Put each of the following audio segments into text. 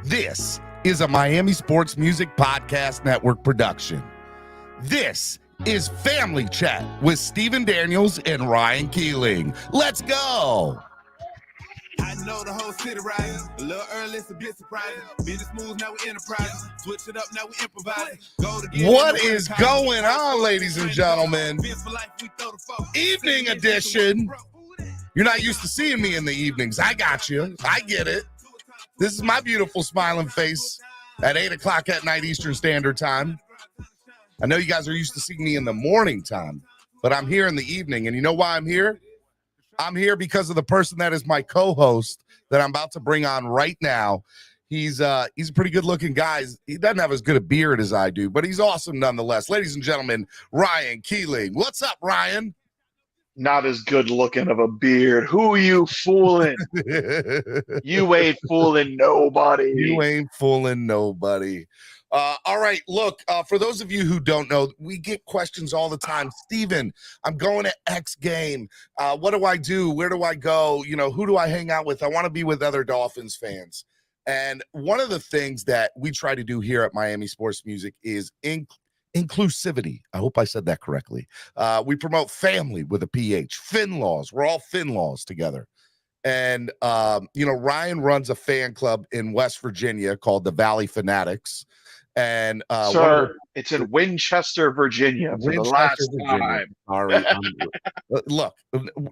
This is a Miami Sports Music Podcast Network production. This is Family Chat with Stephen Daniels and Ryan Keeling. Let's go. I know the whole city riding. A little early, it's a bit surprising. Business moves, now we enterprising. Switch it up, now we improvising. What is going on, ladies and gentlemen? Evening edition. You're not used to seeing me in the evenings. I got you. I get it. This is my beautiful smiling face at 8 o'clock at night Eastern Standard Time. I know you guys are used to seeing me in the morning time, but I'm here in the evening. And you know why I'm here? I'm here because of the person that is my co-host that I'm about to bring on right now. He's a pretty good-looking guy. He doesn't have as good a beard as I do, but he's awesome nonetheless. Ladies and gentlemen, Ryan Keeling. What's up, Ryan? Not as good looking of a beard. Who are you fooling? You ain't fooling nobody. You ain't fooling nobody. All right, look, for those of you who don't know, we get questions all the time. Steven, I'm going to X game. What do I do? Where do I go? You know, who do I hang out with? I want to be with other Dolphins fans. And one of the things that we try to do here at Miami Sports Music is inclusivity. I hope I said that correctly. We promote family with a PH. Finlaws. We're all Finlaws together. And, Ryan runs a fan club in West Virginia called the Valley Fanatics. And sir, it's in Winchester, Virginia for the last time. All right. Look,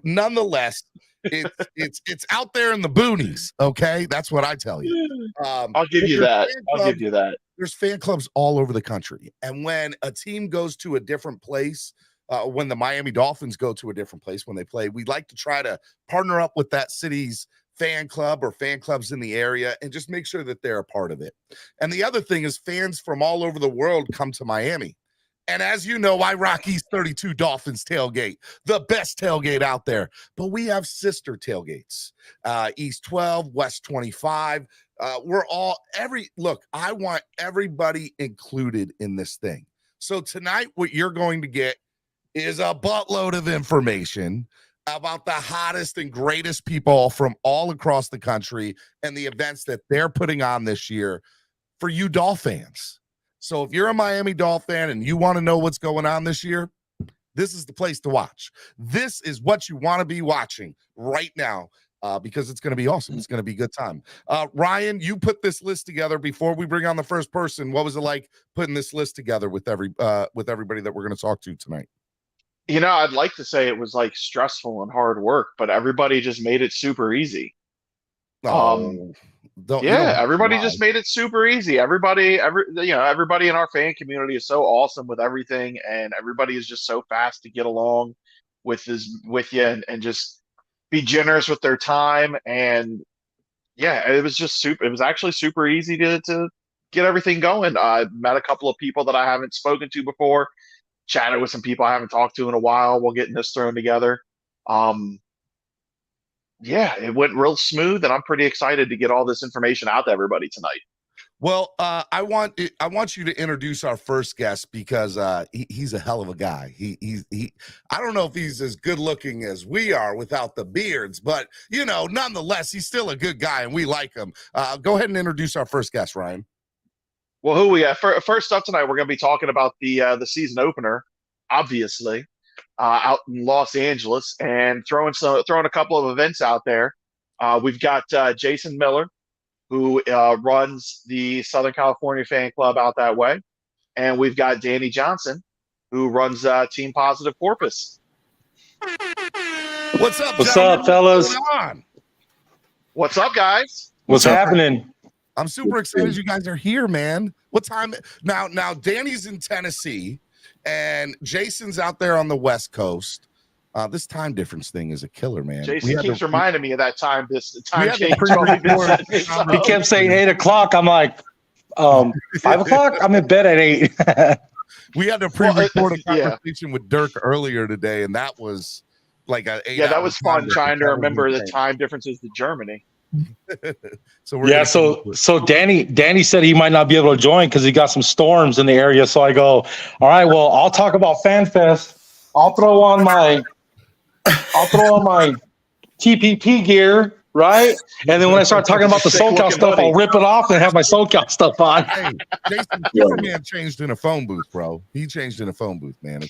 nonetheless, it's out there in the boonies. Okay, that's what I tell you. I'll give you that. There's fan clubs all over the country, and when a team goes to a different place, when the Miami Dolphins go to a different place when they play, we like to try to partner up with that city's fan club or fan clubs in the area and just make sure that they're a part of it. And the other thing is fans from all over the world come to Miami. And as you know, I rock East 32 Dolphins tailgate, the best tailgate out there. But we have sister tailgates, East 12, West 25. I want everybody included in this thing. So tonight, what you're going to get is a buttload of information about the hottest and greatest people from all across the country and the events that they're putting on this year for you Dolphins. So if you're a Miami Dolphin fan and you want to know what's going on this year, this is the place to watch. This is what you want to be watching right now because it's going to be awesome. It's going to be a good time. Ryan, you put this list together before we bring on the first person. What was it like putting this list together with everybody that we're going to talk to tonight? You know, I'd like to say it was like stressful and hard work, but everybody just made it super easy. Everybody just made it super easy. Everybody in our fan community is so awesome with everything, and everybody is just so fast to get along with you and just be generous with their time. And yeah, it was actually super easy to get everything going. I met a couple of people that I haven't spoken to before. Chatted with some people I haven't talked to in a while while getting this thrown together. It went real smooth, and I'm pretty excited to get all this information out to everybody tonight. Well, I want you to introduce our first guest because he's a hell of a guy. I don't know if he's as good looking as we are without the beards, but nonetheless, he's still a good guy, and we like him. Go ahead and introduce our first guest, Ryan. Well, who we got? First up tonight, we're going to be talking about the season opener, obviously, out in Los Angeles, and throwing a couple of events out there. We've got Jason Miller, who runs the Southern California fan club out that way, and we've got Danny Johnson, who runs Team Positive Porpoise. What's up? What's up, fellas? What's going on? What's up, guys? What's happening? I'm super excited you guys are here, man. What time? Now, Danny's in Tennessee, and Jason's out there on the West Coast. This time difference thing is a killer, man. Jason keeps reminding me of that time. This time change. He kept saying 8 o'clock. I'm like, 5 o'clock? I'm in bed at 8. We had to pre-record a conversation with Dirk earlier today, and that was like that was fun trying to remember the time differences to Germany. So Danny said he might not be able to join because he got some storms in the area. So I go, all right, well, I'll talk about FanFest. I'll throw on my TPP gear right? And then when I start talking about the Sick-looking SoCal stuff, I'll hoodie. rip it off and have my SoCal stuff on. Hey, Jason, Superman changed in a phone booth, bro. He changed in a phone booth, man.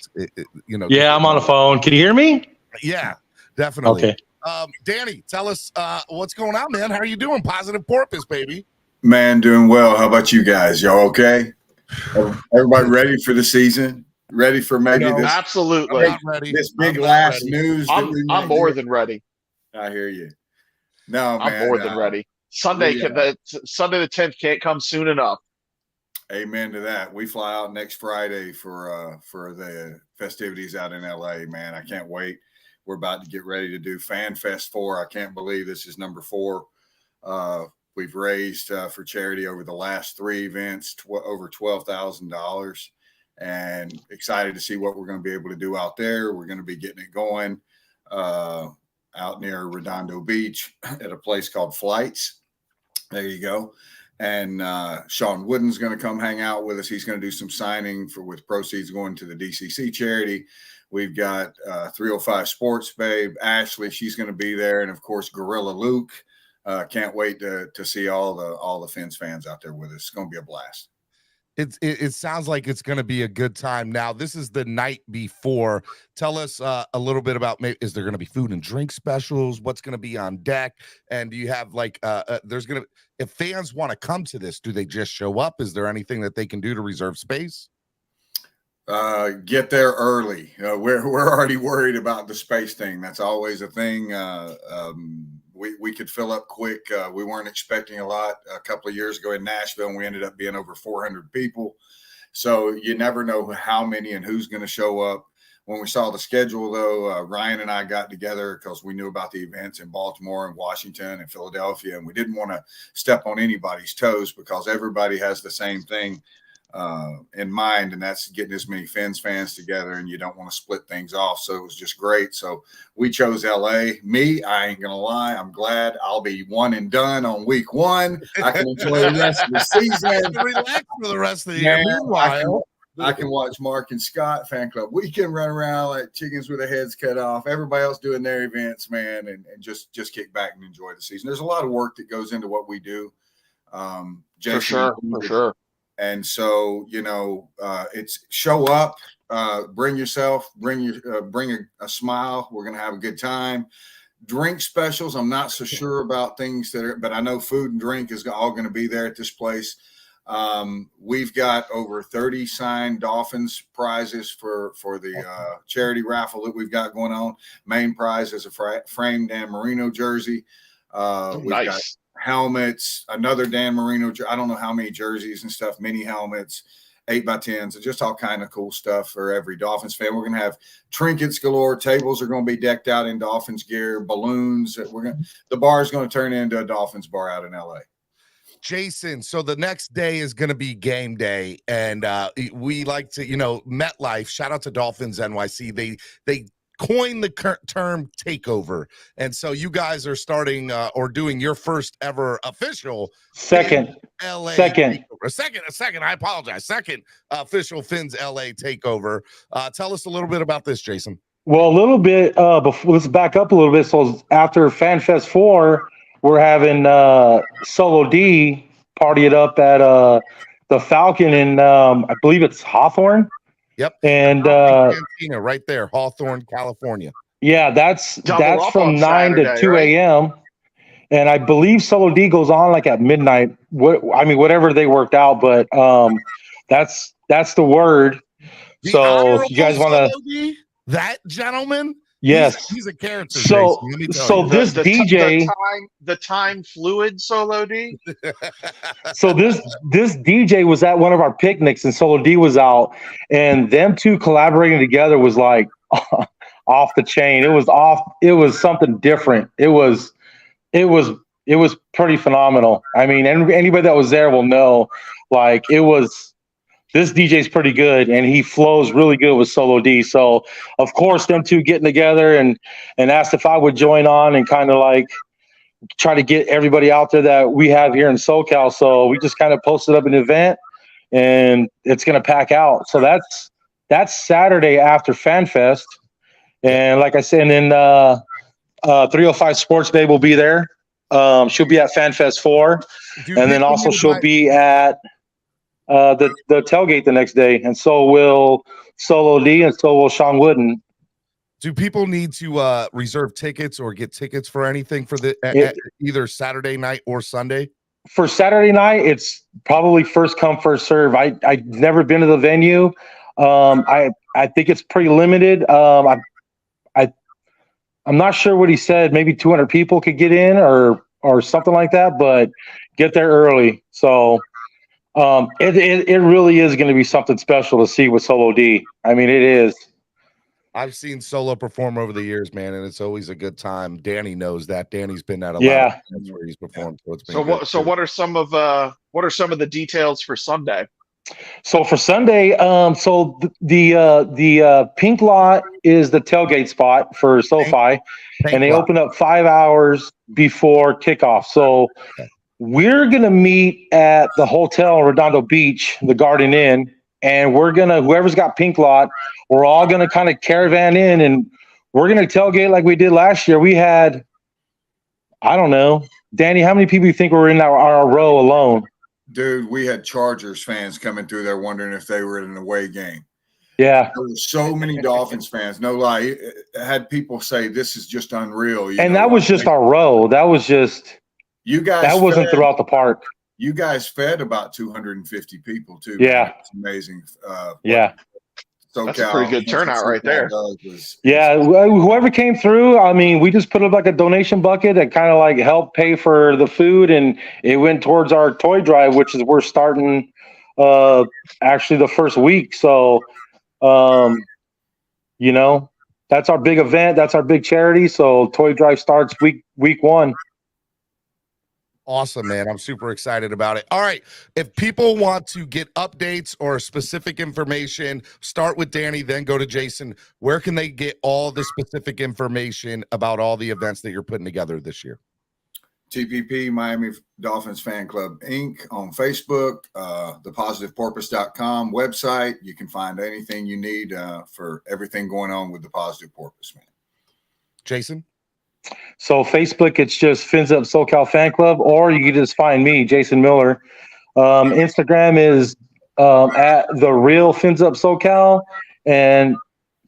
Yeah, I'm on the phone. Can you hear me? Yeah, definitely. Okay. Danny, tell us what's going on, man. How are you doing? Positive Porpoise, baby. Man, doing well. How about you guys? Y'all okay? Everybody ready for the season? Ready for maybe this? Absolutely. I'm not ready. This big I'm not last ready. news. I'm more than ready. I hear you. No, man. I'm more than ready. Sunday, Sunday the 10th can't come soon enough. Amen to that. We fly out next Friday for the festivities out in LA, man. I can't wait. We're about to get ready to do Fan Fest 4. I can't believe this is number 4. We've raised for charity over the last 3 events over $12,000, and excited to see what we're going to be able to do out there. We're going to be getting it going out near Redondo Beach at a place called Flights. There you go. And Sean Wooden's going to come hang out with us. He's going to do some signing with proceeds going to the DCC charity. We've got 305 Sports Babe, Ashley. She's going to be there. And, of course, Gorilla Luke. Can't wait to see all the Fins fans out there with us. It's going to be a blast. It sounds like it's going to be a good time. Now, this is the night before. Tell us a little bit about, is there going to be food and drink specials? What's going to be on deck? And do you have if fans want to come to this, do they just show up? Is there anything that they can do to reserve space? Get there early. We're already worried about the space thing. That's always a thing. We could fill up quick. We weren't expecting a lot a couple of years ago in Nashville, and we ended up being over 400 people. So you never know how many and who's going to show up. When we saw the schedule, though, Ryan and I got together because we knew about the events in Baltimore and Washington and Philadelphia, and we didn't want to step on anybody's toes because everybody has the same thing in mind, and that's getting as many Fins fans together, and you don't want to split things off. So it was just great. So we chose LA. I ain't gonna lie, I'm glad I'll be one and done on week 1. I can enjoy the rest of the season. Relax for the rest of the year. Meanwhile, I can watch Mark and Scott Fan Club Weekend run around like chickens with their heads cut off. Everybody else doing their events, man, and just kick back and enjoy the season. There's a lot of work that goes into what we do. Jason, For sure. And so, it's show up, bring yourself, bring a smile. We're going to have a good time. Drink specials. I'm not so sure about things but I know food and drink is all going to be there at this place. We've got over 30 signed Dolphins prizes for the charity raffle that we've got going on. Main prize is a framed Dan Marino jersey. We've got helmets, another Dan Marino. I don't know how many jerseys and stuff, mini helmets, 8x10s, just all kind of cool stuff for every Dolphins fan. We're going to have trinkets galore. Tables are going to be decked out in Dolphins gear, balloons. The bar is going to turn into a Dolphins bar out in LA. Jason, so the next day is going to be game day, and we like to, MetLife, shout out to Dolphins NYC. They coined the term takeover, and so you guys are starting or doing your first ever official Second I apologize. Second official Fins LA takeover. Tell us a little bit about this, Jason. Well, a little bit before, let's back up a little bit. So after FanFest 4, we're having Solo D party it up at the Falcon in I believe it's Hawthorne. Yep. And right there, Hawthorne, California. Yeah, that's from 9 Saturday, to 2 a.m. And I believe Solo D goes on like at midnight. Whatever they worked out, but that's the word. So if you guys want to, that gentleman, yes, he's a character. So this DJ, the time fluid Solo D. So this DJ was at one of our picnics, and Solo D was out, and them two collaborating together was like off the chain. It was something different. It was pretty phenomenal. I mean, anybody that was there will know, like, this DJ's pretty good, and he flows really good with Solo D. So, of course, them two getting together and asked if I would join on and kind of like try to get everybody out there that we have here in SoCal. So we just kind of posted up an event, and it's going to pack out. So that's Saturday after FanFest. And like I said, and then 305 Sports Babe will be there. She'll be at FanFest 4, Do and then people also need to she'll buy- be at the tailgate the next day, and so will Solo D, and so will Sean Wooden. Do people need to reserve tickets or get tickets for anything for the either Saturday night or Sunday? For Saturday night, it's probably first come, first serve. I've never been to the venue. I think it's pretty limited. I'm not sure what he said. Maybe 200 people could get in or something like that, but get there early. So it really is going to be something special to see with Solo D. I mean, it is. I've seen Solo perform over the years, man, and it's always a good time. Danny knows that. Danny's been at a lot of events where he's performed, so it's been good. What are some of the details for Sunday? So for Sunday, so the pink lot is the tailgate spot for SoFi, and they open up 5 hours before kickoff. So we're gonna meet at the hotel in Redondo Beach, the Garden Inn, and whoever's got pink lot, we're all gonna kind of caravan in, and we're gonna tailgate like we did last year. We had, I don't know, Danny, how many people you think were in our row alone? Dude, we had Chargers fans coming through there wondering if they were in an away game. Yeah. There were so many Dolphins fans. No lie. It had people say this is just unreal. And that was just our row. That was just you guys. That wasn't throughout the park. You guys fed about 250 people too. Yeah. It's amazing. Yeah. That's a pretty good turnout right there. Yeah, whoever came through, I mean, we just put up like a donation bucket that kind of like helped pay for the food, and it went towards our toy drive, which is we're starting actually the first week. So, you know, that's our big event. That's our big charity. So toy drive starts week 1. Awesome, man. I'm super excited about it. All right. If people want to get updates or specific information, start with Danny, then go to Jason. Where can they get all the specific information about all the events that you're putting together this year? TPP, Miami Dolphins Fan Club, Inc. on Facebook, thepositiveporpoise.com website. You can find anything you need for everything going on with the Positive Porpoise, man. Jason? So Facebook, it's just Fins Up SoCal Fan Club, or you can just find me, Jason Miller. Instagram is at The Real Fins Up SoCal, and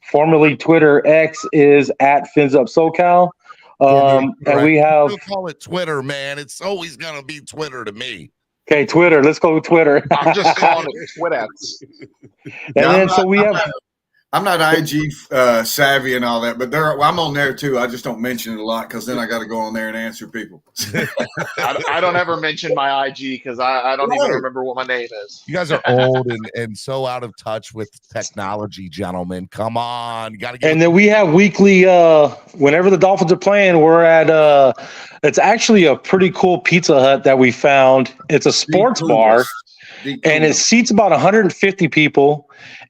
formerly Twitter X is at Fins Up SoCal. And we have Don't call it Twitter, man. It's always gonna be Twitter to me. Okay, Twitter. Let's go with Twitter. I'm just calling it Twitter. And then so we have. I'm not IG savvy and all that, but I'm on there too. I just don't mention it a lot because then I got to go on there and answer people. I don't ever mention my IG because I don't even remember what my name is. You guys are old and so out of touch with technology, gentlemen. Come on, you got to get. And then we have weekly. Whenever the Dolphins are playing, we're at. It's actually a pretty cool Pizza Hut that we found. It's a sports bar, and it seats about 150 people.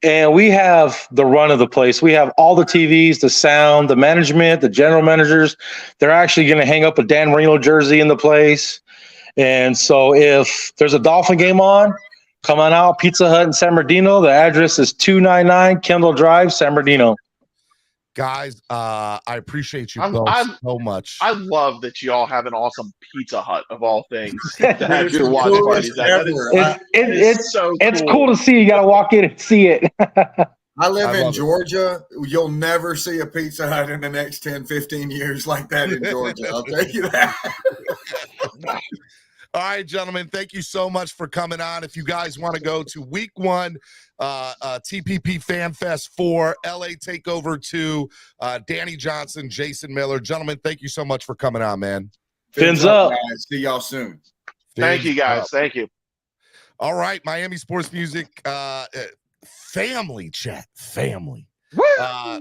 And we have the run of the place. We have all the TVs, the sound, the management, the general managers. They're actually going to hang up a Dan Marino jersey in the place. And so if there's a Dolphin game on, come on out, Pizza Hut in San Bernardino. The address is 299 Kendall Drive, San Bernardino. Guys, I appreciate you both so much. I love that you all have an awesome Pizza Hut of all things to have your watch parties at. It's cool to see. You got to walk in and see it. I live in Georgia. You'll never see a Pizza Hut in the next 10, 15 years like that in Georgia. I'll tell you that. All right, gentlemen, thank you so much for coming on. If you guys want to go to week 1, TPP Fan Fest 4, LA Takeover 2, Danny Johnson, Jason Miller. Gentlemen, thank you so much for coming on, man. Fins up. Guys. See y'all soon. Thank you, guys. Thank you. All right, Miami Sports Music family chat. Family.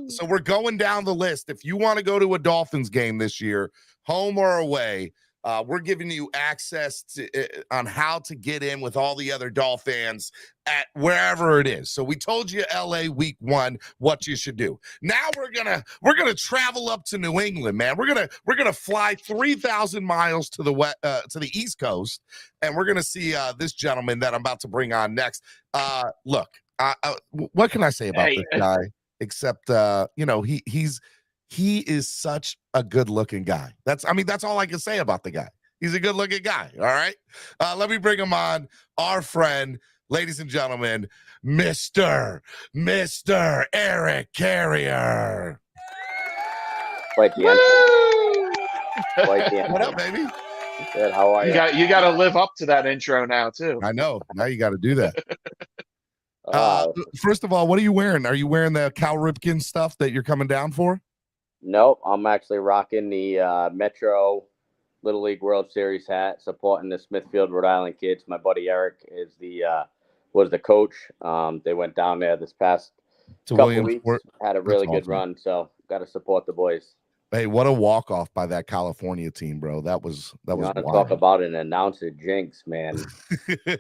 So we're going down the list. If you want to go to a Dolphins game this year, home or away, we're giving you access to on how to get in with all the other Dolphins at wherever it is. So we told you LA week 1 what you should do. Now we're gonna travel up to New England, man. We're gonna fly 3,000 miles to the East Coast, and we're gonna see this gentleman that I'm about to bring on next. Look, what can I say about this guy except he is such a good-looking guy. That's all I can say about the guy. He's a good-looking guy. All right. Let me bring him on. Our friend, ladies and gentlemen, Mr. Eric Carrier. Quite the answer. Quite the What answer. up, baby? Good. How are you? You got to live up to that intro now too. I know. Now you got to do that. First of all, what are you wearing? Are you wearing the Cal Ripken stuff that you're coming down for? Nope. I'm actually rocking the Metro Little League World Series hat, supporting the Smithfield, Rhode Island kids. My buddy Eric is was the coach. They went down there this past couple weeks. Had a really good run, so got to support the boys. Hey, what a walk-off by that California team, bro. That was wild. Talk about an announcer jinx, man.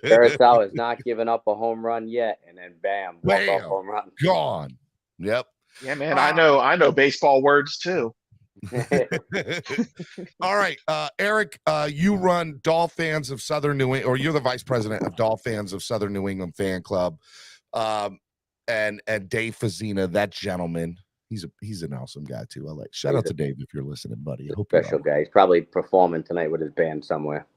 Carousel has not given up a home run yet, and then bam, walk-off home run. Gone. Yep. Yeah, man. I know baseball words too. All right. Eric, you run Dolphins of Southern New England, or you're the vice president of Dolphins of Southern New England Fan Club. And Dave Fazina, that gentleman. He's an awesome guy too. Shout out to Dave if you're listening, buddy. I hope special guy. He's probably performing tonight with his band somewhere.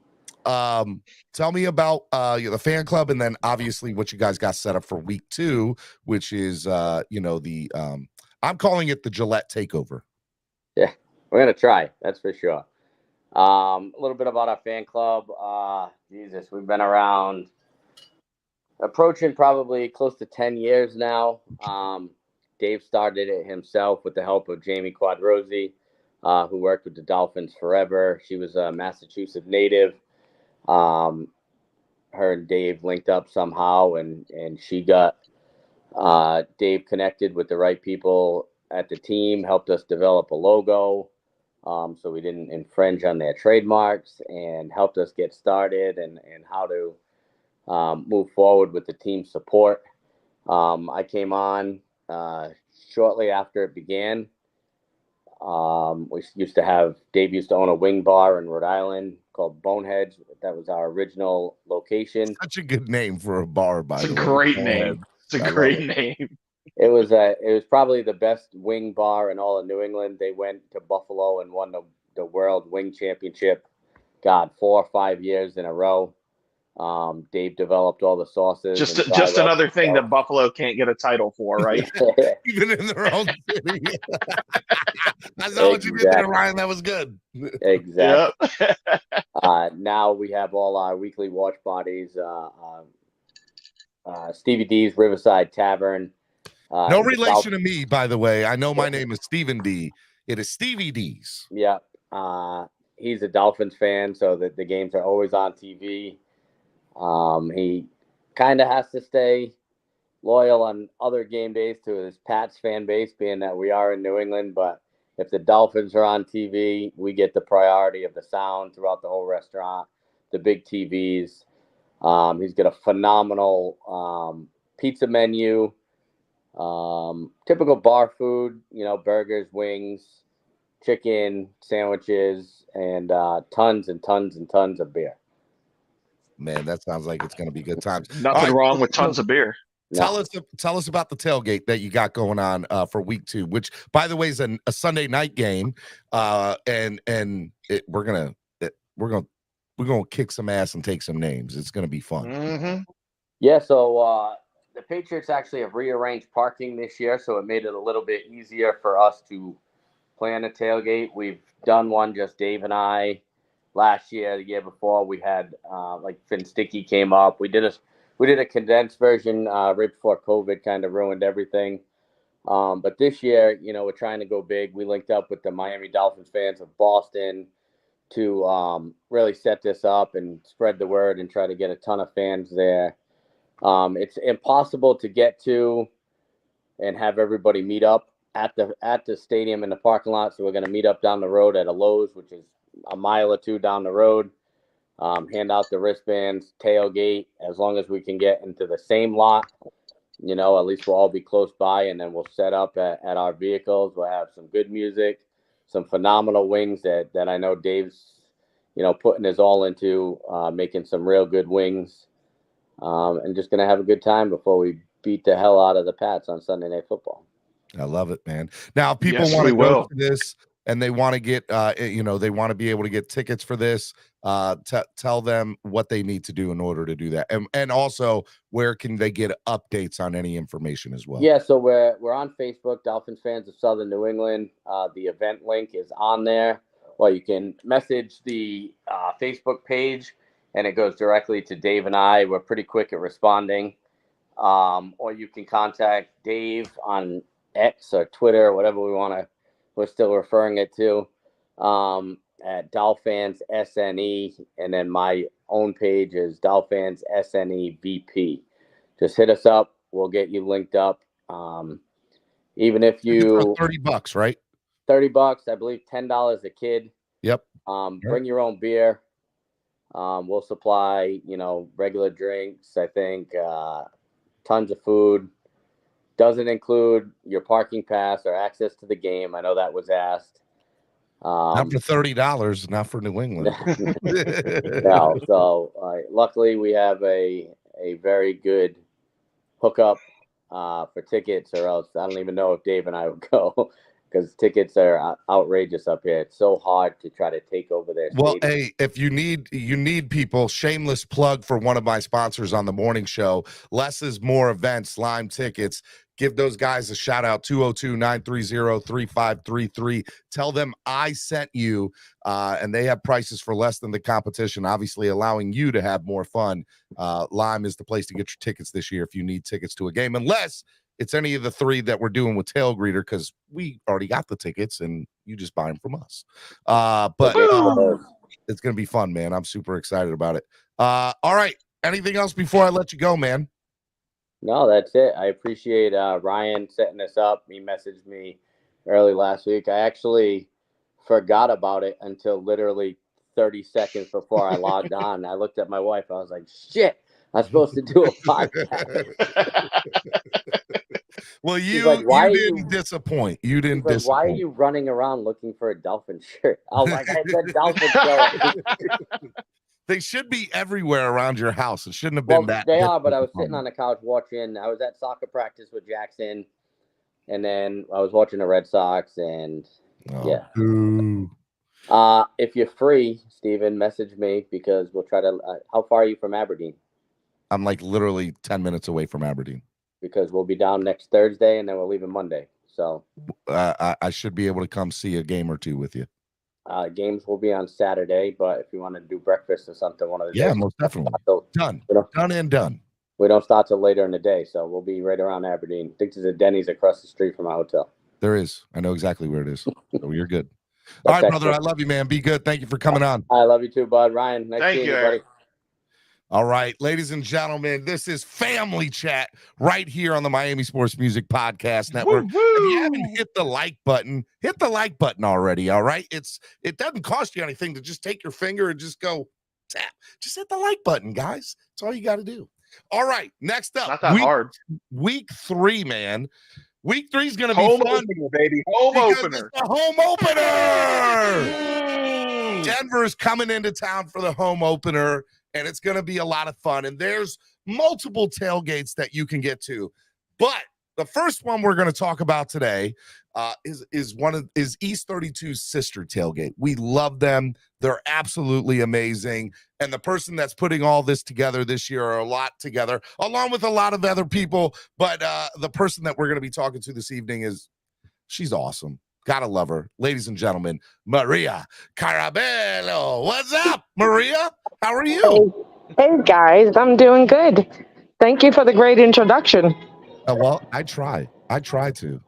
Tell me about the fan club, and then obviously what you guys got set up for week 2, which is I'm calling it the Gillette Takeover. Yeah, we're gonna try. That's for sure. A little bit about our fan club. Jesus, we've been around, approaching probably close to 10 years now. Dave started it himself with the help of Jamie Quadrosi, who worked with the Dolphins forever. She was a Massachusetts native. Her and Dave linked up somehow, and she got Dave connected with the right people at the team, helped us develop a logo so we didn't infringe on their trademarks, and helped us get started and how to move forward with the team support. I came on shortly after it began. Dave used to own a wing bar in Rhode Island called Boneheads. That was our original location. Such a good name for a bar, by the way. It's a great name. It's a great name. It was probably the best wing bar in all of New England. They went to Buffalo and won the World Wing Championship, 4 or 5 years in a row. Dave developed all the sauces. Just another thing that Buffalo can't get a title for, right? Even in their own city. I saw what you did there, Ryan. That was good. Exactly. Yep. Now we have all our weekly watch parties. Stevie D's Riverside Tavern. No relation to me, by the way. I know my name is Stephen D. It is Stevie D's. Yep. He's a Dolphins fan, so the games are always on TV. He kind of has to stay loyal on other game days to his Pats fan base, being that we are in New England. But if the Dolphins are on TV, we get the priority of the sound throughout the whole restaurant, the big TVs. He's got a phenomenal pizza menu, typical bar food, burgers, wings, chicken, sandwiches, and tons and tons and tons of beer. Man, that sounds like it's going to be good times. Nothing wrong with tons of beer. Tell us about the tailgate that you got going on for week 2, which, by the way, is a Sunday night game, and we're gonna kick some ass and take some names. It's gonna be fun. Mm-hmm. Yeah. So the Patriots actually have rearranged parking this year, so it made it a little bit easier for us to plan a tailgate. We've done one, just Dave and I. Last year, the year before, we had Finn Sticky came up. We did a condensed version right before COVID kind of ruined everything. But this year, we're trying to go big. We linked up with the Miami Dolphins fans of Boston to really set this up and spread the word and try to get a ton of fans there. It's impossible to get to and have everybody meet up at the stadium in the parking lot. So we're going to meet up down the road at a Lowe's, which is a mile or two down the road, hand out the wristbands, tailgate, as long as we can get into the same lot, at least we'll all be close by, and then we'll set up at our vehicles. We'll have some good music, some phenomenal wings that I know Dave's, putting his all into, making some real good wings, and just going to have a good time before we beat the hell out of the Pats on Sunday Night Football. I love it, man. Now, people want to go to this, and they want to get, they want to be able to get tickets for this. Tell them what they need to do in order to do that, and also where can they get updates on any information as well. Yeah, so we're on Facebook, Dolphins Fans of Southern New England. The event link is on there. Well, you can message the Facebook page, and it goes directly to Dave and I. We're pretty quick at responding. Or you can contact Dave on X or Twitter, or whatever we're still referring it to, at Dolphins SNE, and then my own page is Dolphins SNE VP. Just hit us up. We'll get you linked up. Even if you $30, right? $30, I believe $10 a kid. Yep. Bring your own beer. We'll supply, regular drinks. I think tons of food. Doesn't include your parking pass or access to the game. I know that was asked. Not for $30, not for New England. No. So luckily we have a very good hookup for tickets, or else I don't even know if Dave and I would go, because tickets are outrageous up here. It's so hard to try to take over their Well, stadium. hey, if you need people, shameless plug for one of my sponsors on the morning show, Less is More Events, Lime Tickets. Give those guys a shout out, 202-930-3533. Tell them I sent you, and they have prices for less than the competition, obviously allowing you to have more fun. Lime is the place to get your tickets this year if you need tickets to a game, unless it's any of the three that we're doing with Tailgreeter, because we already got the tickets and you just buy them from us. But it's going to be fun, man. I'm super excited about it. All right. Anything else before I let you go, man? No, that's it. I appreciate Ryan setting this up. He messaged me early last week. I actually forgot about it until literally 30 seconds before I logged on. I looked at my wife. I was like, shit, I'm supposed to do a podcast. Well, you didn't disappoint. You didn't disappoint. Why are you running around looking for a Dolphin shirt? I was like, I said Dolphin shirt. They should be everywhere around your house. It shouldn't have been that. They are, but I was sitting on the couch watching. I was at soccer practice with Jackson, and then I was watching the Red Sox, and yeah. If you're free, Steven, message me, because we'll try to. How far are you from Aberdeen? I'm like literally 10 minutes away from Aberdeen. Because we'll be down next Thursday, and then we're leaving Monday. So I should be able to come see a game or two with you. Games will be on Saturday, but if you want to do breakfast or something, one of the days, most definitely. Done and done. We don't start till later in the day, so we'll be right around Aberdeen. I think there's a Denny's across the street from our hotel. There is. I know exactly where it is. So you're good. All right, brother. I love you, man. Be good. Thank you for coming on. I love you too, bud. Ryan, nice seeing you, buddy. All right, ladies and gentlemen, this is Family Chat right here on the Miami Sports Music Podcast Network. If you haven't hit the like button already, all right? It doesn't cost you anything to just take your finger and just go tap. Just hit the like button, guys. That's all you got to do. All right, next up. Not that hard. Week 3, man. Week 3 is going to be home fun. Opener, baby. Home opener. It's the home opener. Denver's coming into town for the home opener, and it's going to be a lot of fun. And there's multiple tailgates that you can get to. But the first one we're going to talk about today is East 32's sister tailgate. We love them. They're absolutely amazing. And the person that's putting all this together this year, or a lot together, along with a lot of other people. But the person that we're going to be talking to this evening she's awesome. Gotta love her. Ladies and gentlemen, Maria Carabello. What's up, Maria? How are you? Hey guys, I'm doing good. Thank you for the great introduction. Well, I try to.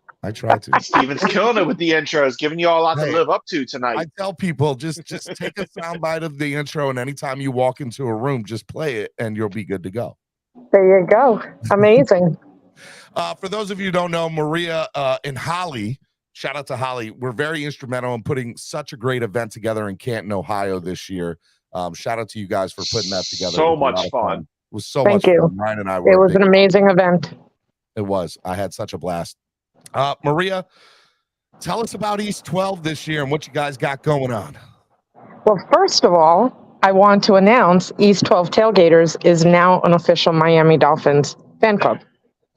Steven's killing it with the intros, giving you all a lot to live up to tonight. I tell people, just take a soundbite of the intro, and anytime you walk into a room, just play it, and you'll be good to go. There you go. Amazing. For those of you who don't know, Maria and Holly, shout out to Holly, we're very instrumental in putting such a great event together in Canton, Ohio this year. Shout out to you guys for putting that together. So much fun. It was so Thank much you. fun. Ryan and I were. It was an amazing event. It was. I had such a blast. Maria, tell us about East 12 this year and what you guys got going on. Well, first of all, I want to announce East 12 Tailgaters is now an official Miami Dolphins fan club.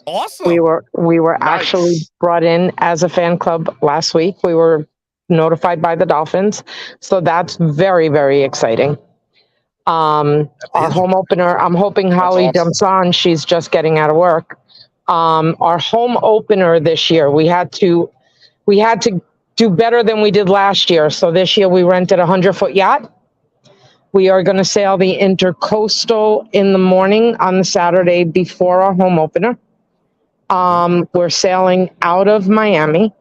Awesome. We were actually brought in as a fan club last week. We were notified by the Dolphins. So that's very, very exciting. Our home opener, I'm hoping Holly awesome. jumps on. She's just getting out of work. Our home opener this year, we had to do better than we did last year. So this year we rented a 100-foot yacht. We are going to sail the Intercoastal in the morning on the Saturday before our home opener. We're sailing out of Miami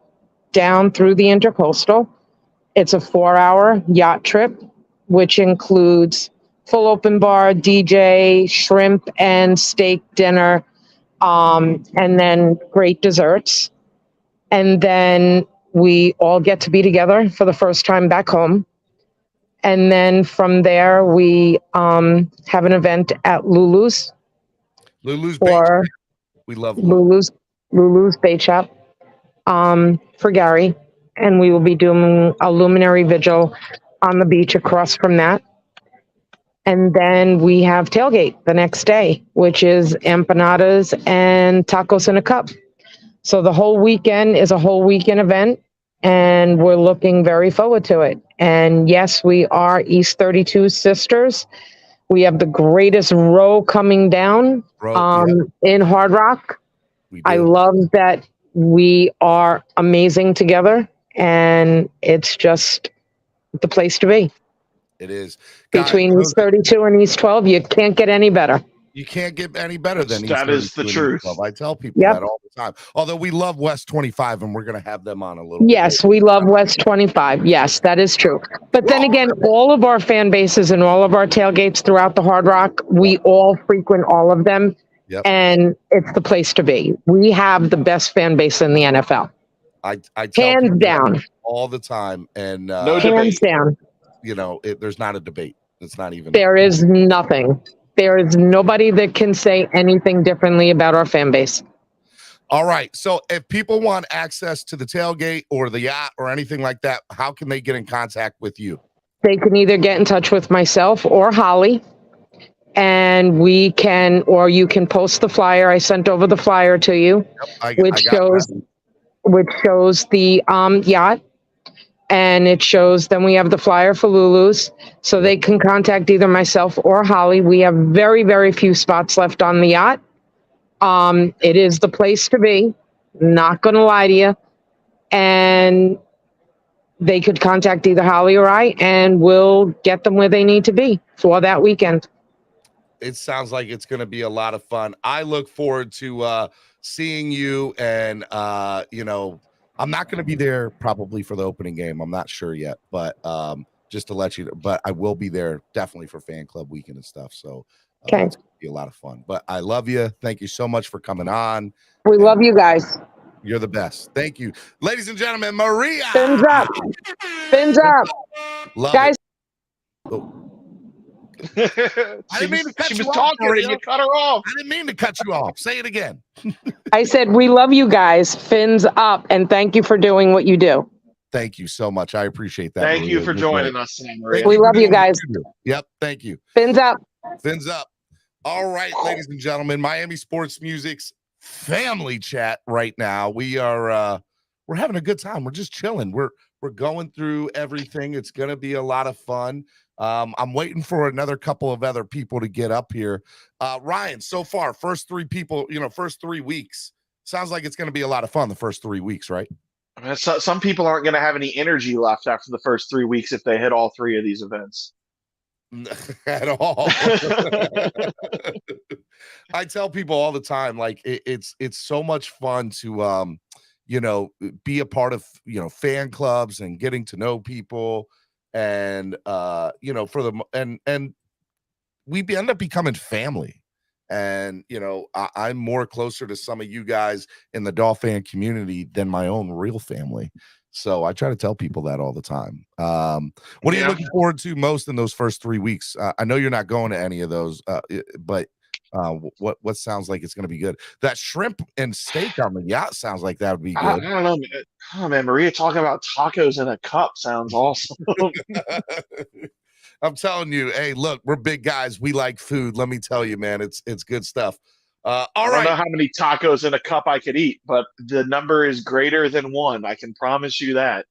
down through the Intercoastal. It's a 4-hour yacht trip, which includes full open bar, DJ, shrimp and steak dinner, and then great desserts. And then we all get to be together for the first time back home. And then from there, we have an event at Lulu's. Lulu's Bait Shop. We love Lulu's Bait Shop for Gary. And we will be doing a luminary vigil on the beach across from that. And then we have Tailgate the next day, which is empanadas and tacos in a cup. So the whole weekend is a whole weekend event, and we're looking very forward to it. And yes, we are East 32 sisters. We have the greatest row coming down in Hard Rock. I love that we are amazing together, and it's just the place to be. It is. Between East 32 and East 12, you can't get any better. You can't get any better than that is the truth. I tell people that all the time. Although we love West 25, and we're going to have them on a little bit. Yes, we love West 25. Yes, that is true. But then again, all of our fan bases and all of our tailgates throughout the Hard Rock, we all frequent all of them. Yep. And it's the place to be. We have the best fan base in the NFL. I tell hands people down all the time, and no hands down. You know, there's not a debate. It's not even. There is nothing. There is nobody that can say anything differently about our fan base. All right. So if people want access to the tailgate or the yacht or anything like that, how can they get in contact with you? They can either get in touch with myself or Holly, and we can, or you can post the flyer. I sent over the flyer to you, which shows the yacht. And it shows, then we have the flyer for Lulu's, so they can contact either myself or Holly. We have very, very few spots left on the yacht. It is the place to be, not going to lie to you. And they could contact either Holly or I, and we'll get them where they need to be for that weekend. It sounds like it's going to be a lot of fun. I look forward to seeing you, and you know, I'm not going to be there probably for the opening game. I'm not sure yet, but just to let you know, but I will be there definitely for fan club weekend and stuff. So it's going to be a lot of fun, but I love you. Thank you so much for coming on. We love you guys. You're the best. Thank you. Ladies and gentlemen, Maria. Fins up. Fins up. Love guys. I didn't mean to cut she you was off, talking and you cut her off. I didn't mean to cut you off. Say it again. I said, we love you guys. Fins up. And thank you for doing what you do. Thank you so much. I appreciate that. Thank Maria. you for joining us tonight, Maria. We love you guys. Yep. Thank you. Fins up. Fins up. All right, ladies and gentlemen, Miami Sports Music's family chat right now. We are we're having a good time. We're just chilling. We're going through everything. It's going to be a lot of fun. I'm waiting for another couple of other people to get up here. Ryan, so far, first 3 people, first 3 weeks. Sounds like it's going to be a lot of fun the first 3 weeks, right? I mean, some people aren't going to have any energy left after the first 3 weeks if they hit all 3 of these events. At all. I tell people all the time, like it's so much fun to be a part of fan clubs and getting to know people, and and we end up becoming family. And I'm more closer to some of you guys in the Dolphin community than my own real family. So I try to tell people that all the time. What are you looking forward to most in those first 3 weeks? I know you're not going to any of those, but what sounds like it's going to be good? That shrimp and steak on the yacht sounds like that would be good. I don't know. Oh, man, Maria talking about tacos in a cup sounds awesome. I'm telling you, hey, look, we're big guys. We like food. Let me tell you, man, it's good stuff. All right. I don't know how many tacos in a cup I could eat, but the number is greater than 1. I can promise you that.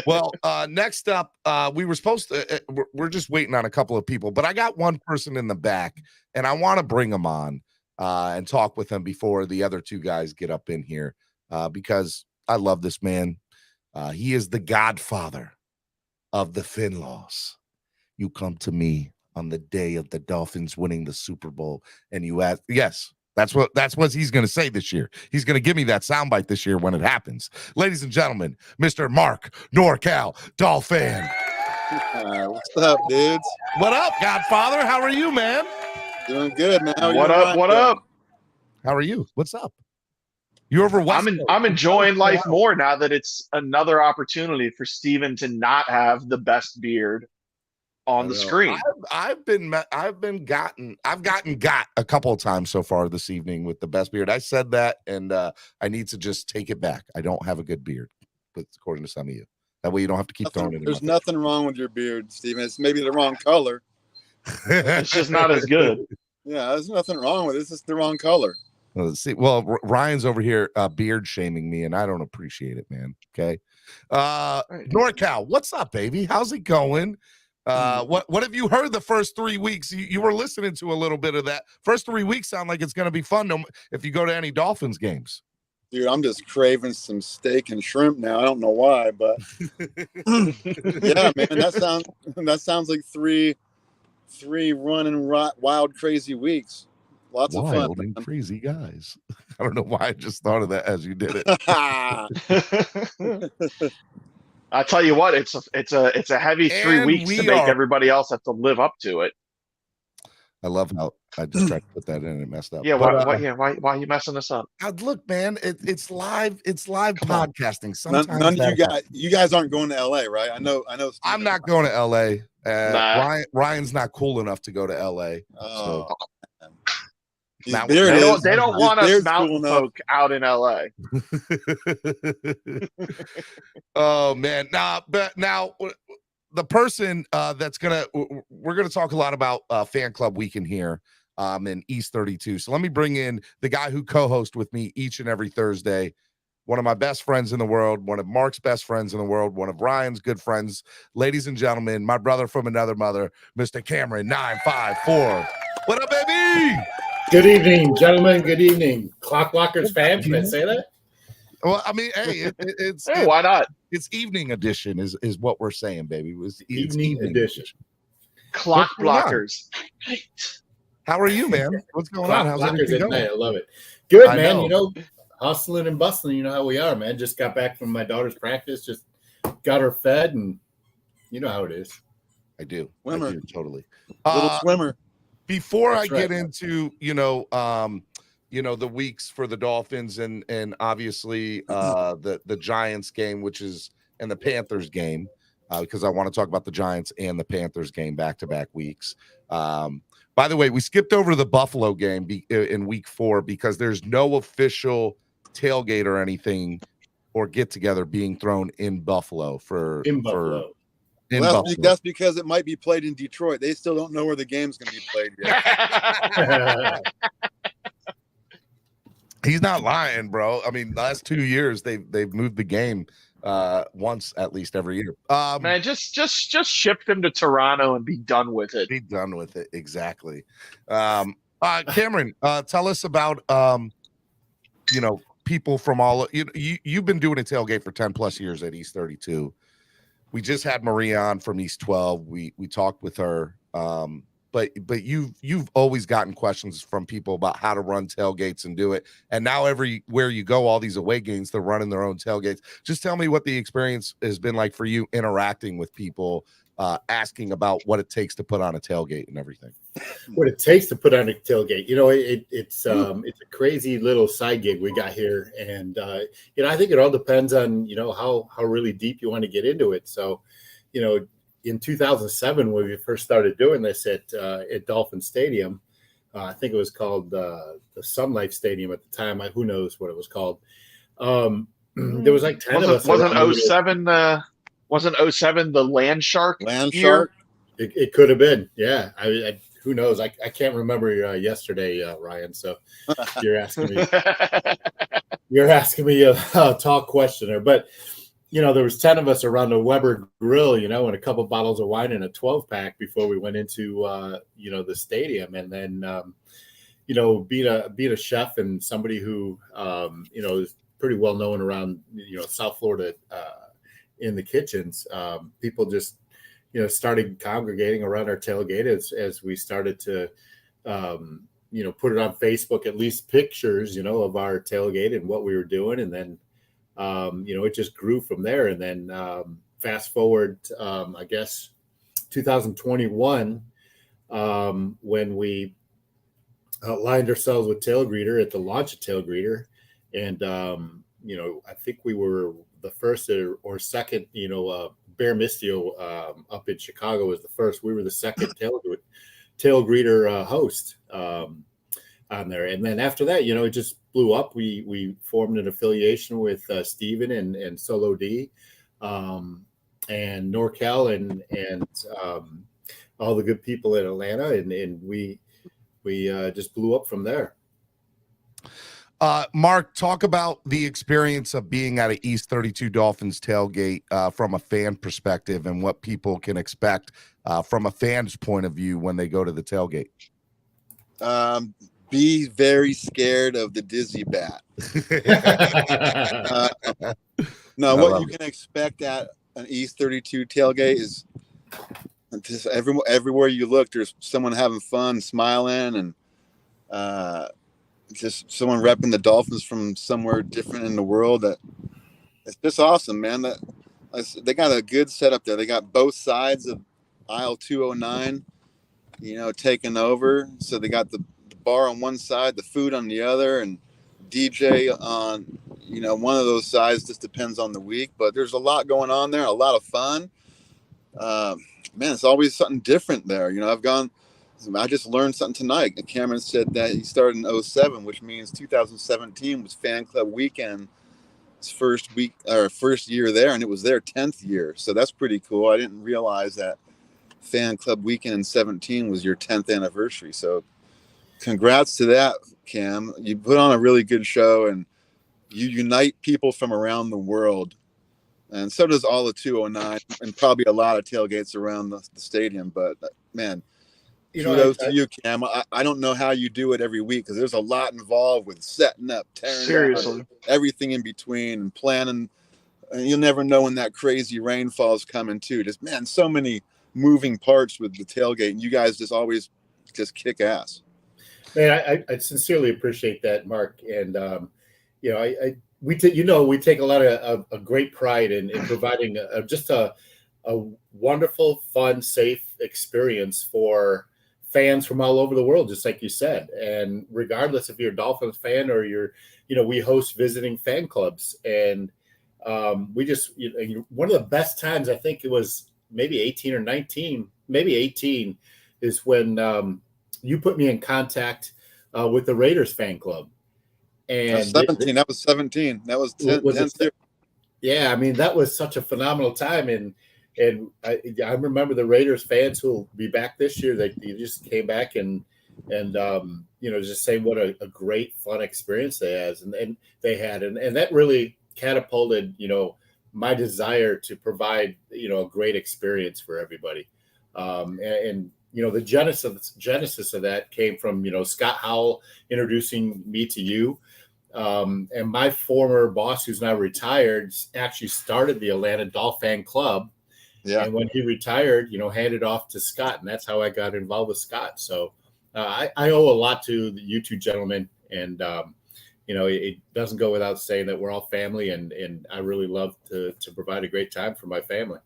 Well, next up, we were supposed to. We're just waiting on a couple of people, but I got one person in the back, and I want to bring him on and talk with him before the other two guys get up in here because I love this man. He is the godfather of the Finlaws. You come to me on the day of the Dolphins winning the Super Bowl, and you ask, yes, that's what he's going to say this year. He's going to give me that soundbite this year when it happens. Ladies and gentlemen, Mr. Mark NorCal Dolphin. What's up, dudes? What up, Godfather? How are you, man? Doing good, man. What up? How are you? What's up? You over West? I'm enjoying life more now that it's another opportunity for Steven to not have the best beard on the screen. I've gotten a couple of times so far this evening with the best beard. I said that, and I need to just take it back. I don't have a good beard, but according to some of you, that way you don't have to keep throwing it. There's nothing wrong with your beard, Steven. It's maybe the wrong color. It's just not as good. Yeah, there's nothing wrong with it. It's just the wrong color. Let's see. Well, Ryan's over here beard shaming me, and I don't appreciate it, man. Okay. NorCal, what's up, baby? How's it going? What have you heard the first 3 weeks? You were listening to a little bit of that. First 3 weeks sound like it's going to be fun if you go to any Dolphins games. Dude, I'm just craving some steak and shrimp now. I don't know why, but yeah, man, that sounds like three running wild, crazy weeks. Lots of fun. Wild and crazy guys. I don't know why I just thought of that as you did it. I tell you what, it's a heavy 3 weeks to make everybody else have to live up to it. I love how I just tried to put that in and it messed up. Yeah, why are you messing this up? Look, man, it's live podcasting. Sometimes none of you guys aren't going to LA, right? I know. I'm not going to LA. Ryan's not cool enough to go to LA. Oh. So. They don't want us mountain folk out in LA. Oh man, but now the person we're gonna talk a lot about fan club weekend here in East 32. So let me bring in the guy who co-hosts with me each and every Thursday. One of my best friends in the world, one of Mark's best friends in the world, one of Ryan's good friends. Ladies and gentlemen, my brother from another mother, Mr. Cameron 954. What up, baby? Good evening, gentlemen. Good evening. Clock Blockers fans, can I say that? Well, I mean, hey, it's why not? It's evening edition is what we're saying, baby. It's evening edition. Clock Blockers. How are you, man? What's going on? How's everything going? I love it. Good, man. You know, hustling and bustling. You know how we are, man. Just got back from my daughter's practice. Just got her fed, and you know how it is. I do. Swimmer. I do, totally. Little swimmer. Before I get into, the weeks for the Dolphins and obviously the Giants game, and the Panthers game, because I want to talk about the Giants and the Panthers game back-to-back weeks. By the way, we skipped over the Buffalo game in week 4 because there's no official tailgate or anything or get-together being thrown in Buffalo Buffalo. That's because it might be played in Detroit. They still don't know where the game's going to be played yet. He's not lying, bro. I mean, last 2 years they've moved the game once at least every year. Man, just ship him to Toronto and be done with it. Be done with it, exactly. Cameron, tell us about people from all you've been doing a tailgate for 10 plus years at East 32. We just had Maria on from East 12. We talked with her. But you've always gotten questions from people about how to run tailgates and do it. And now everywhere you go, all these away games, they're running their own tailgates. Just tell me what the experience has been like for you interacting with people, asking about what it takes to put on a tailgate and everything. What it takes to put on a tailgate, it's a crazy little side gig we got here, and I think it all depends on how really deep you want to get into it. So, in 2007 when we first started doing this at Dolphin Stadium, I think it was called the Sun Life Stadium at the time. Who knows what it was called? There was like 10 of us. Wasn't 07 the Land Shark? Land Shark. It could have been. Yeah. Who knows? I can't remember yesterday, Ryan. So you're asking me. You're asking me a talk questioner, but there was 10 of us around a Weber grill, and a couple bottles of wine and a 12-pack before we went into, the stadium. And then, being a chef and somebody who, is pretty well known around, South Florida in the kitchens, people just, started congregating around our tailgate as we started to, put it on Facebook, at least pictures, of our tailgate and what we were doing. And then, it just grew from there. And then fast forward, I guess, 2021, when we aligned ourselves with Tailgreeter at the launch of Tailgreeter. And, I think we were the first or second, Bear Mistio up in Chicago was the first. We were the second Tailgreeter host on there. And then after that, it just blew up. We formed an affiliation with Steven and Solo D and NorCal and all the good people in Atlanta. And we just blew up from there. Mark, talk about the experience of being at an East 32 Dolphins tailgate from a fan perspective and what people can expect from a fan's point of view when they go to the tailgate. Be very scared of the dizzy bat. What you can expect at an East 32 tailgate is just everywhere you look, there's someone having fun, smiling, and just someone repping the Dolphins from somewhere different in the world. That it's just awesome, man. That they got a good setup there. They got both sides of aisle 209, taking over. So they got the bar on one side, the food on the other, and DJ on, one of those sides. Just depends on the week, but there's a lot going on there, a lot of fun. Man, it's always something different there. I just learned something tonight. Cameron said that he started in 2007, which means 2017 was Fan Club Weekend, his first year there, and it was their 10th year. So that's pretty cool. I didn't realize that Fan Club Weekend in 17 was your 10th anniversary. So congrats to that, Cam. You put on a really good show, and you unite people from around the world. And so does all the 209 and probably a lot of tailgates around the stadium. But, man, kudos to you, Cam. I don't know how you do it every week because there's a lot involved with setting up, tearing down, everything in between, and planning. And you'll never know when that crazy rainfall is coming too. Just, man, so many moving parts with the tailgate, and you guys just always just kick ass. Man, I sincerely appreciate that, Mark. And we take a lot of a great pride in providing just a wonderful, fun, safe experience for fans from all over the world, just like you said. And regardless if you're a Dolphins fan or we host visiting fan clubs. And we just, one of the best times, I think it was maybe 18 or 19, maybe 18, is when you put me in contact with the Raiders fan club. And 17. That was 17. That was 10. Yeah, I mean, that was such a phenomenal time. And I remember the Raiders fans who will be back this year. They just came back and just saying what a great fun experience they had, and that really catapulted my desire to provide a great experience for everybody. The genesis of that came from Scott Howell introducing me to you. And my former boss, who's now retired, actually started the Atlanta Dolphin Club. Yeah. And when he retired, handed off to Scott, and that's how I got involved with Scott. So I owe a lot to you two gentlemen, and it doesn't go without saying that we're all family, and I really love to provide a great time for my family.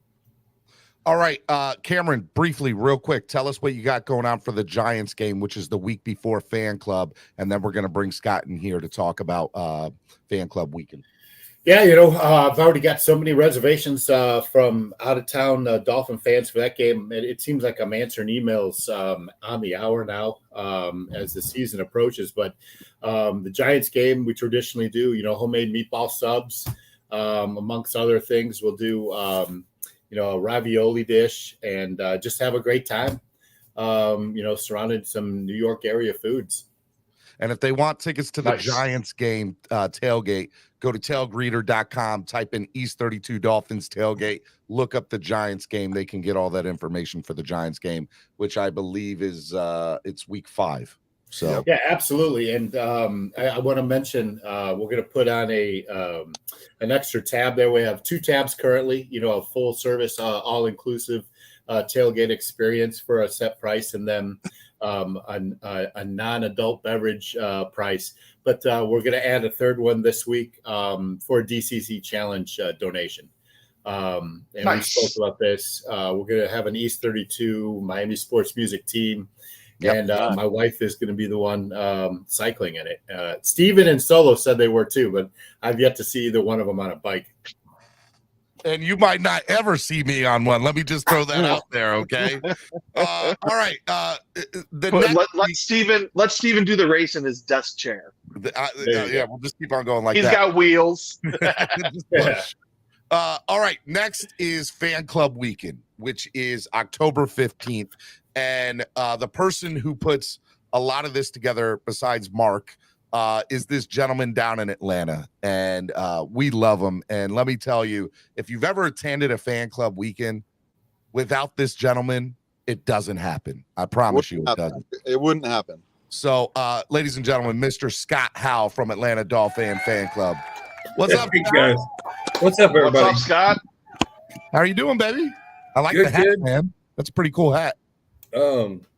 All right, Cameron, briefly, real quick, tell us what you got going on for the Giants game, which is the week before Fan Club, and then we're going to bring Scott in here to talk about Fan Club weekend. Yeah, I've already got so many reservations from out-of-town Dolphin fans for that game. It seems like I'm answering emails on the hour now as the season approaches. But the Giants game, we traditionally do, homemade meatball subs, amongst other things. We'll do, a ravioli dish and just have a great time, surrounded some New York area foods. And if they want tickets to the Nice. Giants game tailgate, go to tailgreeter.com, type in East 32 Dolphins tailgate, look up the Giants game. They can get all that information for the Giants game, which I believe is it's week 5. So yeah, absolutely. And I want to mention we're going to put on an extra tab there. We have 2 tabs currently, a full service, all inclusive tailgate experience for a set price, and then a non-adult beverage price. But we're going to add a third one this week for a DCC challenge donation. And Nice. we spoke about this. We're going to have an East 32 Miami sports music team. Yep. And my wife is going to be the one cycling in it. Steven and Solo said they were too, but I've yet to see either one of them on a bike. and you might not ever see me on one. Let me just throw that out there, okay? All right. Let Steven do the race in his desk chair. Yeah, we'll just keep on going like He's that. got wheels. All right. Next is Fan Club Weekend, which is October 15th. And the person who puts a lot of this together, besides Mark, is this gentleman down in Atlanta. And we love him. And let me tell you, if you've ever attended a Fan Club Weekend without this gentleman, it doesn't happen. I promise you it doesn't. It wouldn't happen. So, ladies and gentlemen, Mr. Scott Howell from Atlanta Dolphin Fan Club. What's up, guys? What's up, everybody? What's up, Scott? How are you doing, baby? I like Good, the hat, kid. man. That's a pretty cool hat.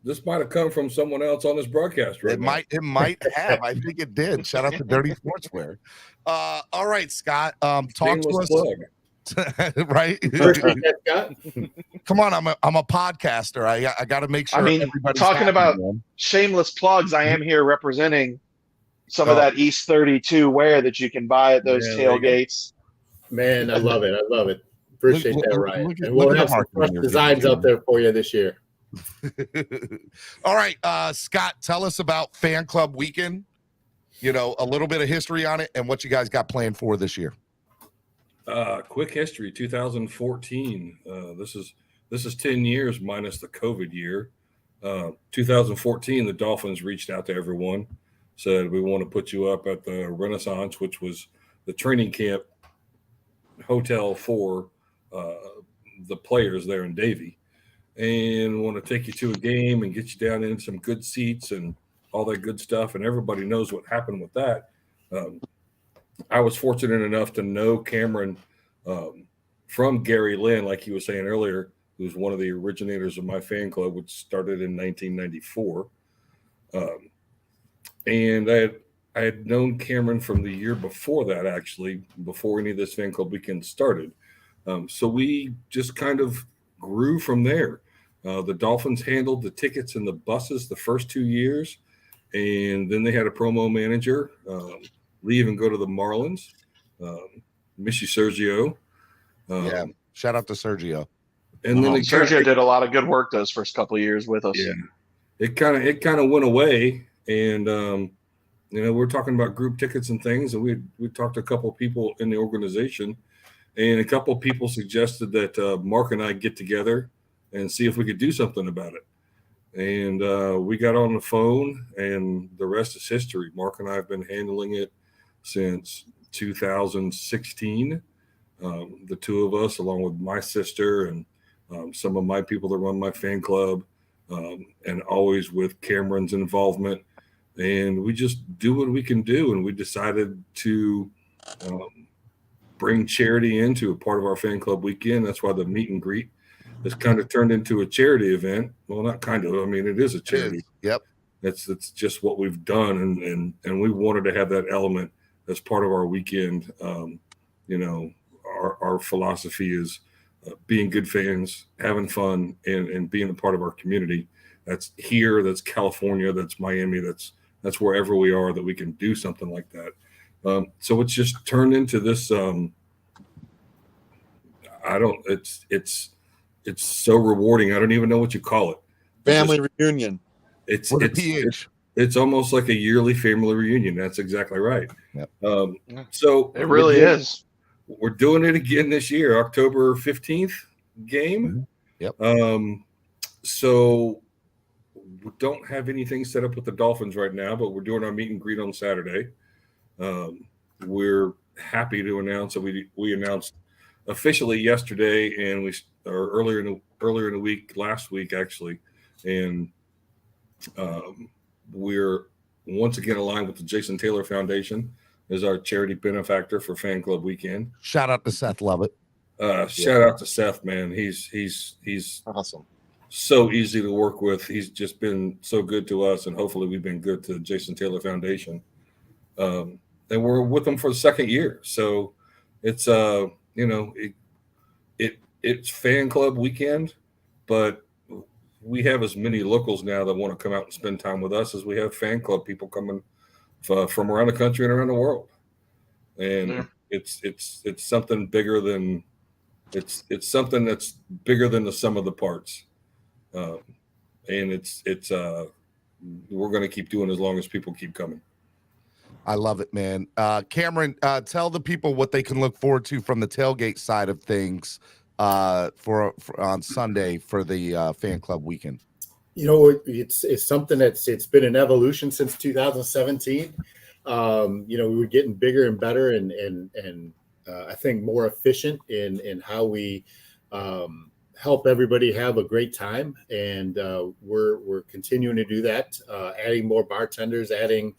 This might have come from someone else on this broadcast, right? It might have. I think it did. Shout out to Dirty Sportswear. All right, Scott. Talk Shameless to us. Right? Come on, I'm a podcaster. I got to make sure. I mean, everybody's talking happy, about man. shameless plugs, I am here representing some of that East 32 wear that you can buy at those tailgates. Man, I love it. I love it. Appreciate that, Ryan. And we'll look at have the some fresh marketing designs you're out there for you this year. All right, Scott, tell us about Fan Club Weekend. You know, a little bit of history on it and what you guys got planned for this year. Quick history, 2014. This is 10 years minus the COVID year. 2014, the Dolphins reached out to everyone, said, we want to put you up at the Renaissance, which was the training camp hotel for the players there in Davie, and want to take you to a game and get you down in some good seats and all that good stuff. And everybody knows what happened with that. I was fortunate enough to know Cameron from Gary Lynn, like he was saying earlier, who's one of the originators of my fan club, which started in 1994. And I had known Cameron from the year before that, actually, before any of this fan club weekend started. So we just kind of grew from there. The Dolphins handled the tickets and the buses the first 2 years, and then they had a promo manager leave and go to the Marlins. Miss you, Sergio. Yeah, shout out to Sergio. And then Sergio did a lot of good work those first couple of years with us. Yeah, it kind of went away, and we're talking about group tickets and things, and we talked to a couple of people in the organization, and a couple of people suggested that Mark and I get together and see if we could do something about it. And we got on the phone, and the rest is history. Mark and I have been handling it since 2016. The two of us, along with my sister and some of my people that run my fan club, and always with Cameron's involvement. And we just do what we can do. And we decided to bring charity into a part of our fan club weekend. That's why the meet and greet has kind of turned into a charity event. Well, not kind of. I mean, it is a charity. Yep. It's just what we've done. And we wanted to have that element as part of our weekend. Our philosophy is being good fans, having fun, and being a part of our community. That's here, that's California, that's Miami, that's wherever we are that we can do something like that. So it's just turned into this. It's so rewarding. I don't even know what you call it. Family reunion. It's almost like a yearly family reunion. That's exactly right. Yep. So it really is. We're doing it again this year, October 15th game. Mm-hmm. Yep. So we don't have anything set up with the Dolphins right now, but we're doing our meet and greet on Saturday. We're happy to announce that we announced officially yesterday, and earlier in the week, last week actually, and we're once again aligned with the Jason Taylor Foundation as our charity benefactor for Fan Club Weekend. Shout out to Seth Lovett. Shout out to Seth, man. He's Awesome. so easy to work with. He's just been so good to us, and hopefully we've been good to the Jason Taylor Foundation. And we're with them for the second year. So it's it's Fan Club Weekend, but we have as many locals now that want to come out and spend time with us as we have fan club people coming from around the country and around the world. And it's something bigger than it's something that's bigger than the sum of the parts. And we're going to keep doing as long as people keep coming. I love it, man. Cameron, tell the people what they can look forward to from the tailgate side of things for on Sunday for the Fan Club Weekend. It's something it's been an evolution since 2017. We were getting bigger and better and I think more efficient in how we help everybody have a great time. And we're continuing to do that, adding more bartenders, adding,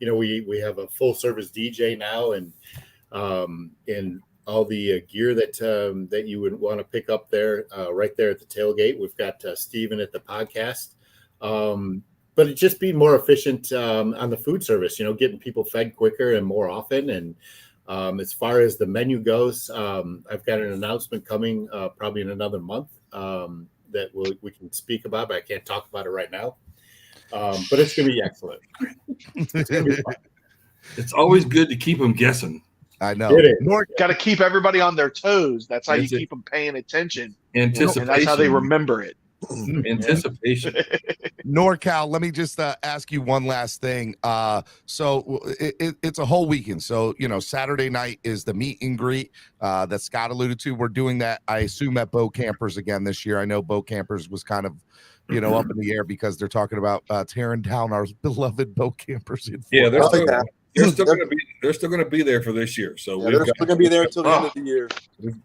we have a full service DJ now and all the gear that you would want to pick up there, right there at the tailgate. We've got Steven at the podcast. But it just be more efficient on the food service, getting people fed quicker and more often. And as far as the menu goes, I've got an announcement coming probably in another month that we can speak about, but I can't talk about it right now. But it's going to be excellent. It's going to be fun. It's always good to keep them guessing. I know. Got to keep everybody on their toes. That's how you keep them paying attention. Anticipation. And that's how they remember it. Anticipation. NorCal, let me just ask you one last thing. So it's a whole weekend. So, Saturday night is the meet and greet that Scott alluded to. We're doing that, I assume, at Bow Campers again this year. I know Bow Campers was kind of, up in the air because they're talking about tearing down our beloved Bow Campers. Yeah, they're still going to be there for this year. So they're still going to be there until the end of the year.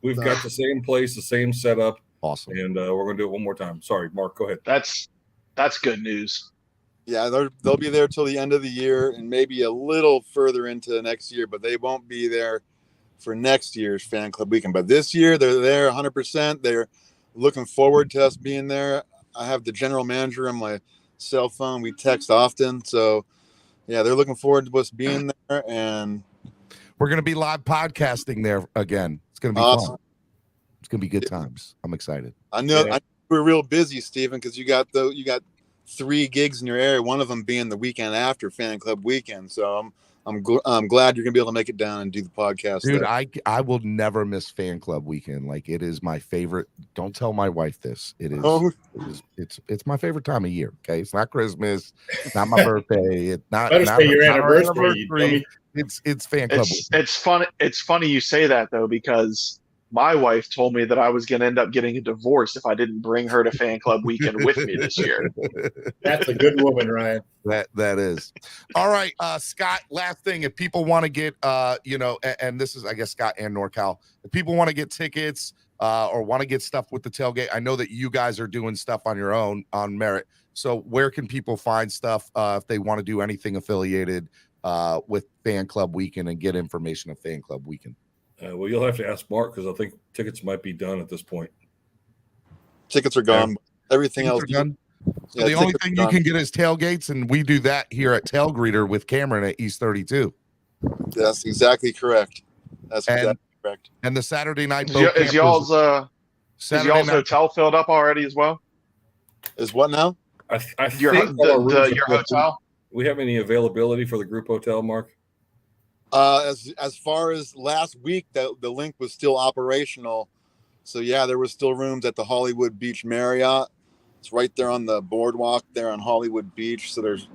We've got the same place, the same setup. Awesome. And we're going to do it one more time. Sorry, Mark, go ahead. That's good news. Yeah, they'll be there till the end of the year and maybe a little further into next year, but they won't be there for next year's Fan Club Weekend. But this year, they're there 100%. They're looking forward to us being there. I have the general manager on my cell phone. We text often. So, yeah, they're looking forward to us being there. And we're going to be live podcasting there again. It's going to be awesome. Fun. It's going to be good times. I'm excited. I know we're real busy, Stephen, because you got 3 gigs in your area, one of them being the weekend after Fan Club Weekend. So I'm glad you're going to be able to make it down and do the podcast. Dude, there. I will never miss Fan Club Weekend. Like, it is my favorite. Don't tell my wife this. It is. It's my favorite time of year. Okay, it's not Christmas, it's not my birthday. It's not your anniversary. It's Fan Club. It's funny. It's funny you say that though, because my wife told me that I was going to end up getting a divorce if I didn't bring her to Fan Club Weekend with me this year. That's a good woman, Ryan. That is. All right, Scott, last thing. If people want to get, and this is, I guess, Scott and NorCal, if people want to get tickets or want to get stuff with the tailgate, I know that you guys are doing stuff on your own on Merit. So where can people find stuff if they want to do anything affiliated with Fan Club Weekend and get information of Fan Club Weekend? Well, you'll have to ask Mark because I think tickets might be done at this point. Tickets are gone. Everything else done. So the only thing you can get is tailgates, and we do that here at Tailgreeter with Cameron at East 32. That's exactly correct. That's exactly correct. And the Saturday night is y'all's hotel filled up already as well? Is what now? I think your hotel. We have any availability for the group hotel, Mark? As far as last week, the link was still operational. So yeah, there was still rooms at the Hollywood Beach Marriott. It's right there on the boardwalk there on Hollywood Beach. So there's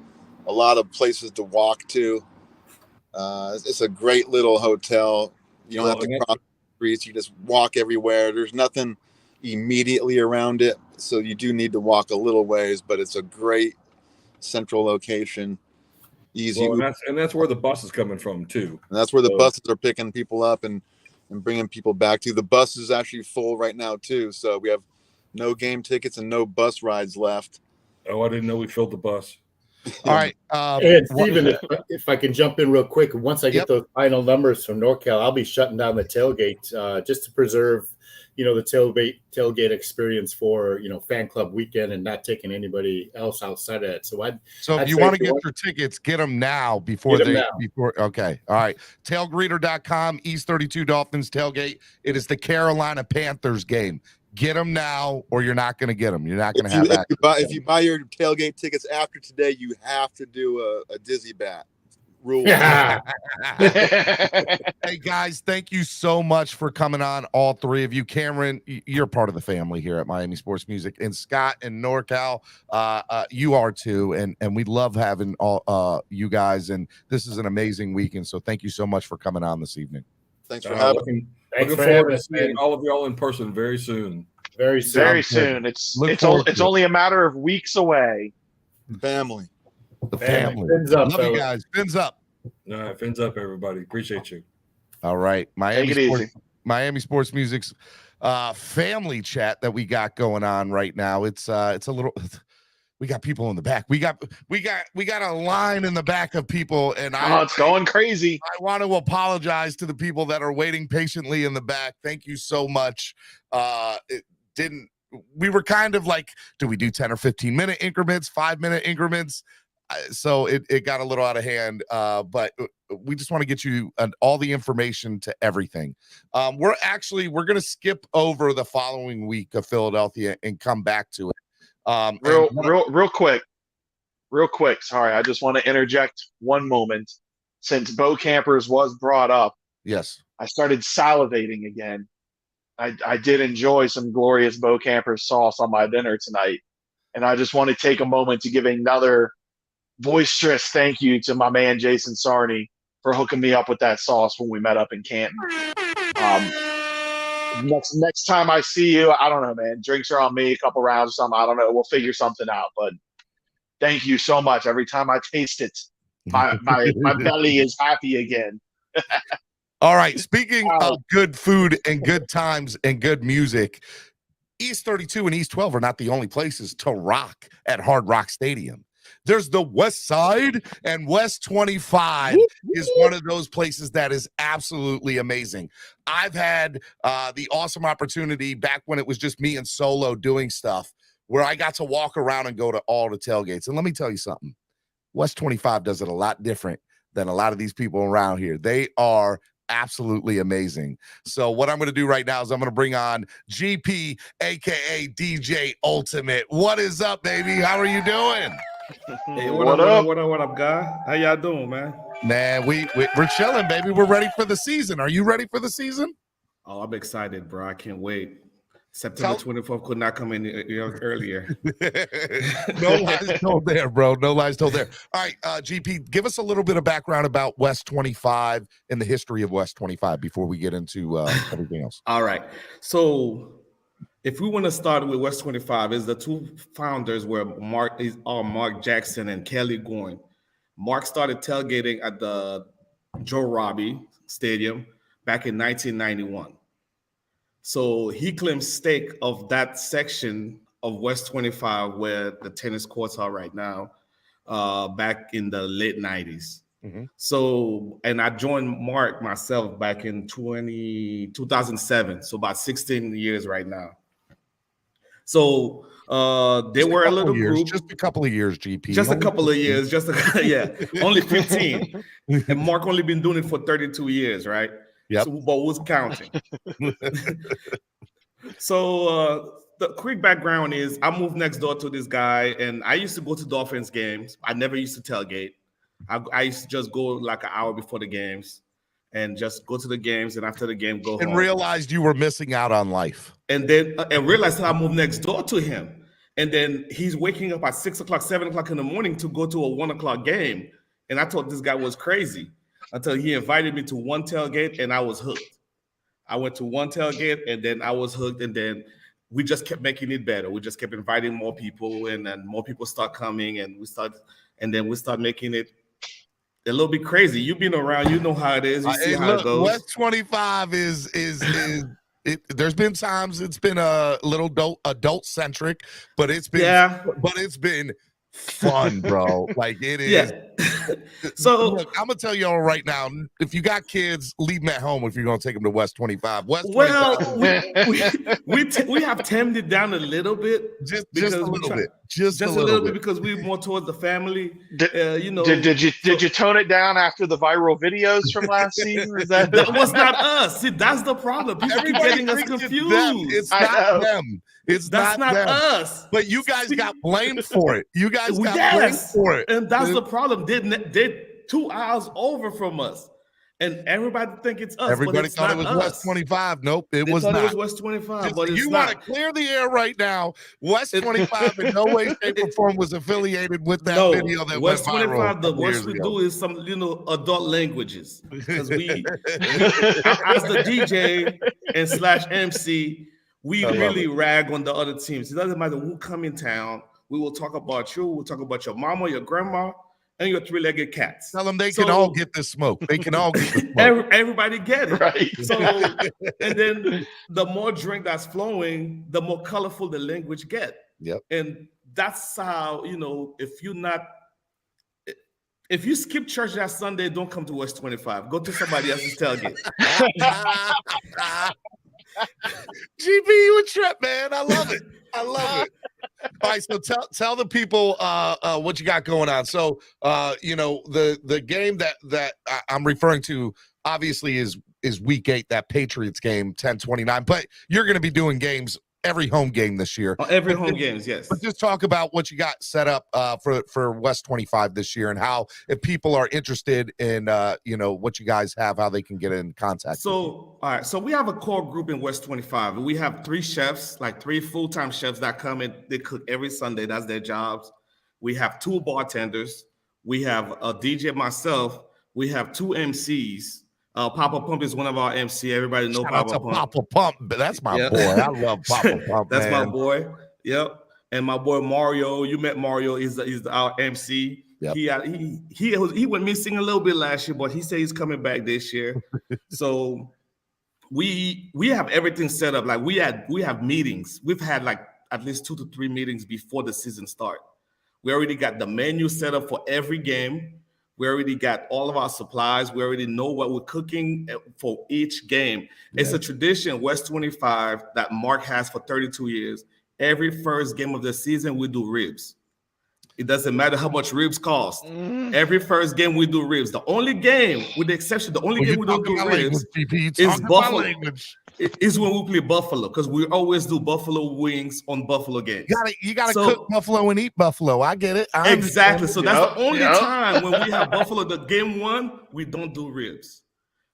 a lot of places to walk to. It's a great little hotel. You don't have to cross the streets. You just walk everywhere. There's nothing immediately around it. So you do need to walk a little ways, but it's a great central location. Easy. Well, and that's where the bus is coming from too. And that's where the buses are picking people up and bringing people back to. The bus is actually full right now too. So we have no game tickets and no bus rides left. Oh, I didn't know we filled the bus. All right. And Steven, if I can jump in real quick, once I get those final numbers from NorCal, I'll be shutting down the tailgate just to preserve, the tailgate experience for, fan club weekend and not taking anybody else outside of it. So if you want to get your tickets, get them now before okay. All right. Tailgreeter.com, East 32 Dolphins tailgate. It is the Carolina Panthers game. Get them now, or you're not going to get them. You're not going to have that. If you buy your tailgate tickets after today, you have to do a dizzy bat rule. Hey guys, thank you so much for coming on, all three of you. Cameron, you're part of the family here at Miami Sports Music, and Scott and NorCal, you are too, and we love having all you guys. And this is an amazing weekend. So thank you so much for coming on this evening. Thanks for having me. Looking forward to seeing all of y'all in person very soon. Very soon. It's only a matter of weeks away. Family. The family. Fins up, love you guys. Fins up. All right, fins up, everybody. Appreciate you. All right. Miami Sports Music's family chat that we got going on right now. It's a little we got people in the back. We got a line in the back of people, and it's going crazy. I want to apologize to the people that are waiting patiently in the back. Thank you so much. We were kind of like, do we do 10 or 15 minute increments, 5-minute increments? So it got a little out of hand, but we just want to get you all the information to everything. We're going to skip over the following week of Philadelphia and come back to it. Real quick. Sorry, I just want to interject one moment. Since Bo Campers was brought up, yes, I started salivating again. I did enjoy some glorious Bo Campers sauce on my dinner tonight, and I just want to take a moment to give another boisterous thank you to my man Jason Sarney for hooking me up with that sauce when we met up in Canton. Next time I see you, I don't know, man. Drinks are on me, a couple rounds or something. I don't know. We'll figure something out. But thank you so much. Every time I taste it, my belly is happy again. All right. Speaking of good food and good times and good music, East 32 and East 12 are not the only places to rock at Hard Rock Stadium. There's the West Side, and West 25 is one of those places that is absolutely amazing. I've had the awesome opportunity back when it was just me and Solo doing stuff where I got to walk around and go to all the tailgates. And let me tell you something. West 25 does it a lot different than a lot of these people around here. They are absolutely amazing. So what I'm going to do right now is I'm going to bring on GP, aka DJ Ultimate. What is up, baby? How are you doing? Hey, what up, guy? How y'all doing, man? Man, we're chilling, baby. We're ready for the season. Are you ready for the season? Oh, I'm excited, bro. I can't wait. September 24th could not come in earlier. No lies told there, bro. No lies told there. All right, GP, give us a little bit of background about West 25 and the history of West 25 before we get into everything else. All right. So if we want to start with West 25, is the two founders were Mark Jackson and Kelly Goin. Mark started tailgating at the Joe Robbie Stadium back in 1991. So he claimed stake of that section of West 25 where the tennis courts are right now, back in the late 90s. Mm-hmm. So, and I joined Mark myself back in 2007. So about 16 years right now. So they were a little group. Just a couple of years, GP. Just a couple of years. Only 15. And Mark only been doing it for 32 years, right? Yeah. So, but who's counting? So the quick background is I moved next door to this guy, and I used to go to Dolphins games. I never used to tailgate. I used to just go like an hour before the games and just go to the games, and after the game, go home. And realized you were missing out on life. And then and realized that I moved next door to him. And then he's waking up at 6 o'clock, 7 o'clock in the morning to go to a 1 o'clock game. And I thought this guy was crazy until he invited me to one tailgate, and I was hooked. I went to one tailgate, and then I was hooked. And then we just kept making it better. We just kept inviting more people, and then more people start coming, and then we start making it a little bit crazy. You've been around, you know how it is. You see how it goes. West 25 is there's been times it's been a little adult centric, but it's been fun, bro. Like it is. Yeah. So look, I'm gonna tell y'all right now, if you got kids, leave them at home if you're gonna take them to West 25. Well, we have tamed it down a little bit, just a little bit because we're more towards the family. You know, did you tone it down after the viral videos from last season? Is that was not us? See, that's the problem. People keep getting us confused. It's not them. That's not them. us. But you guys got blamed for it. You guys got blamed for it, and that's the problem. They're 2 hours over from us, and everybody think it's us. Everybody thought it was us. West 25. Nope, it was not. It was West 25. But you want to clear the air right now. West 25 in no way, shape, or form was affiliated with that video that West went viral. 25. The worst we do is some adult languages because we as the DJ and / MC, we really rag on the other teams. It doesn't matter who come in town. We will talk about you. We'll talk about your mama, your grandma, and your three-legged cats. Tell them they can all get the smoke. They can all get the smoke. Everybody get it. Right. So, and then the more drink that's flowing, the more colorful the language get. Yep. And that's how, if you skip church that Sunday, don't come to West 25. Go to somebody else's tailgate. GB, you a trip, man. I love it. All right, so tell the people what you got going on. So the game that I'm referring to obviously is week 8, that Patriots game, 10-29. But you're going to be doing games every home game this year. Every home games, yes. But just talk about what you got set up for West 25 this year, and how, if people are interested in what you guys have, how they can get in contact. So all right, so we have a core group in West 25. We have 3 chefs, like 3 full-time chefs that come in. They cook every Sunday. That's their jobs. We have 2 bartenders. We have a DJ, myself. We have 2 MCs. Papa Pump is one of our MC. Everybody know Papa Pump. Papa Pump, but that's my boy. I love Papa Pump. That's my boy. Yep. And my boy Mario. You met Mario. He's our MC. Yep. He went missing a little bit last year, but he said he's coming back this year. So we have everything set up. Like we have meetings. We've had like at least 2 to 3 meetings before the season start. We already got the menu set up for every game. We already got all of our supplies. We already know what we're cooking for each game. Yeah. It's a tradition, West 25, that Mark has for 32 years. Every first game of the season, we do ribs. It doesn't matter how much ribs cost. Every first game, we do ribs. The only game, with the exception, the only game we don't do ribs is Buffalo. Is when we play Buffalo, because we always do Buffalo wings on Buffalo games. You gotta cook Buffalo and eat Buffalo. I get it. Exactly. So that's the only time when we have Buffalo. The game 1, we don't do ribs.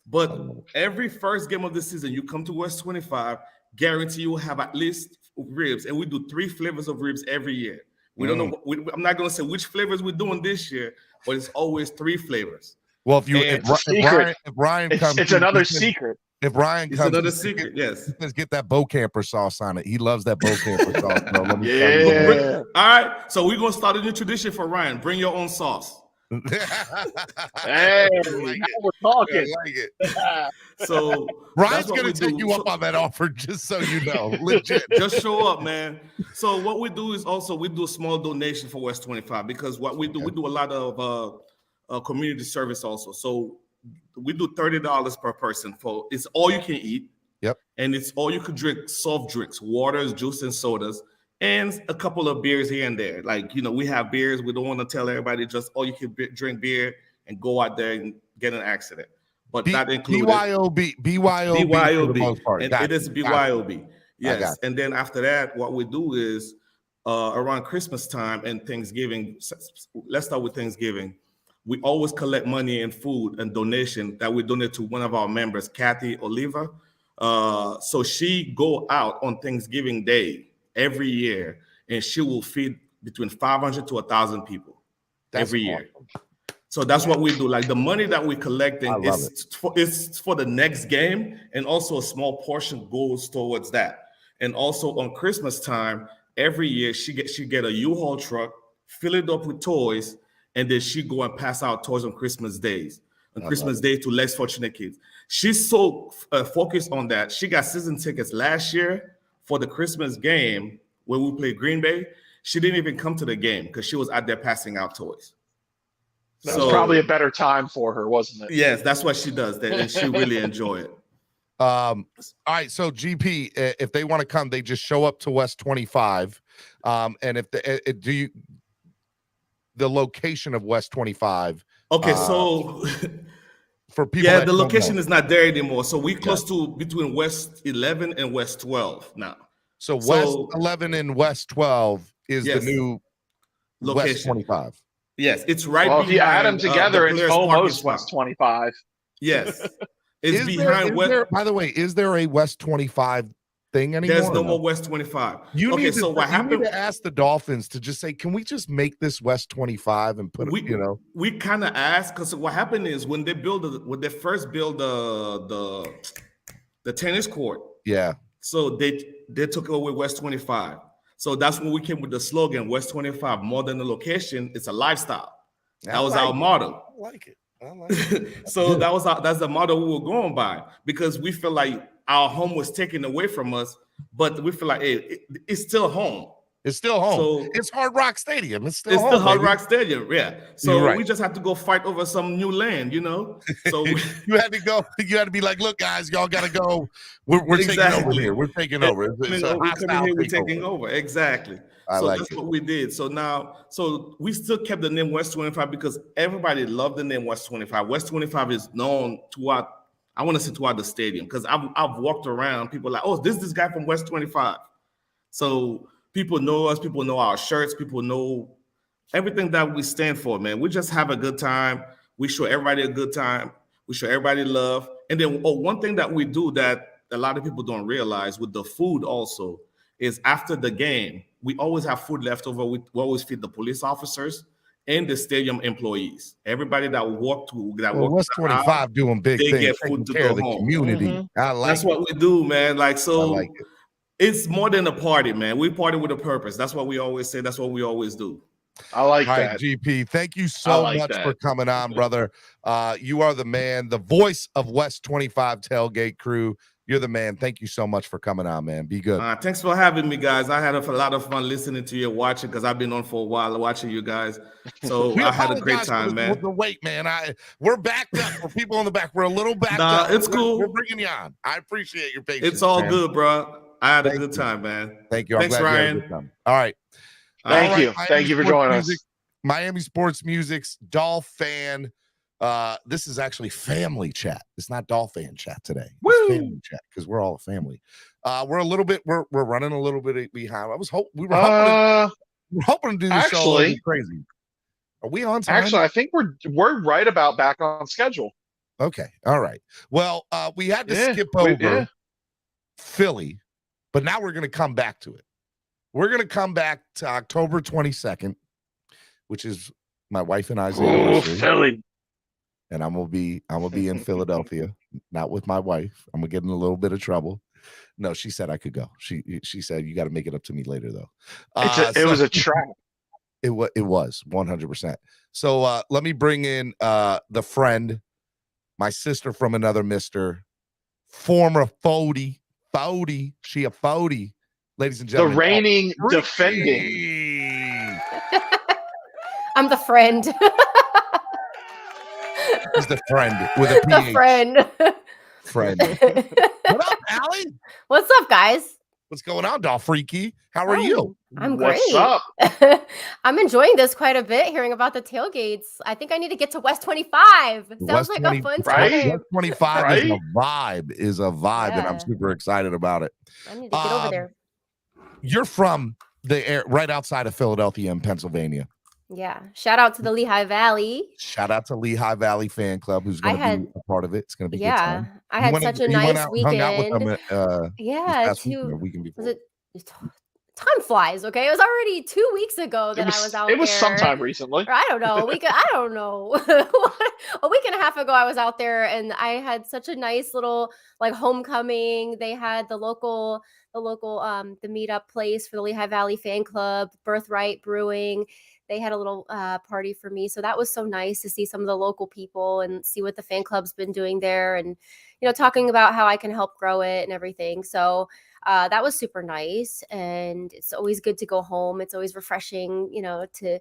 But every first game of the season, you come to West 25, guarantee you will have at least ribs, and we do 3 flavors of ribs every year. We don't know. I'm not going to say which flavors we're doing this year, but it's always 3 flavors. Well, if Ryan comes, it's another secret. If Ryan comes, it's another secret. Yes, let's get that Bo Camper sauce on it. He loves that Bo Camper sauce. Bro. All right, so we're gonna start a new tradition for Ryan. Bring your own sauce. Hey, we're talking. I like it. So Ryan's gonna take you up on that offer, just so you know. Legit. Just show up, man. So what we do is also we do a small donation for West 25, because what we do, we do a lot of community service also. So we do $30 per person for it's all you can eat. Yep. And it's all you could drink, soft drinks, waters, juice, and sodas, and a couple of beers here and there. Like, we have beers. We don't want to tell everybody just, you can drink beer and go out there and get an accident. But that includes BYOB for the most part. It is BYOB. Yes. And then after that, what we do is around Christmas time and Thanksgiving. Let's start with Thanksgiving. We always collect money and food and donation that we donate to one of our members, Kathy Oliva. So she go out on Thanksgiving Day every year, and she will feed between 500 to 1,000 people every year. So that's what we do. Like the money that we're collecting is for the next game, and also a small portion goes towards that. And also on Christmas time, every year she get a U-Haul truck, fill it up with toys, and then she go and pass out toys on Christmas days. On Christmas Day to less fortunate kids. She's so focused on that. She got season tickets last year for the Christmas game when we played Green Bay. She didn't even come to the game because she was out there passing out toys. That was probably a better time for her, wasn't it? Yes, that's what she does, and she really enjoy it. All right, so GP, if they want to come, they just show up to West 25. And if the location of West 25. Okay, so for people, the location is not there anymore. So we close to between West 11 and West 12 now. So West 11 and West 12 is the new location. West 25. Yes, it's right. Well, if you add them together, it's almost parking West 25. Yes, it's behind West. By the way, is there a West 25 thing anymore? There's no more West 25. You need to ask the Dolphins to just say, can we just make this West 25 and put it, We kind of asked because what happened is when they first built the tennis court. Yeah. So they took away West 25. So that's when we came with the slogan West 25, more than a location, it's a lifestyle. That was our motto. I like it. So that's the motto we were going by because we feel like our home was taken away from us, but we feel like it's still home. It's still home. So it's Hard Rock Stadium. It's still Hard Rock Stadium. Yeah. So we just have to go fight over some new land, So you had to go. You had to be like, look, guys, y'all got to go. We're taking over here. We're taking over. We're taking over. Exactly. That's what we did. So we still kept the name West 25 because everybody loved the name West 25. West 25 is known throughout. I want to say throughout the stadium because I've walked around. People are like, oh, this guy from West 25. So people know us. People know our shirts. People know everything that we stand for, man. We just have a good time. We show everybody a good time. We show everybody love. And then one thing that we do that a lot of people don't realize with the food also is after the game, we always have food left over. We always feed the police officers and the stadium employees. Everybody that walk to West 25 doing big things. They get food to go the home. Community. Mm-hmm. That's what we do, man. It's more than a party, man. We party with a purpose. That's what we always say. That's what we always do. I like that. GP, thank you so much for coming on, brother. You are the man, the voice of West 25 Tailgate crew. You're the man. Thank you so much for coming on, man. Be good. Thanks for having me, guys. I had a lot of fun listening to you, watching, because I've been on for a while watching you guys. So I had a great time, man. The wait, man. We're backed up. For people in the back, we're a little backed up. It's cool. We're bringing you on. I appreciate your patience. It's all good, bro. I had a good time, man. Thank you. Thanks, Ryan. All right. Thank you. Thank you for joining us. Miami Sports Music's Dolphin. This is actually family chat. It's not Dolphin chat today. It's family chat because we're all a family. We're running a little bit behind. We were hoping to do the show a little crazy. Are we on time? Actually, I think we're right about back on schedule. Okay. All right. Well, we had to skip over Philly, but now we're going to come back to it. We're going to come back to October 22nd, which is my wife and I's anniversary. Philly. And I'm gonna be in Philadelphia, not with my wife. I'm gonna get in a little bit of trouble. No, she said I could go. She said you got to make it up to me later though. It was a trap. It was 100%. So let me bring in the friend, my sister from another mister, former Fody. She a Fody, ladies and gentlemen. The reigning defending. I'm the friend. He's the friend with a PH. The friend. What up, Allie? What's up, guys? What's going on, Doll Freaky? How are you? I'm great. What's up? I'm enjoying this quite a bit, hearing about the tailgates. I think I need to get to West 25. Sounds like a fun time. West 25 is a vibe, and I'm super excited about it. I need to get over there. You're from the right outside of Philadelphia in Pennsylvania. Yeah. Shout out to the Lehigh Valley. Shout out to Lehigh Valley fan club who's going to be a part of it. It's going to be a good time. I had such a nice weekend. Hung out with them yeah, weekend before. was it time flies. Okay, it was already 2 weeks ago that I was out there. It was sometime recently. Or I don't know. I don't know. A week and a half ago, I was out there, and I had such a nice little like homecoming. They had the local the meetup place for the Lehigh Valley fan club, Birthright Brewing. They had a little party for me, so that was so nice to see some of the local people and see what the fan club's been doing there, and talking about how I can help grow it and everything. So that was super nice, and it's always good to go home. It's always refreshing, to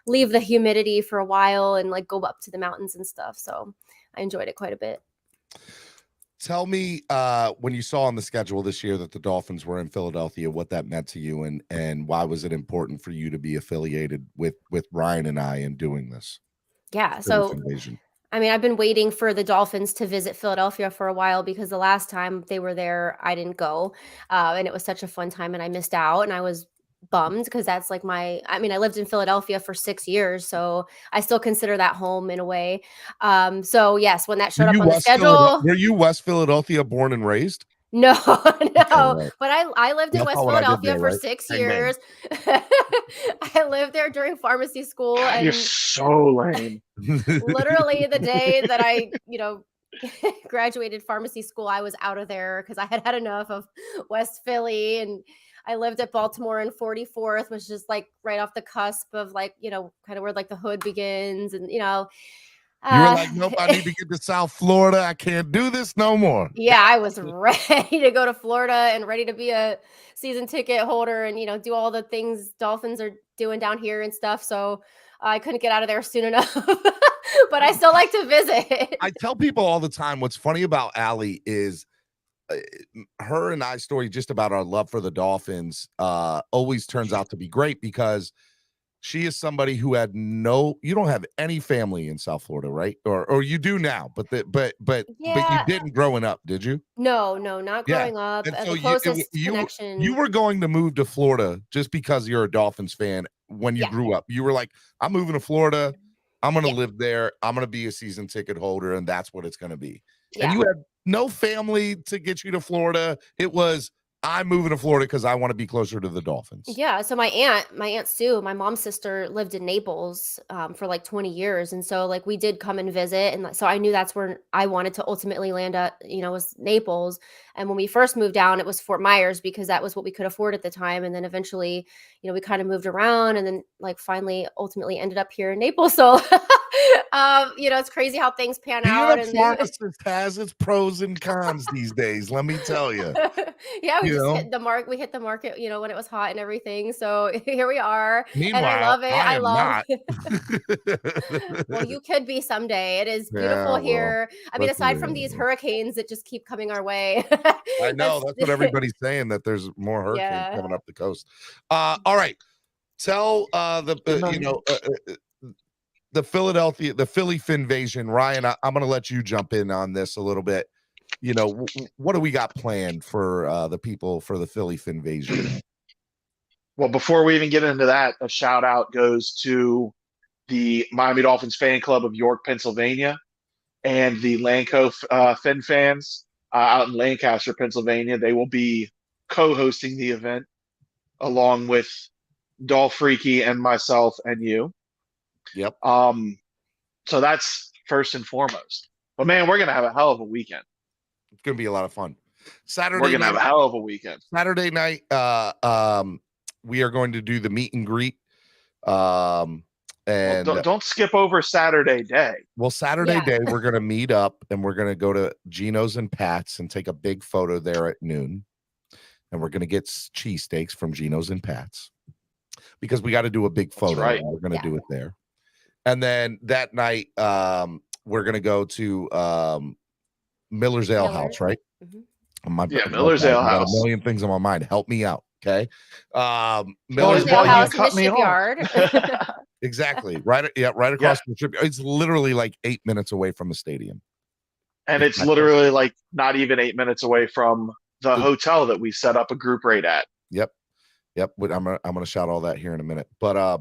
leave the humidity for a while and like go up to the mountains and stuff. So I enjoyed it quite a bit. Tell me when you saw on the schedule this year that the Dolphins were in Philadelphia, what that meant to you, and why was it important for you to be affiliated with Ryan and I in doing this? Yeah. So Phinvasion. I mean, I've been waiting for the Dolphins to visit Philadelphia for a while because the last time they were there, I didn't go. And it was such a fun time and I missed out, and I was bummed because that's like I lived in Philadelphia for 6 years, so I still consider that home in a way. So yes, when that showed up on the schedule. Were you West Philadelphia born and raised? No, no. Okay, But I lived in That's West not what I did Philadelphia there, for right? 6 Bang, bang. years. I lived there during pharmacy school, God, you're and so lame. literally the day that I, graduated pharmacy school, I was out of there because I had had enough of West Philly, and I lived at Baltimore and 44th, which is like right off the cusp of like, kind of where like the hood begins, and You were like, nope, I need to get to South Florida. I can't do this no more. Yeah, I was ready to go to Florida and ready to be a season ticket holder and, do all the things Dolphins are doing down here and stuff. So I couldn't get out of there soon enough, but I still like to visit. I tell people all the time, what's funny about Allie is her and I's story just about our love for the Dolphins always turns out to be great because she is somebody who had you don't have any family in South Florida, right? Or you do now, but you didn't growing up, did you? No, not growing up. And so The closest connection. you were going to move to Florida just because you're a Dolphins fan when you grew up. You were like, I'm moving to Florida. I'm going to live there. I'm going to be a season ticket holder, and that's what it's going to be. Yeah. And you had no family to get you to Florida. It was, I'm moving to Florida because I want to be closer to the Dolphins. Yeah. So my aunt Sue, my mom's sister, lived in Naples for like 20 years. And so like we did come and visit. And so I knew that's where I wanted to ultimately land at, was Naples. And when we first moved down, it was Fort Myers because that was what we could afford at the time. And then eventually, we kind of moved around and then like finally ultimately ended up here in Naples. So, it's crazy how things pan out. Being a pharmacist has its pros and cons these days, let me tell you. Yeah, we just hit the mark. We hit the market, when it was hot and everything. So here we are. Meanwhile, and I love it. I love it. Well, you could be someday. It is beautiful here. I mean, let's aside see. from these hurricanes that just keep coming our way. I know that's what everybody's saying, that there's more hurricanes coming up the coast. All right. Tell the Philly Phinvasion. Ryan, I'm going to let you jump in on this a little bit. What do we got planned for the people for the Philly Phinvasion? Well, before we even get into that, a shout out goes to the Miami Dolphins fan club of York, Pennsylvania, and the Lanco Fin fans out in Lancaster, Pennsylvania. They will be co-hosting the event along with Dolph Freaky and myself and you. Yep. So that's first and foremost. But man, we're gonna have a hell of a weekend. It's gonna be a lot of fun. Saturday We're gonna night, have a hell of a weekend. Saturday night, we are going to do the meet and greet. And don't skip over Saturday day. Well, Saturday day, we're going to meet up and we're going to go to Gino's and Pat's and take a big photo there at noon. And we're going to get cheesesteaks from Gino's and Pat's because we got to do a big photo. Right. And we're going to do it there. And then that night, we're going to go to Miller's Ale House, right? Mm-hmm. Miller's Ale I got House. A million things on my mind. Help me out. Okay. Miller's Ale House in the shipyard. Exactly. Right across from the shipyard. It's literally like 8 minutes away from the stadium. And it's literally like not even 8 minutes away from the hotel that we set up a group rate at. Yep. I'm gonna shout all that here in a minute. But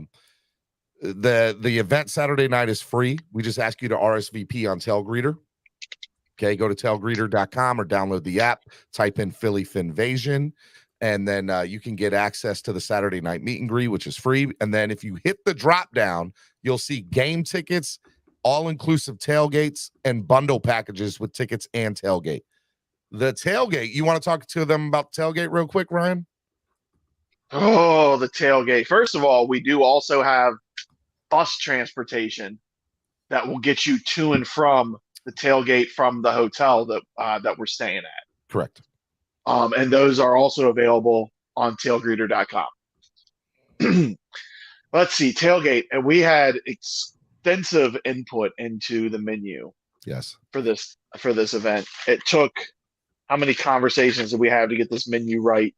the event Saturday night is free. We just ask you to RSVP on Tailgreeter. Okay, go to tailgreeter.com or download the app, type in Philly Phinvasion, And then you can get access to the Saturday night meet and greet, which is free. And then if you hit the drop down, you'll see game tickets, all-inclusive tailgates, and bundle packages with tickets and tailgate. The tailgate, you want to talk to them about tailgate real quick, Ryan? Oh, the tailgate. First of all, we do also have bus transportation that will get you to and from the tailgate from the hotel that we're staying at. Correct. And those are also available on tailgreeter.com. Let's see, tailgate, and we had extensive input into the menu. Yes. For this event. It took how many conversations did we have to get this menu right?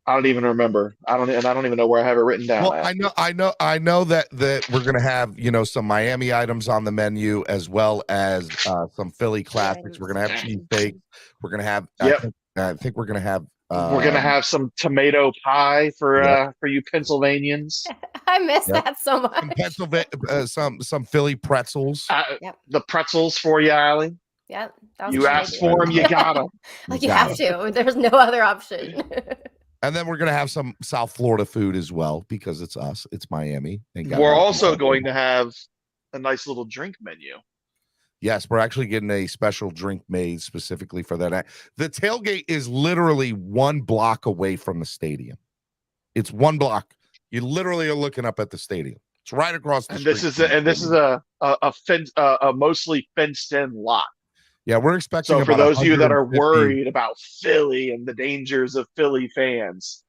I don't even remember. I don't even know where I have it written down. Well, I know that we're gonna have some Miami items on the menu as well as some Philly classics. We're gonna have cheesesteak. We're gonna have. Yep. I think we're gonna have. We're gonna have some tomato pie for you Pennsylvanians. I miss that so much. Some Philly pretzels. The pretzels for you, Allie. Yep. You asked for them, you got them. You have to. There's no other option. And then we're going to have some South Florida food as well because it's us. It's Miami. We're also going to have a nice little drink menu. Yes, we're actually getting a special drink made specifically for that. The tailgate is literally 1 block away from the stadium. It's 1 block. You literally are looking up at the stadium. It's right across the street. This is a mostly fenced-in lot. Yeah, we're expecting. So for those of you that are worried about Philly and the dangers of Philly fans,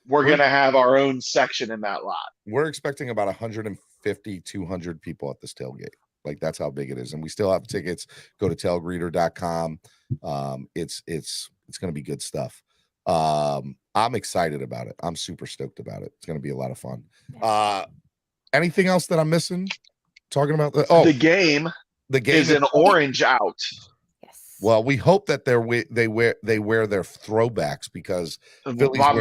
we're going to have our own section in that lot. We're expecting about 150, 200 people at this tailgate. Like that's how big it is. And we still have tickets. Go to tailgreeter.com. It's going to be good stuff. I'm excited about it. I'm super stoked about it. It's going to be a lot of fun. Anything else that I'm missing? Talking about the game. The game is an orange out. Yes. Well, we hope that they wear their throwbacks because I'm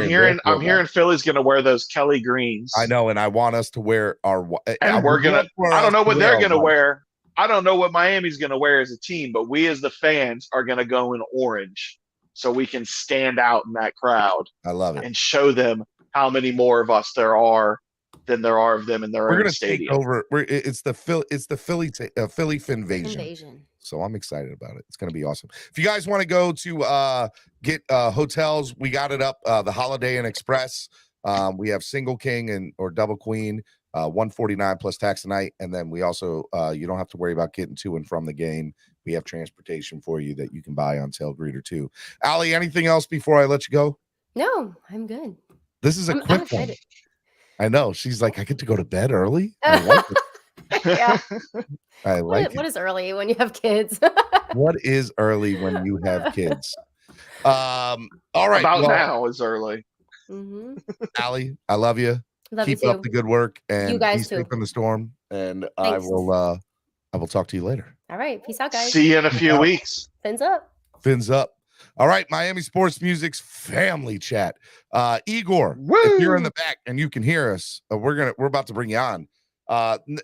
hearing Philly's going to wear those Kelly greens. I know, and I want us to wear our. And we're gonna. I don't know what they're going to wear. I don't know what Miami's going to wear as a team, but we as the fans are going to go in orange so we can stand out in that crowd. I love it and show them how many more of us there are than there are of them in their own stadium. Take over. It's the Philly Phinvasion. So I'm excited about it. It's going to be awesome. If you guys want to go to get hotels, we got it up. The Holiday Inn Express. We have single king or double queen, $149 plus tax a night, and then we also you don't have to worry about getting to and from the game. We have transportation for you that you can buy on Tailgreeter too. Allie, anything else before I let you go? No, I'm good. This is a quick one. I know. She's like, I get to go to bed early. I like it. Yeah. I like what is early when you have kids? What is early when you have kids? All right. Now is early. Mm-hmm. Allie, I love you. Keep up the good work and you guys be safe in the storm. And I will talk to you later. All right. Peace out, guys. See you in a few weeks. Fins up. Fins up. All right, Miami Sports Music's family chat. Igor, Woo! If you're in the back and you can hear us, we're about to bring you on.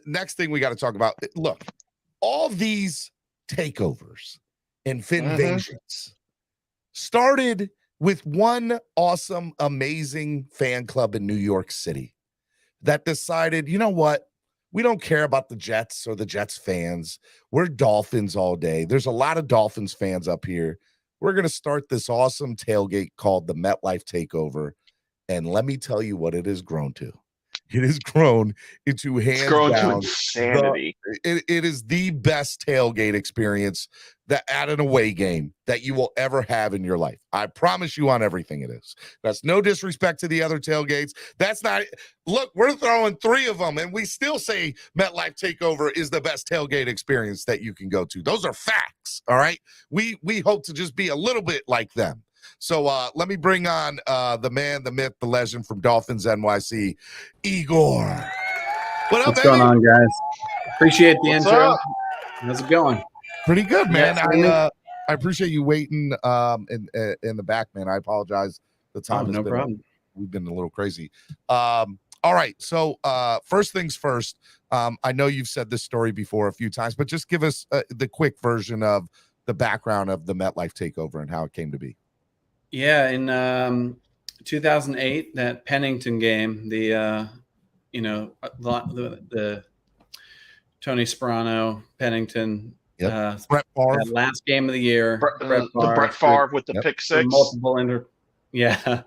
Next thing we got to talk about. Look, all these takeovers and Phinvasions started with one awesome, amazing fan club in New York City that decided, you know what? We don't care about the Jets or the Jets fans. We're Dolphins all day. There's a lot of Dolphins fans up here. We're going to start this awesome tailgate called the MetLife Takeover. And let me tell you what it has grown to. It has grown into insanity. It is the best tailgate experience at an away game that you will ever have in your life. I promise you on everything it is. That's no disrespect to the other tailgates. That's not. Look, we're throwing 3 of them, and we still say MetLife Takeover is the best tailgate experience that you can go to. Those are facts. All right. We hope to just be a little bit like them. So let me bring on the man, the myth, the legend from Dolphins NYC, Igor. What's going on, guys? Appreciate the intro. Up? How's it going? Pretty good, man. I appreciate you waiting in the back, man. I apologize. The time no problem. We've been a little crazy. All right. So first things first. I know you've said this story before a few times, but just give us the quick version of the background of the MetLife Takeover and how it came to be. Yeah, in 2008, that Pennington game, the Tony Sperano, Pennington, Brett Favre. that last game of the year, The Brett Favre with the pick through six. multiple yeah,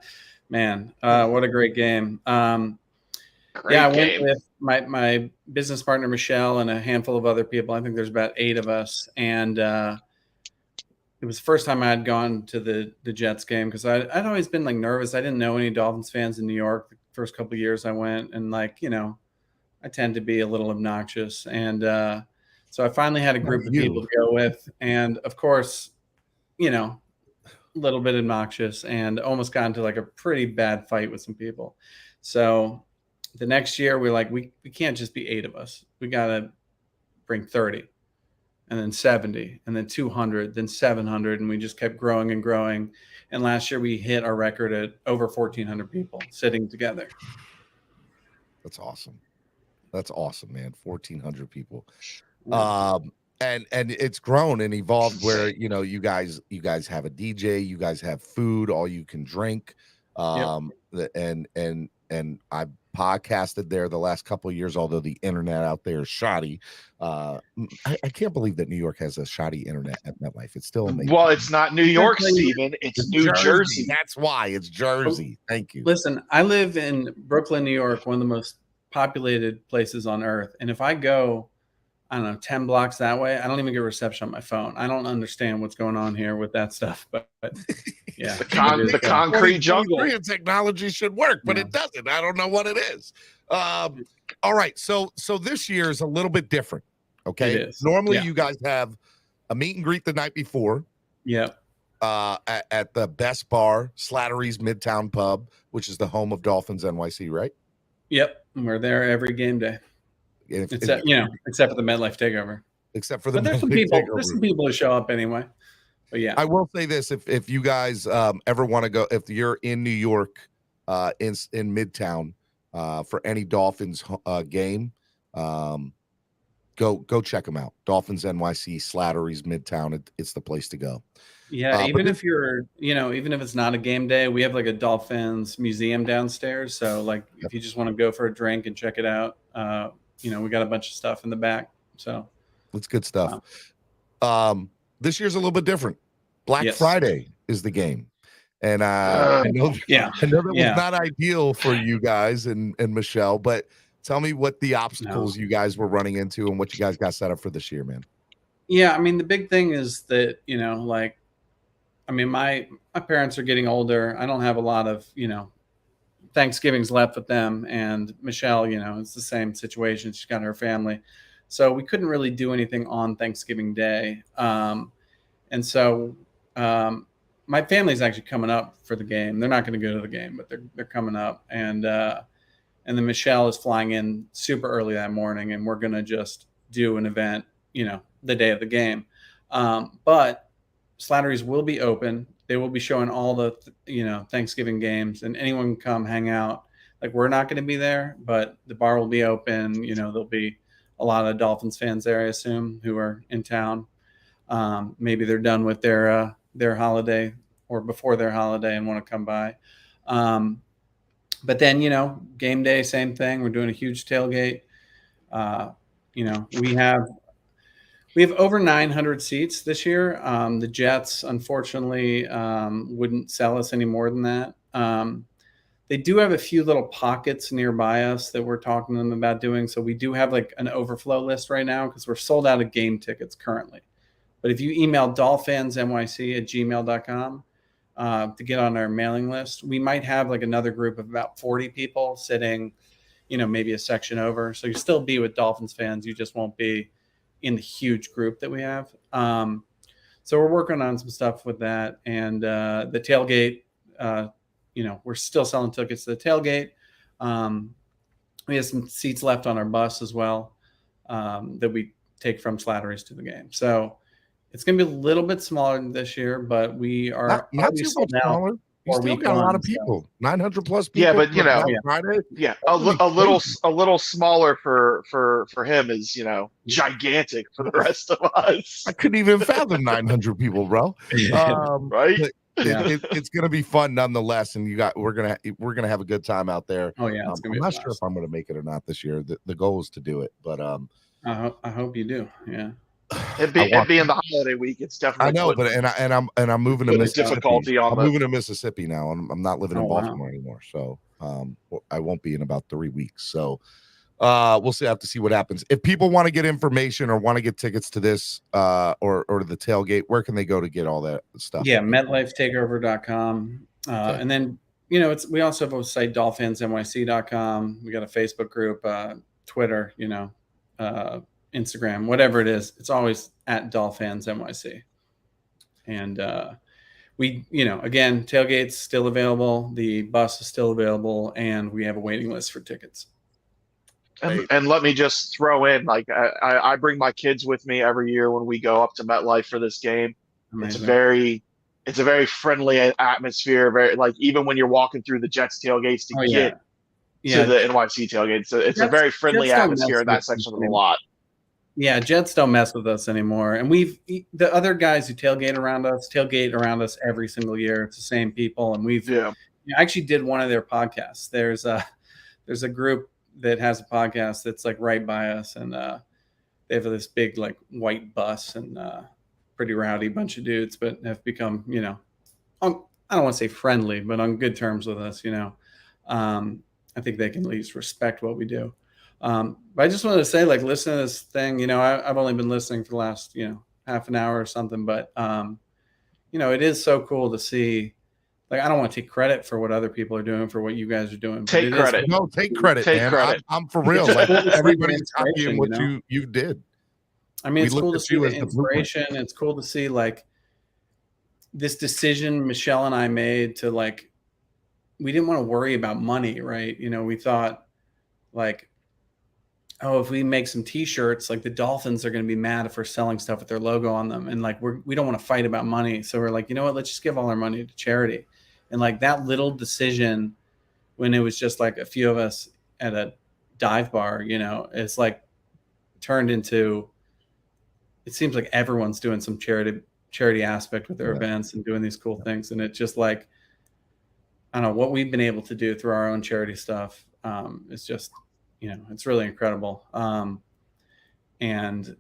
man, what a great game. Great I went game. with my business partner Michelle and a handful of other people. I think there's about 8 of us, and it was the first time I had gone to the Jets game because I'd always been like nervous. I didn't know any Dolphins fans in New York the first couple of years I went, and like, you know, I tend to be a little obnoxious. And so I finally had a group of people to go with. And of course, you know, a little bit obnoxious and almost got into like a pretty bad fight with some people. So the next year we're like, we can't just be 8 of us. We got to bring 30. And then 70, and then 200, then 700, and we just kept growing and growing. And last year we hit our record at over 1,400 people sitting together. That's awesome. That's awesome, man. 1,400 people. Yeah. And it's grown and evolved where, you know, you guys have a DJ, you guys have food, all you can drink. And I podcasted there the last couple of years, although the internet out there is shoddy. I can't believe that New York has a shoddy internet at MetLife. It's still amazing. Well, it's not New York, Steven. It's New Jersey. That's why it's Jersey. Thank you. Listen, I live in Brooklyn, New York, one of the most populated places on earth. And if I go, I don't know, 10 blocks that way, I don't even get reception on my phone. I don't understand what's going on here with that stuff. But yeah, the concrete jungle. Technology should work, but it doesn't. I don't know what it is. All right. So this year is a little bit different. Okay. It is. Normally you guys have a meet and greet the night before. Yeah. At the best bar, Slattery's Midtown Pub, which is the home of Dolphins NYC, right? Yep. We're there every game day. Except for the MetLife Takeover. Except for the there's some people who show up anyway. But yeah, I will say this: if you guys ever want to go, if you're in New York, in Midtown, for any Dolphins game, go check them out. Dolphins NYC, Slattery's Midtown. It's the place to go. Yeah, even if you're, even if it's not a game day, we have like a Dolphins museum downstairs. So like, if you just want to go for a drink and check it out, we got a bunch of stuff in the back. So it's good stuff. This year's a little bit different. Black Friday is the game. And I know that was not ideal for you guys and Michelle, but tell me what the obstacles you guys were running into and what you guys got set up for this year, man. Yeah, I mean, the big thing is that, my parents are getting older. I don't have a lot of, Thanksgivings left with them. And Michelle, it's the same situation. She's got her family. So we couldn't really do anything on Thanksgiving Day. And so my family's actually coming up for the game. They're not going to go to the game, but they're coming up. And then Michelle is flying in super early that morning, and we're going to just do an event, the day of the game. But Slattery's will be open. They will be showing all the, Thanksgiving games, and anyone can come hang out. Like, we're not going to be there, but the bar will be open. There'll be a lot of Dolphins fans there, I assume, who are in town. Maybe they're done with their holiday or before their holiday and want to come by. But then, game day, same thing. We're doing a huge tailgate. We have over 900 seats this year. The Jets, unfortunately, wouldn't sell us any more than that. They do have a few little pockets nearby us that we're talking to them about doing. So we do have like an overflow list right now because we're sold out of game tickets currently. But if you email dolphinsnyc@gmail.com to get on our mailing list, we might have like another group of about 40 people sitting, maybe a section over. So you still be with Dolphins fans. You just won't be in the huge group that we have. So we're working on some stuff with that. And the tailgate, we're still selling tickets to the tailgate. We have some seats left on our bus as well that we take from Slattery's to the game. So it's going to be a little bit smaller this year, but we are not too much smaller. You still got a lot of people, 900 plus people. Yeah, but Friday. Yeah, a little smaller for him is gigantic for the rest of us. I couldn't even fathom 900 people, bro. Right? It's gonna be fun nonetheless, and we're gonna have a good time out there. Oh yeah, it's gonna be I'm a not sure blast. if I'm gonna make it or not this year. The goal is to do it, but I hope you do. Yeah. It being the holiday week, it's definitely. I know, but I'm moving to Mississippi. Difficulty on I'm moving to Mississippi now, and I'm not living in Baltimore wow. anymore. So I won't be in about 3 weeks. So we'll see. I have to see what happens. If people want to get information or want to get tickets to this or to the tailgate, where can they go to get all that stuff? Yeah, MetLifeTakeover.com. Okay. And then, you know, we also have a site, DolphansNYC.com. We got a Facebook group, Twitter, you know, Instagram, whatever it is. It's always at DolphansNYC. And we, you know, again, tailgate's still available. The bus is still available. And we have a waiting list for tickets. And let me just throw in, like, I bring my kids with me every year when we go up to MetLife for this game. Amazing. It's a very friendly atmosphere. Very, like, even when you're walking through the Jets tailgates to get to the NYC tailgate, so it's a very friendly atmosphere in that section of the lot. Yeah, Jets don't mess with us anymore, and the other guys who tailgate around us every single year. It's the same people, and I actually did one of their podcasts. There's a group that has a podcast that's like right by us, and they have this big like white bus and pretty rowdy bunch of dudes, but have become, you know, I don't want to say friendly, but on good terms with us, you know. I think they can at least respect what we do. But I just wanted to say, like, listen to this thing, you know, I've only been listening for the last, you know, half an hour or something, but you know, it is so cool to see. Like, I don't want to take credit for what other people are doing, for what you guys are doing. Take credit. No, take credit, man. I'm for real. Like, everybody's copying what you did. I mean, it's cool to see the inspiration. It's cool to see, like, this decision Michelle and I made to, like, we didn't want to worry about money, right? You know, we thought, like, oh, if we make some T-shirts, like, the Dolphins are going to be mad if we're selling stuff with their logo on them, and like we don't want to fight about money, so we're like, you know what? Let's just give all our money to charity. And like that little decision, when it was just like a few of us at a dive bar, you know, it's like turned into. It seems like everyone's doing some charity aspect with their events and doing these cool things, and it just like, I don't know what we've been able to do through our own charity stuff. It's just, you know, it's really incredible. And,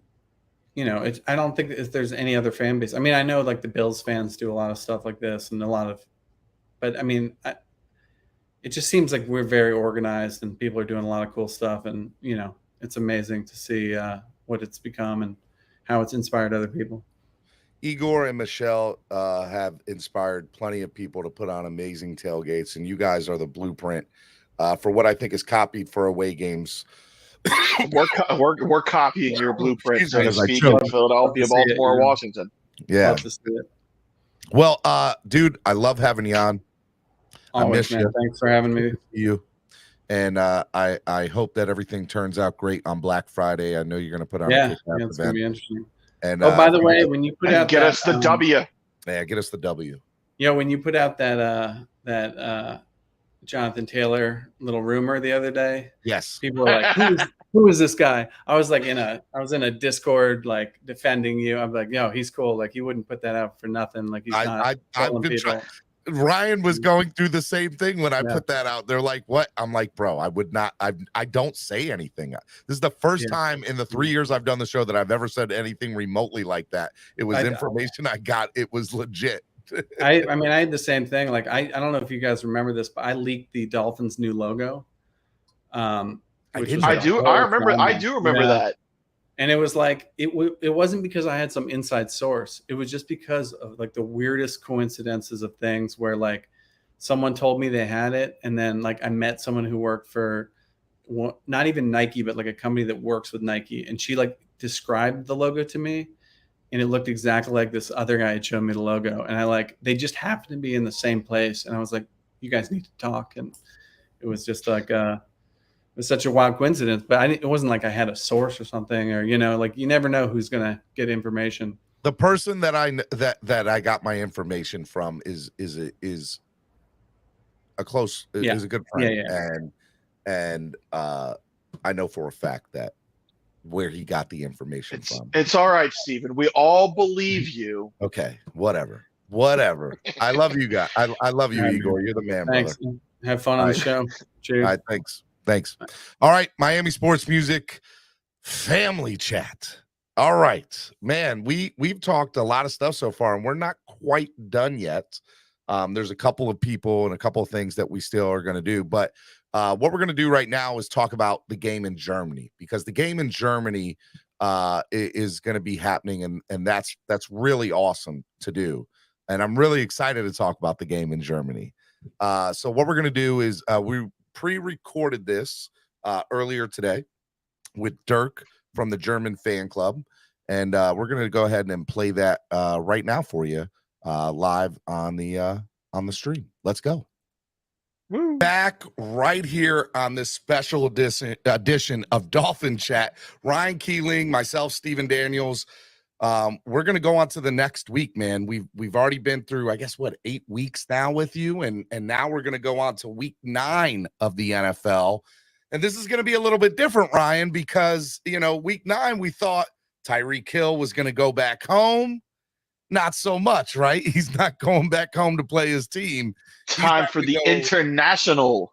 you know, I don't think if there's any other fan base. I mean, I know like the Bills fans do a lot of stuff like this and but I mean, it just seems like we're very organized and people are doing a lot of cool stuff. And, you know, it's amazing to see what it's become and how it's inspired other people. Igor and Michelle have inspired plenty of people to put on amazing tailgates, and you guys are the blueprint for what I think is copied for away games. We're copying your blueprint, so to speak, in Philadelphia, Baltimore, Washington. Yeah. Well, dude, I love having you on. Always, man. Thanks for having me. You. And I hope that everything turns out great on Black Friday. I know you're going to put on a it's going to be interesting. And by the way, when you put out get us the W. Yeah, get us the W. Yeah, when you put out that Jonathan Taylor little rumor the other day, yes, people were like, "Who is this guy?" I was like in a Discord like defending you. I'm like, "Yo, he's cool. Like he wouldn't put that out for nothing. Like he's not." I've been trying. Ryan was going through the same thing when I put that out. They're like, what? I'm like, bro, I would not. I don't say anything. This is the first time in the 3 years I've done the show that I've ever said anything remotely like that. It was information I got. It was legit. I mean, I had the same thing. Like, I don't know if you guys remember this, but I leaked the Dolphins' new logo. I do remember that. And it was like, it wasn't because I had some inside source. It was just because of like the weirdest coincidences of things where like someone told me they had it. And then like I met someone who worked for not even Nike, but like a company that works with Nike. And she like described the logo to me and it looked exactly like this other guy had shown me the logo. And they just happened to be in the same place. And I was like, you guys need to talk. And it was just like, it's such a wild coincidence, but it wasn't like I had a source or something, or, you know, like you never know who's going to get information. The person that I got my information from is a close, is a good friend. And I know for a fact that where he got the information from. It's all right, Stephen. We all believe you. Okay. Whatever. Whatever. I love you guys. I love you, All right, Igor. You're the man, Thanks. brother. Have fun on All the right. show. All Cheers. right, thanks. All right, Miami Sports Music Family Chat. All right, man. We've talked a lot of stuff so far, and we're not quite done yet. There's a couple of people and a couple of things that we still are going to do, but what we're going to do right now is talk about the game in Germany, because the game in Germany is going to be happening, and that's really awesome to do, and I'm really excited to talk about the game in Germany. So what we're going to do is we pre-recorded this earlier today with Dirk from the German fan club, and we're going to go ahead and play that right now for you live on the stream. Let's go. Woo. Back right here on this special edition of Dolphin Chat. Ryan Keeling, myself, Stephen Daniels. We're gonna go on to the next week, man. We've already been through, I guess, 8 weeks now with you, and now we're gonna go on to week 9 of the NFL. And this is gonna be a little bit different, Ryan, because week 9 we thought Tyreek Hill was gonna go back home. Not so much, right? He's not going back home to play his team. Time for the international.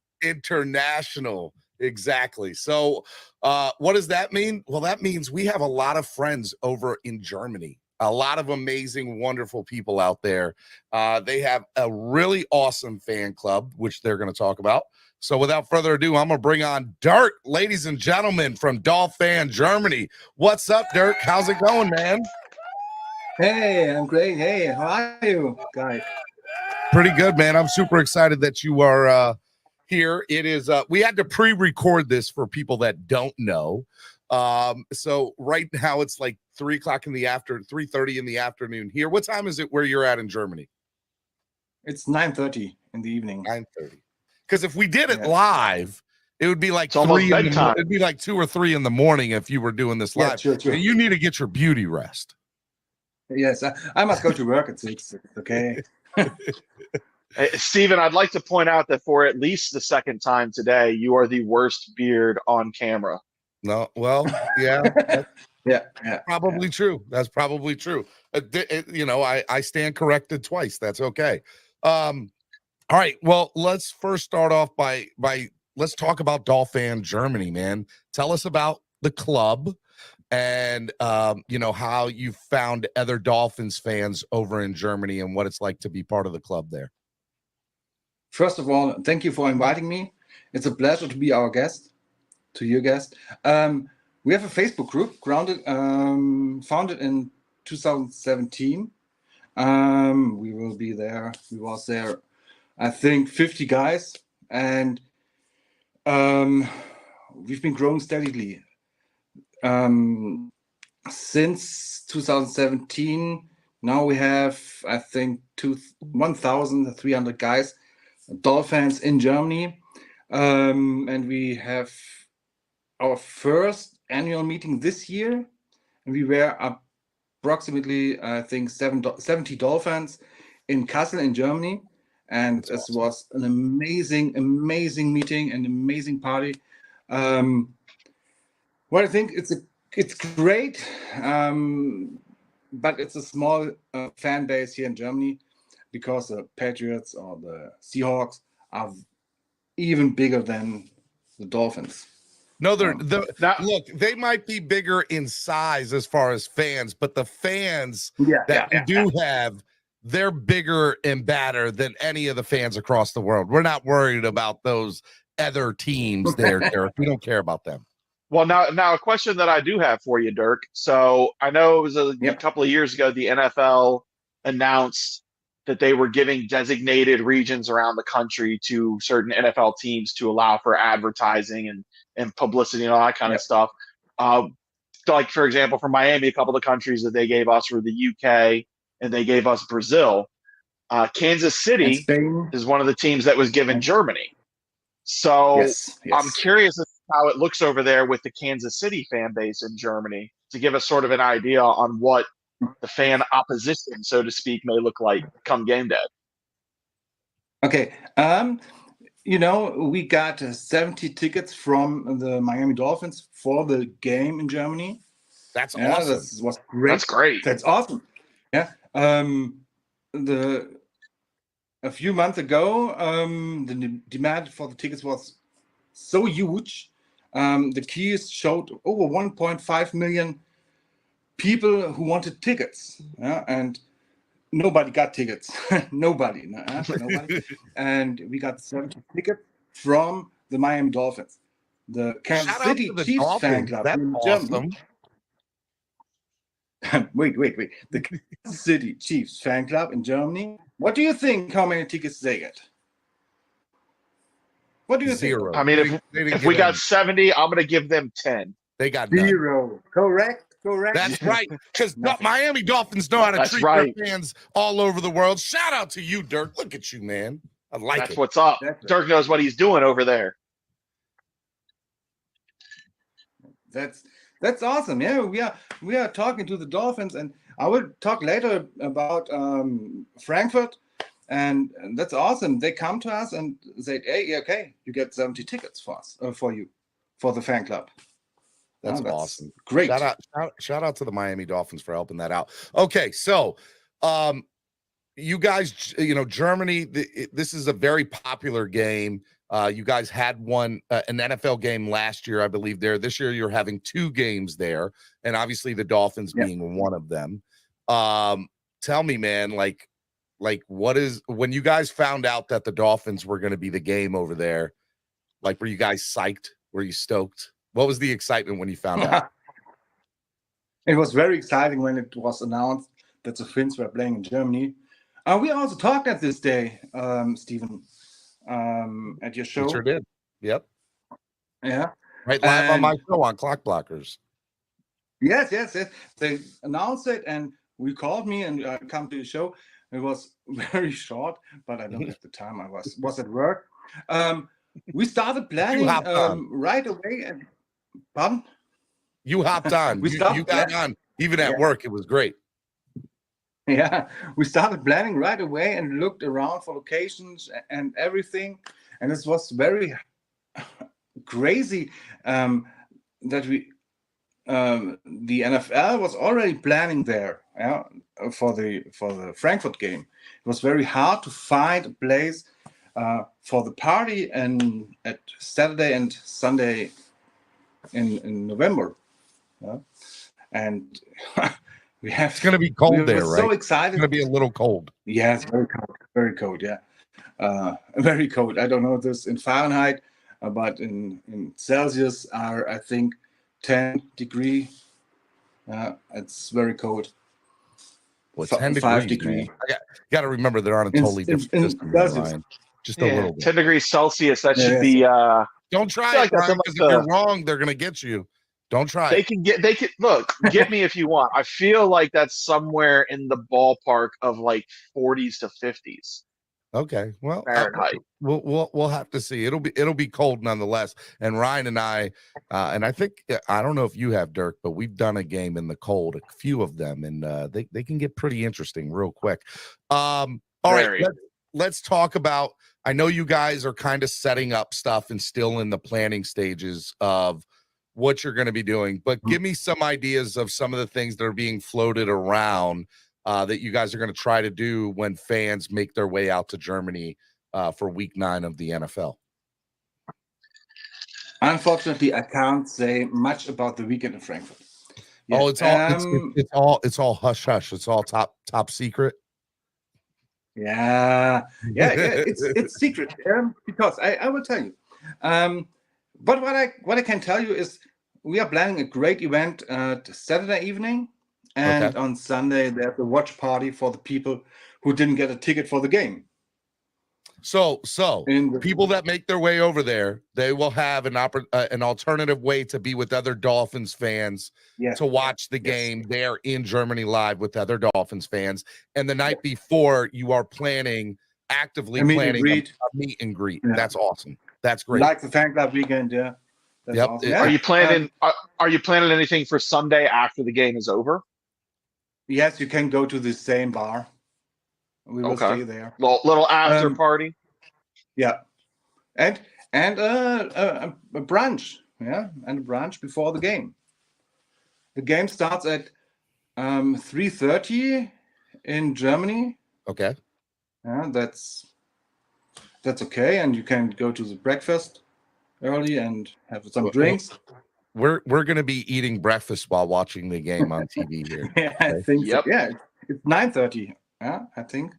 Exactly. So what does that mean? Well, that means we have a lot of friends over in Germany, a lot of amazing, wonderful people out there. They have a really awesome fan club, which they're going to talk about. So without further ado, I'm going to bring on Dirk, ladies and gentlemen, from Dolfan, Germany. What's up, Dirk? How's it going, man? Hey, I'm great. Hey, how are you guys? Pretty good, man. I'm super excited that you are here. It is we had to pre-record this for people that don't know. So right now it's like 3:30 in the afternoon here. What time is it where you're at in Germany? It's 9:30 in the evening. 9:30. Because if we did it live, it would be like it's almost bedtime. It'd be like 2 or 3 in the morning if you were doing this live. True. And you need to get your beauty rest. Yes, I must go to work at 6. Okay. Steven, I'd like to point out that for at least the second time today, you are the worst beard on camera. No, well, yeah. yeah. Probably true. That's probably true. I stand corrected twice. That's okay. All right. Well, let's first start off by let's talk about Dolfan Germany, man. Tell us about the club. And how you found other Dolphins fans over in Germany and what it's like to be part of the club there. First of all, thank you for inviting me. It's a pleasure to be your guest. We have a Facebook group founded in 2017. We will be there. We was there, I think, 50 guys, and we've been growing steadily. Since 2017, now we have, I think, 1,300 guys, Dolphins in Germany. And we have our first annual meeting this year. And we were approximately, I think, 70 Dolphins in Kassel in Germany. And it was an amazing meeting, an amazing party. Well, I think it's great, but it's a small fan base here in Germany, because the Patriots or the Seahawks are even bigger than the Dolphins. No, look, they might be bigger in size as far as fans, but the fans that you do have, they're bigger and badder than any of the fans across the world. We're not worried about those other teams there, Derek. We don't care about them. Well, now a question that I do have for you, Dirk. So I know it was a couple of years ago, the NFL announced that they were giving designated regions around the country to certain NFL teams to allow for advertising and publicity and all that kind of stuff. Like, for example, for Miami, a couple of the countries that they gave us were the UK and they gave us Brazil. Kansas City is one of the teams that was given Germany. So I'm curious how it looks over there with the Kansas City fan base in Germany, to give us sort of an idea on what the fan opposition, so to speak, may look like come game day. Okay. We got 70 tickets from the Miami Dolphins for the game in Germany. That's awesome. That was great. That's great. That's awesome. Yeah. a few months ago, the demand for the tickets was so huge. The keys showed over 1.5 million people who wanted tickets, and nobody got tickets. Nobody. And we got 70 tickets from the Miami Dolphins. The Kansas Shout out City to the Chiefs fan Dolphins. club That's in awesome. Germany. Wait. The Kansas City Chiefs fan club in Germany. What do you think? How many tickets they get? What do you Zero. think? I mean, if we got 70, I'm going to give them 10. They got none. Zero. Correct. That's right. Because Miami Dolphins know how to treat their fans all over the world. Shout out to you, Dirk. Look at you, man. I like it. That's what's up. Dirk knows what he's doing over there. That's awesome. Yeah, we are talking to the Dolphins, and I will talk later about Frankfurt, and that's awesome. They come to us and say, "Hey, okay, you get 70 tickets for us, for you, for the fan club." That's awesome. Great. Shout out to the Miami Dolphins for helping that out. Okay, so you guys, Germany, this is a very popular game. You guys had an NFL game last year, I believe, there. This year you're having 2 games there, and obviously the Dolphins being one of them. Tell me, man, like when you guys found out that the Dolphins were going to be the game over there, like, were you guys psyched? Were you stoked? What was the excitement when you found out? It was very exciting when it was announced that the Finns were playing in Germany. We also talked at this day, Stephen, at your show. We sure did. Yep. Yeah. Right, live on my show on Clock Blockers. Yes. They announced it, and we called me and come to the show. It was very short, but I don't have the time. I was at work. We started planning right away. And pardon? You hopped on. You got on. Even at work, it was great. Yeah, we started planning right away and looked around for locations and everything. And this was very crazy that the NFL was already planning there for the Frankfurt game. It was very hard to find a place for the party and at Saturday and Sunday in November. And it's going to be cold there, right? So excited. It's going to be a little cold. Yeah, it's very cold. Yeah, very cold. I don't know this in Fahrenheit, but in Celsius are, I think, 10 degree. It's very cold. Well, 10 5 degrees. I got to remember they're on a totally different system, Ryan. Just a little bit. 10 degrees Celsius. That should be. Don't try it, Ryan, because if you're wrong, they're going to get you. Don't try. They can look. Get me if you want. I feel like that's somewhere in the ballpark of like 40s to 50s. Okay, well, Fahrenheit. We'll have to see. It'll be cold nonetheless. And Ryan and I think, I don't know if you have, Dirk, but we've done a game in the cold, a few of them, and they can get pretty interesting real quick. All right, let's talk about. I know you guys are kind of setting up stuff and still in the planning stages of what you're going to be doing, but give me some ideas of some of the things that are being floated around that you guys are going to try to do when fans make their way out to Germany for week 9 of the NFL. Unfortunately, I can't say much about the weekend in Frankfurt. Yeah. Oh, it's all hush hush. It's all top secret. Yeah. It's secret because I will tell you. But what I can tell you is we are planning a great event Saturday evening, and on Sunday there's a watch party for the people who didn't get a ticket for the game. So people that make their way over there, they will have an alternative way to be with other Dolphins fans to watch the game there in Germany live with other Dolphins fans. And the night before, you are actively planning a meet and greet. Yeah. That's awesome. That's great. Like the fan club weekend, yeah. That's awesome. Are you planning? Are you planning anything for Sunday after the game is over? Yes, you can go to the same bar. We will stay there. Little after party. Yeah, and a brunch. Yeah, and a brunch before the game. The game starts at 3:30 in Germany, Okay. Yeah, that's okay, and you can go to the breakfast early and have some drinks. We're going to be eating breakfast while watching the game on TV here. Yeah, I Okay? think Yep. so. Yeah, it's 9:30. Yeah, I think.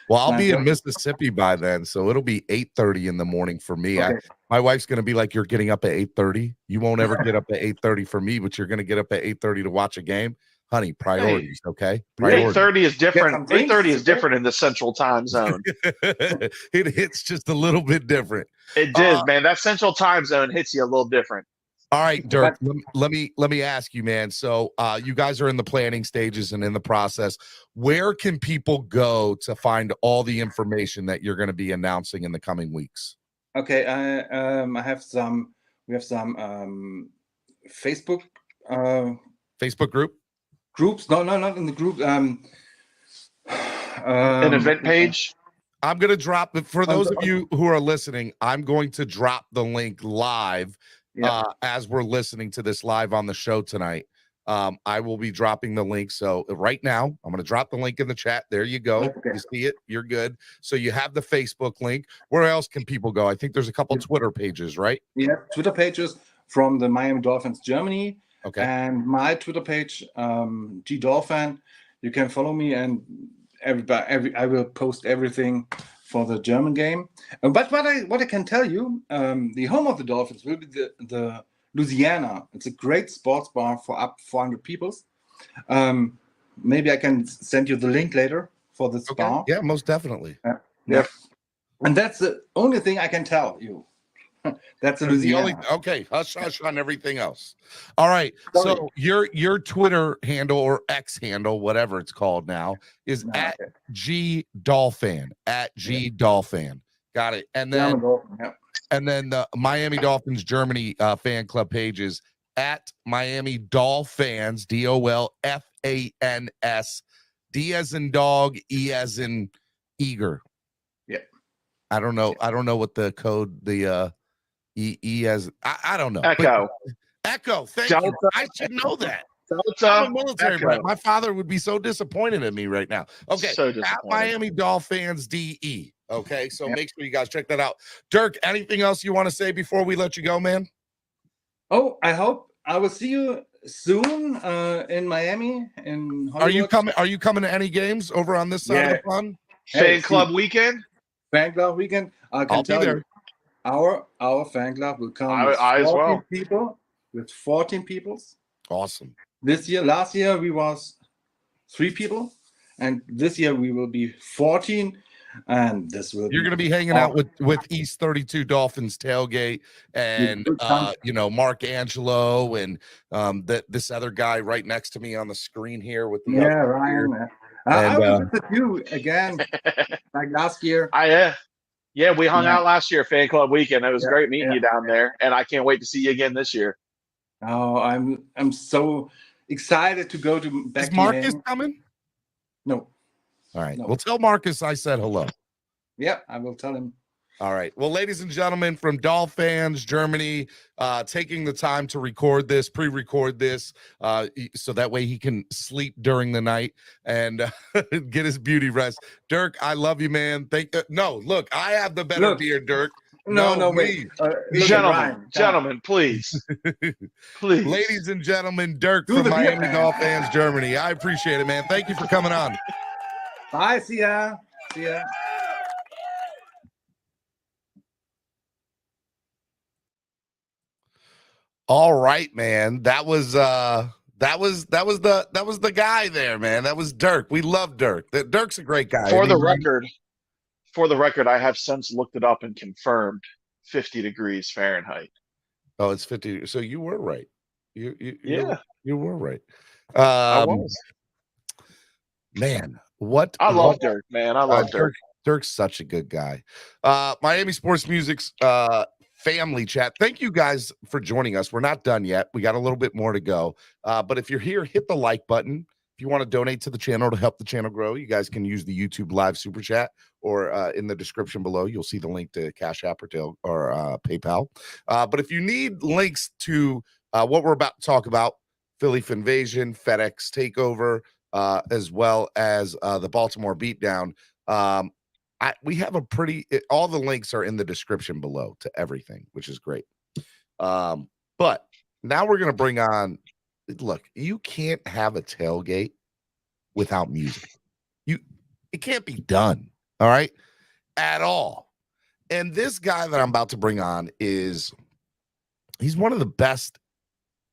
Well, I'll be in 9:30. Mississippi by then, so it'll be 8:30 in the morning for me. Okay. My wife's going to be like, "You're getting up at 8:30. You won't ever get up at 8:30 for me, but you're going to get up at 8:30 to watch a game, honey. Priorities, okay? Priorities. 8:30 is different. some drinks, 8:30 is okay? different in the Central Time Zone. It hits just a little bit different. It did, man. That Central Time Zone hits you a little different. All right, Dirk. Let me ask you, man. So, you guys are in the planning stages and in the process. Where can people go to find all the information that you're going to be announcing in the coming weeks? Okay, I have some. We have some Facebook Facebook group groups. No, not in the group. An event page. I'm going to drop it for those of you who are listening. I'm going to drop the link live as we're listening to this live on the show tonight. I will be dropping the link. So right now, I'm going to drop the link in the chat. There you go. Okay. You see it. You're good. So you have the Facebook link. Where else can people go? I think there's a couple Twitter pages, right? Yeah, Twitter pages from the Miami Dolphins Germany. Okay. And my Twitter page, G Dolphin. You can follow me, and I will post everything for the German game. But what I can tell you, the home of the Dolphins will be the Louisiana. It's a great sports bar for up 400 people. Maybe I can send you the link later for this bar. Yeah, most definitely. Yeah. And that's the only thing I can tell you. That's a Louisiana. Okay, hush on everything else. All right. So your Twitter handle or X handle, whatever it's called now, is at G Dolphin. At G Dolphin. Got it. And then the Miami Dolphins Germany fan club pages at Miami Dolphins, DOLFANS, D as in dog, E as in eager. Yeah. I don't know what the code E as I don't know. Echo. Echo. Thank you. I should know that. I'm a military brat. My father would be so disappointed in me right now. Okay. So at Miami Dolphins DE. Okay. So make sure you guys check that out. Dirk, anything else you want to say before we let you go, man? Oh, I hope I will see you soon in Miami. In Hollywood. Are you coming to any games over on this side of the pond? Fan club weekend. Fan club weekend. I can tell you. Our fan club will come with 14 people. With 14 people. Awesome. Last year we was 3 people, and this year we will be 14. And you're going to be hanging out with East 32 Dolphins Tailgate and Mark Angelo and this other guy right next to me on the screen here with the Ryan. I will visit you again like last year. Yeah, we hung out last year, fan club weekend. It was great meeting you down there, and I can't wait to see you again this year. Oh, I'm so excited to go to back. Is Marcus coming? No. All right. No. Well, tell Marcus I said hello. Yeah, I will tell him. All right. Well, ladies and gentlemen, from Dolphins Germany, taking the time to pre-record this, so that way he can sleep during the night and get his beauty rest. Dirk, I love you, man. Look, I have the better beer, Dirk. No, wait. Gentlemen, please. Please. Ladies and gentlemen, Dirk from Miami Dolphins Germany. I appreciate it, man. Thank you for coming on. Bye. See ya. All right, man. That was the guy there, man. That was Dirk. We love Dirk. Dirk's a great guy. For the record, I have since looked it up and confirmed 50 degrees Fahrenheit. Oh, it's 50. So you were right. You were right. I was. Man, I love Dirk, man. I love Dirk. Dirk's such a good guy. Miami Sports Music's family chat. Thank you guys for joining us. We're not done yet. We got a little bit more to go. But if you're here, hit the like button. If you want to donate to the channel to help the channel grow, you guys can use the YouTube live super chat, or in the description below, you'll see the link to Cash App or PayPal. But if you need links to what we're about to talk about, Philly Phinvasion, FedEx Takeover, as well as the Baltimore Beatdown, We have all the links are in the description below to everything, which is great. But now we're gonna bring on. Look, you can't have a tailgate without music. It can't be done. All right, at all. And this guy that I'm about to bring on he's one of the best.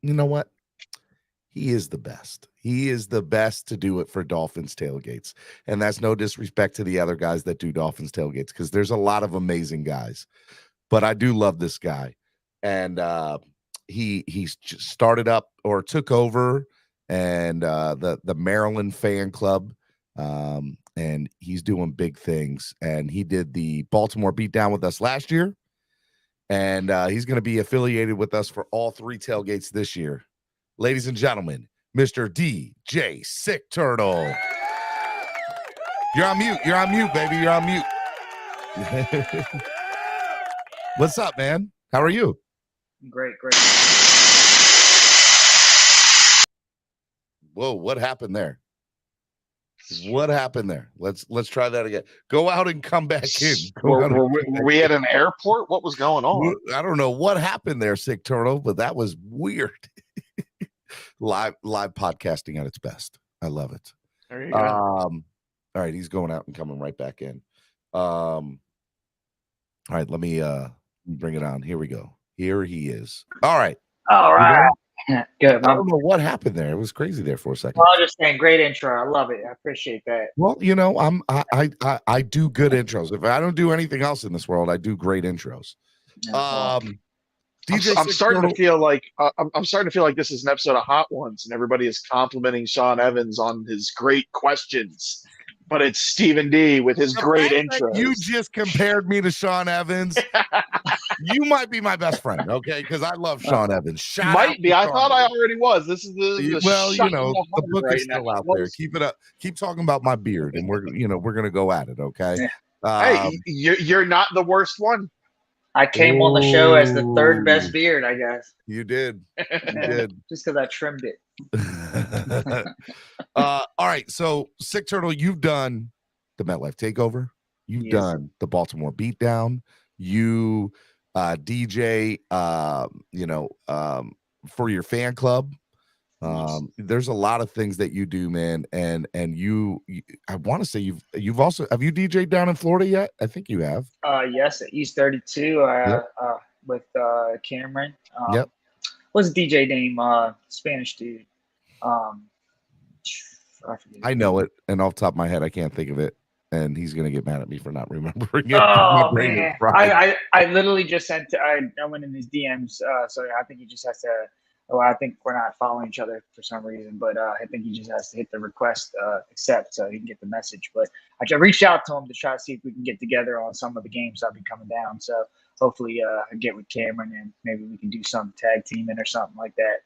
You know what? He is the best. He is the best to do it for Dolphins tailgates. And that's no disrespect to the other guys that do Dolphins tailgates, because there's a lot of amazing guys. But I do love this guy. And he's started up or took over and the Maryland fan club. And he's doing big things. And he did the Baltimore Beatdown with us last year. And he's going to be affiliated with us for all 3 tailgates this year. Ladies and gentlemen, Mr. DJ Sick Turtle. You're on mute. You're on mute, baby. You're on mute. What's up, man? How are you? Great. Whoa, what happened there? What happened there? Let's try that again. Go out and come back in. Were we at an airport? What was going on? I don't know what happened there, Sick Turtle, but that was weird. Live podcasting at its best. I love it. There you go. All right, he's going out and coming right back in. All right, let me bring it on. Here we go. Here he is. All right. Good. I don't know what happened there. It was crazy there for a second. Well, I was just saying, great intro. I love it. I appreciate that. Well, you know, I do good intros. If I don't do anything else in this world, I do great intros. DJ, I'm starting to feel like I'm starting to feel like this is an episode of Hot Ones, and everybody is complimenting Sean Evans on his great questions, but it's Stephen D with his great intro. You just compared me to Sean Evans. You might be my best friend, okay? Because I love Sean Evans. Might be. I thought I already was. This is the well, shot you know, in the book right is still now. out there. Keep it up. Keep talking about my beard, and we're gonna go at it, okay? Hey, you're not the worst one. I came on the show as the 3rd best beard, I guess. You did. You did. Just because I trimmed it. All right. So, Sick Turtle, you've done the MetLife Takeover. You've done the Baltimore Beatdown. You DJ, for your fan club. There's a lot of things that you do, man, and you I want to say you've also have you DJ'd down in Florida yet? I think you have. Yes, at East 32 with Cameron. Yep. What's the DJ name? Spanish dude. I forget. I know it, and off the top of my head, I can't think of it, and he's gonna get mad at me for not remembering it. Oh man, I literally just sent. I went in his DMs, so I think he just has to. Well, I think we're not following each other for some reason, but I think he just has to hit the request accept so he can get the message. But I reached out to him to try to see if we can get together on some of the games I'll be coming down. So hopefully I get with Cameron and maybe we can do some tag teaming or something like that.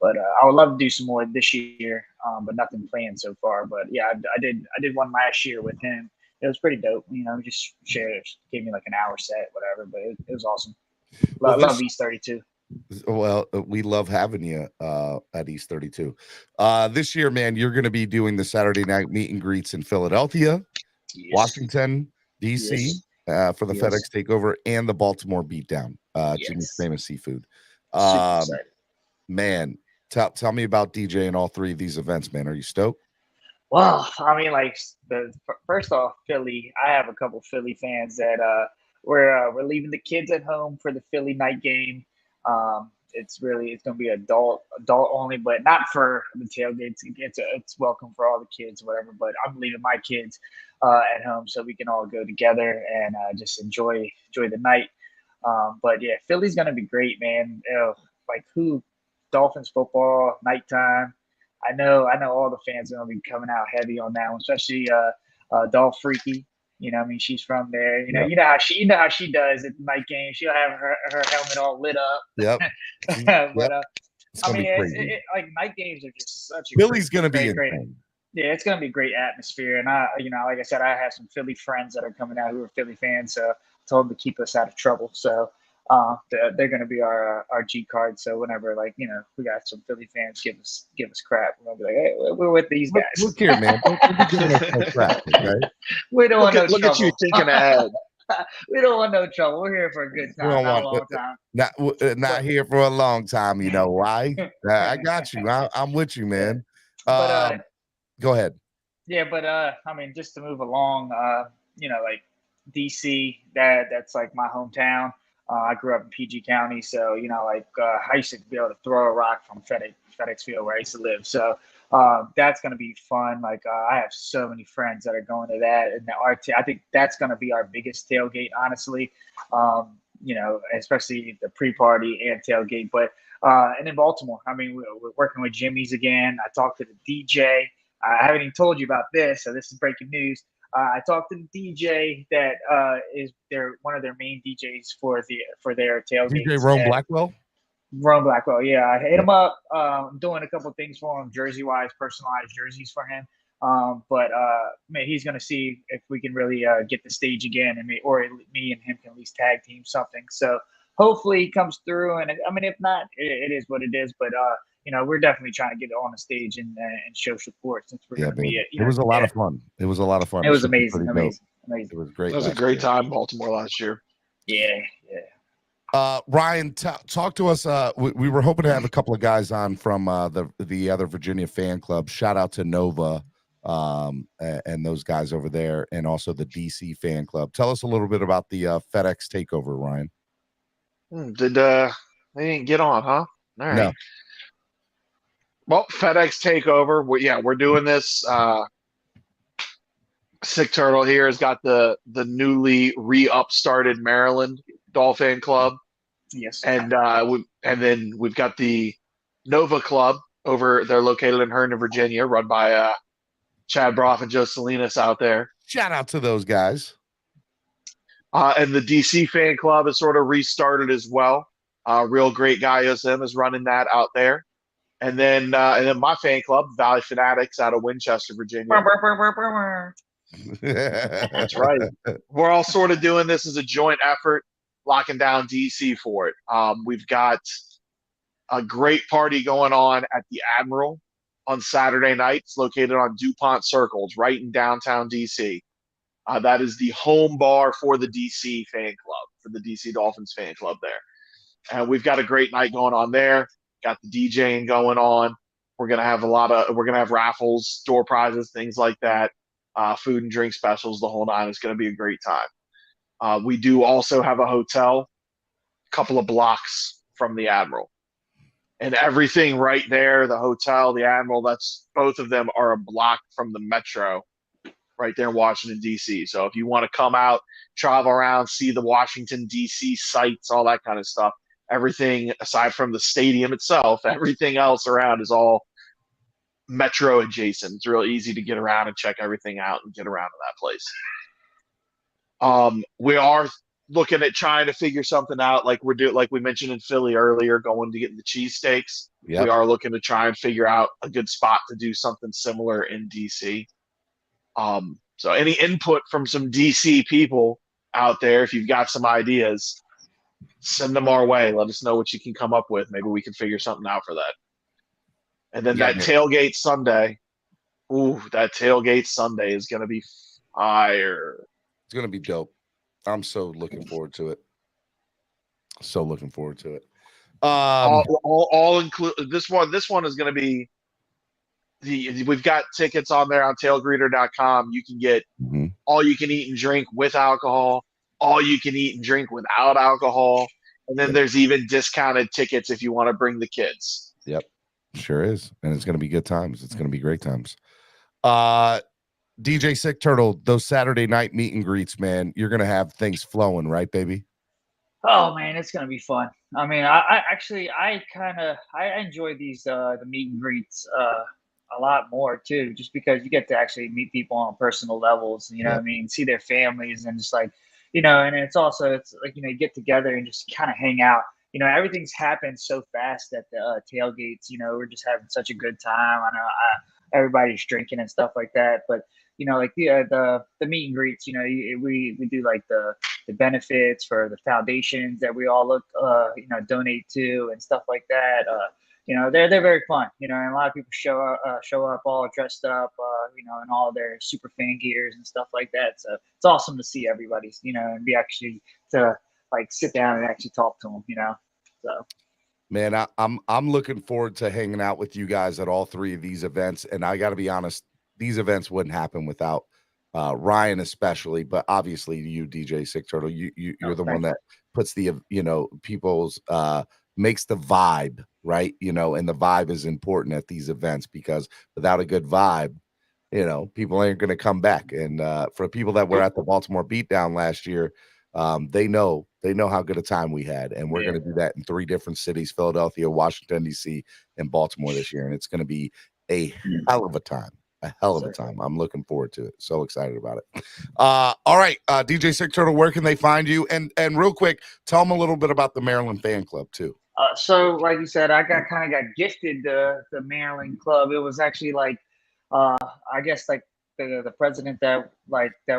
But I would love to do some more this year, but nothing planned so far. But yeah, I did one last year with him. It was pretty dope. You know, just gave me like an hour set, whatever. But it was awesome. Love East 32. Well, we love having you at East 32. This year, man, you're going to be doing the Saturday night meet and greets in Philadelphia, Washington, D.C. For the FedEx Takeover and the Baltimore Beatdown, Jimmy's Famous Seafood. Man, tell me about DJing all 3 of these events, man. Are you stoked? Well, I mean, like first off, Philly. I have a couple Philly fans that we're leaving the kids at home for the Philly night game. It's going to be adult only, but not for the tailgates. It's welcome for all the kids, whatever. But I'm leaving my kids at home so we can all go together and just enjoy the night. But yeah, Philly's going to be great, man. Dolphins football nighttime. I know all the fans are going to be coming out heavy on that one, especially Dolph Freaky. You know, I mean, she's from there. You know how she does at the night game. She'll have her helmet all lit up. Yep. But I mean, like night games are just such a Philly's going to be great. Yeah, it's going to be a great atmosphere. And like I said, I have some Philly friends that are coming out who are Philly fans. So I told them to keep us out of trouble. So They're going to be our G card. So whenever we got some Philly fans give us crap, we're gonna be like, hey, we're with these guys. Look here, man. Don't be giving us no crap, okay? We don't want no Look at you trouble. thinking ahead. We don't want no trouble. We're here for a good We time, don't not a want long time. not here for a long time. You know why? I got you. I'm with you, man. But Go ahead. yeah, but I mean, just to move along, like DC, that's like my hometown. I grew up in PG County, so I used to be able to throw a rock from FedEx Field where I used to live. So that's going to be fun. I have so many friends that are going to that, and I think that's going to be our biggest tailgate, honestly. Especially the pre-party and tailgate. But and in Baltimore, I mean, we're working with Jimmy's again. I talked to the DJ. I haven't even told you about this, so this is breaking news. I talked to the DJ that is one of their main DJs for their tailgates. DJ Rome Blackwell. Rome Blackwell, yeah. I hit him up. I'm doing a couple things for him, jersey-wise, personalized jerseys for him. But he's going to see if we can really get the stage again, and me and him can at least tag team something. So hopefully he comes through. And I mean, if not, it is what it is. But we're definitely trying to get on the stage and show support since we're going to be. It was a lot of fun. It was a lot of fun. It was amazing. It was great. It was a great time in Baltimore last year. Yeah. Ryan, talk to us. We were hoping to have a couple of guys on from the other Virginia fan club. Shout out to Nova and those guys over there, and also the DC fan club. Tell us a little bit about the FedEx Takeover, Ryan. Did they didn't get on, huh? All right. No. Well, FedEx Takeover. We're doing this. Sick Turtle here has got the newly re-upstarted Maryland Dolphin Club. Yes. And then we've got the Nova Club over. They're located in Herndon, Virginia, run by Chad Broff and Joe Salinas out there. Shout out to those guys. And the DC fan club is sort of restarted as well. Real great guy Yosim is running that out there. And then my fan club, Valley Fanatics, out of Winchester, Virginia. That's right. We're all sort of doing this as a joint effort, locking down DC for it. We've got a great party going on at the Admiral on Saturday night. It's located on DuPont Circles, right in downtown DC. That is the home bar for the DC fan club, for the DC Dolphins fan club there. And we've got a great night going on there. Got the DJing going on. We're gonna have raffles, door prizes, things like that. Food and drink specials, the whole nine. Is going to be a great time. We do also have a hotel a couple of blocks from the Admiral. And everything right there, the hotel, the Admiral, that's both of them are a block from the Metro right there in Washington, D.C. So if you want to come out, travel around, see the Washington, D.C. sites, all that kind of stuff, everything aside from the stadium itself, everything else around is all Metro adjacent. It's real easy to get around and check everything out and get around to that place. We are looking at trying to figure something out, like we mentioned in Philly earlier, going to get the cheesesteaks. Yep. We are looking to try and figure out a good spot to do something similar in DC. So any input from some DC people out there, if you've got some ideas, send them our way. Let us know what you can come up with. Maybe we can figure something out for that. And then that Tailgate Sunday. Ooh, that Tailgate Sunday is going to be fire. It's going to be dope. I'm so looking forward to it. So looking forward to it. All include this one. This one is going to be we've got tickets on there on tailgreeter.com. You can get all you can eat and drink with alcohol, all you can eat and drink without alcohol. And then there's even discounted tickets if you want to bring the kids. Yep. Sure is. And it's going to be good times. It's going to be great times. DJ Sick Turtle, those Saturday night meet and greets, man, you're going to have things flowing, right, baby? Oh man, it's gonna be fun. I mean, I enjoy these the meet and greets a lot more too, just because you get to actually meet people on personal levels. You know what I mean? See their families and just like, and it's like, you get together and just kind of hang out. Everything's happened so fast at the tailgates. We're just having such a good time. I know everybody's drinking and stuff like that, but like the meet and greets. We do like the the benefits for the foundations that we all donate to and stuff like that. They're very fun, and a lot of people show up all dressed up, in all their super fan gears and stuff like that. So it's awesome to see everybody, and be actually to like sit down and actually talk to them, So. Man, I'm looking forward to hanging out with you guys at all three of these events. And I got to be honest, these events wouldn't happen without Ryan, especially, but obviously you, DJ Sick Turtle, you're the one that puts the people's makes the vibe right, and the vibe is important at these events, because without a good vibe, people ain't going to come back. And for people that were at the Baltimore Beatdown last year, they know how good a time we had, and we're going to do that in 3 different cities: Philadelphia, Washington, D.C., and Baltimore this year. And it's going to be a hell of a time. I'm looking forward to it. So excited about it. All right, DJ Sick Turtle, where can they find you? And real quick, tell them a little bit about the Maryland Fan Club too. So like you said, I got gifted the Maryland Club. It was actually like, I guess like the president that